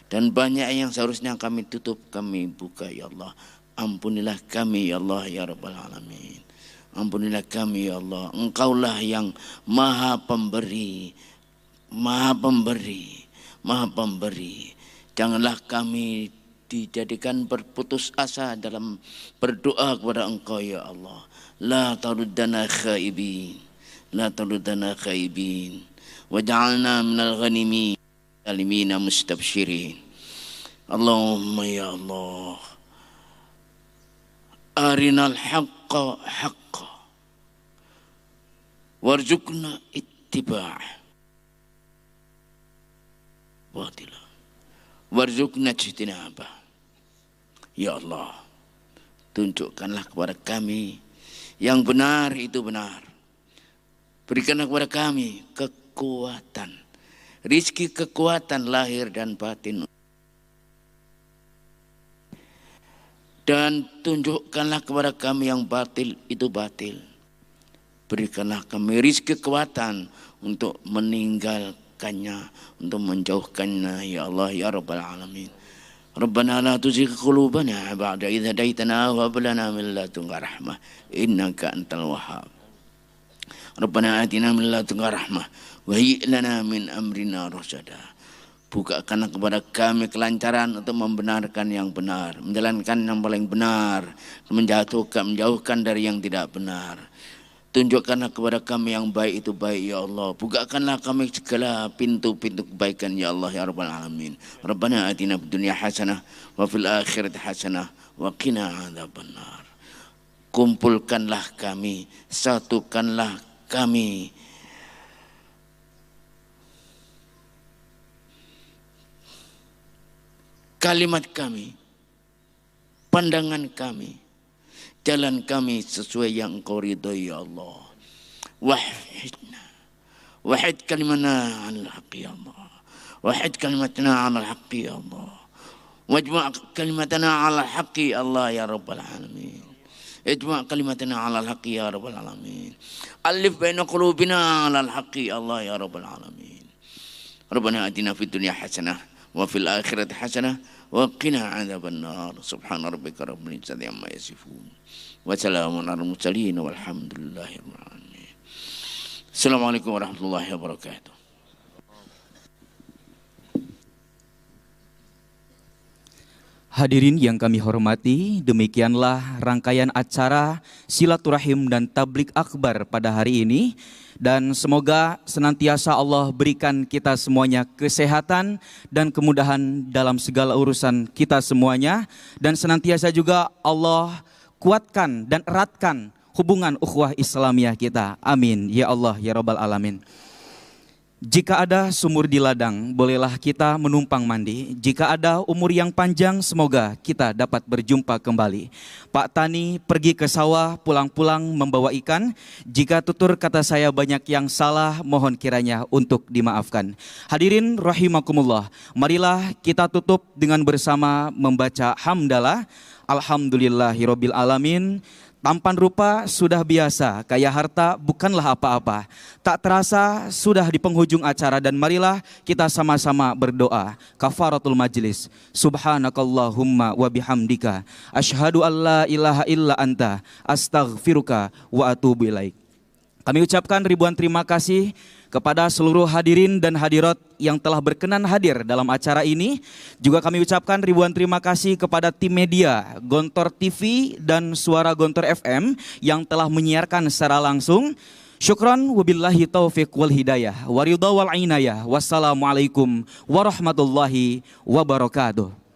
Dan banyak yang seharusnya kami tutup, kami buka ya Allah. Ampunilah kami ya Allah ya Rabbal Alamin. Ampunilah kami ya Allah. Engkaulah yang maha pemberi, maha pemberi, maha pemberi. Janganlah kami dijadikan berputus asa dalam berdoa kepada Engkau ya Allah. La taruddana khaibin, la taruddana khaibin, waj'alna minal ghanimin salimina mustabshirin. Allahumma ya Allah, arinal haqqa haqqa warzuqna ittiba'ah batila warzuqna ijtinabah. Ya Allah, tunjukkanlah kepada kami yang benar itu benar. Berikanlah kepada kami kekuatan, rizki kekuatan lahir dan batin. Dan tunjukkanlah kepada kami yang batil itu batil. Berikanlah kami rizki kekuatan untuk meninggalkannya, untuk menjauhkannya ya Allah ya Rabbal Alamin. Rabbana la tuzigh qulubana ba'da idh hadaitana wa hab lana min ladunka rahmah innaka antal wahhab. Rabbana atina min ladunka rahmah wa hayyi' lana min amrina rasyada. Bukakanlah kepada kami kelancaran untuk membenarkan yang benar, menjalankan yang paling benar, menjauhkan dari yang tidak benar. Tunjukkanlah kepada kami yang baik itu baik ya Allah. Bukakanlah kami segala pintu-pintu kebaikan ya Allah ya Rabbal Alamin. Rabbana atina fid dunya hasanah wa fil akhirati hasanah wa qina adzabannar. Kumpulkanlah kami, satukanlah kami. Kalimat kami, pandangan kami, jalan kami sesuai yang Engkau ridhoi ya Allah. Wahidna, wahid kalimatna alal haqqi ya Allah. Wahid kalimatna alal haqqi ya Allah. Wajma' kalimatna alal haqqi Allah ya Rabbal Alamin. Ijma' kalimatna alal haqqi ya Rabbal Alamin. Alif baina qulubina alal haqqi Allah ya Rabbal Alamin. Rabbana atina fid dunya hasanah wa fil akhirati hasanah wa qina adzabannar. Subhana rabbika rabbil izzati amma yasifun. Wassalamun ala mursalin walhamdulillahi rabbil alamin. Assalamualaikum warahmatullahi wabarakatuh. Hadirin yang kami hormati, demikianlah rangkaian acara silaturahim dan tablik akbar pada hari ini. Dan semoga senantiasa Allah berikan kita semuanya kesehatan dan kemudahan dalam segala urusan kita semuanya. Dan senantiasa juga Allah kuatkan dan eratkan hubungan ukhuwah Islamiyah kita. Amin. Ya Allah, ya Rabbal Alamin. Jika ada sumur di ladang, bolehlah kita menumpang mandi. Jika ada umur yang panjang, semoga kita dapat berjumpa kembali. Pak Tani pergi ke sawah, pulang-pulang membawa ikan. Jika tutur kata saya banyak yang salah, mohon kiranya untuk dimaafkan. Hadirin rahimakumullah, marilah kita tutup dengan bersama membaca hamdalah. Alhamdulillahirabbil alamin. Tampan rupa sudah biasa, kaya harta bukanlah apa-apa. Tak terasa sudah di penghujung acara dan marilah kita sama-sama berdoa. Kafaratul majlis. Subhanakallahumma wa bihamdika asyhadu an la ilaha illa anta astaghfiruka wa atubu ilaik. Kami ucapkan ribuan terima kasih kepada seluruh hadirin dan hadirat yang telah berkenan hadir dalam acara ini. Juga kami ucapkan ribuan terima kasih kepada tim media Gontor TV dan Suara Gontor FM yang telah menyiarkan secara langsung. Syukran wabillahi taufiq wal hidayah wa ridha wal inayah. Wassalamualaikum warahmatullahi wabarakatuh.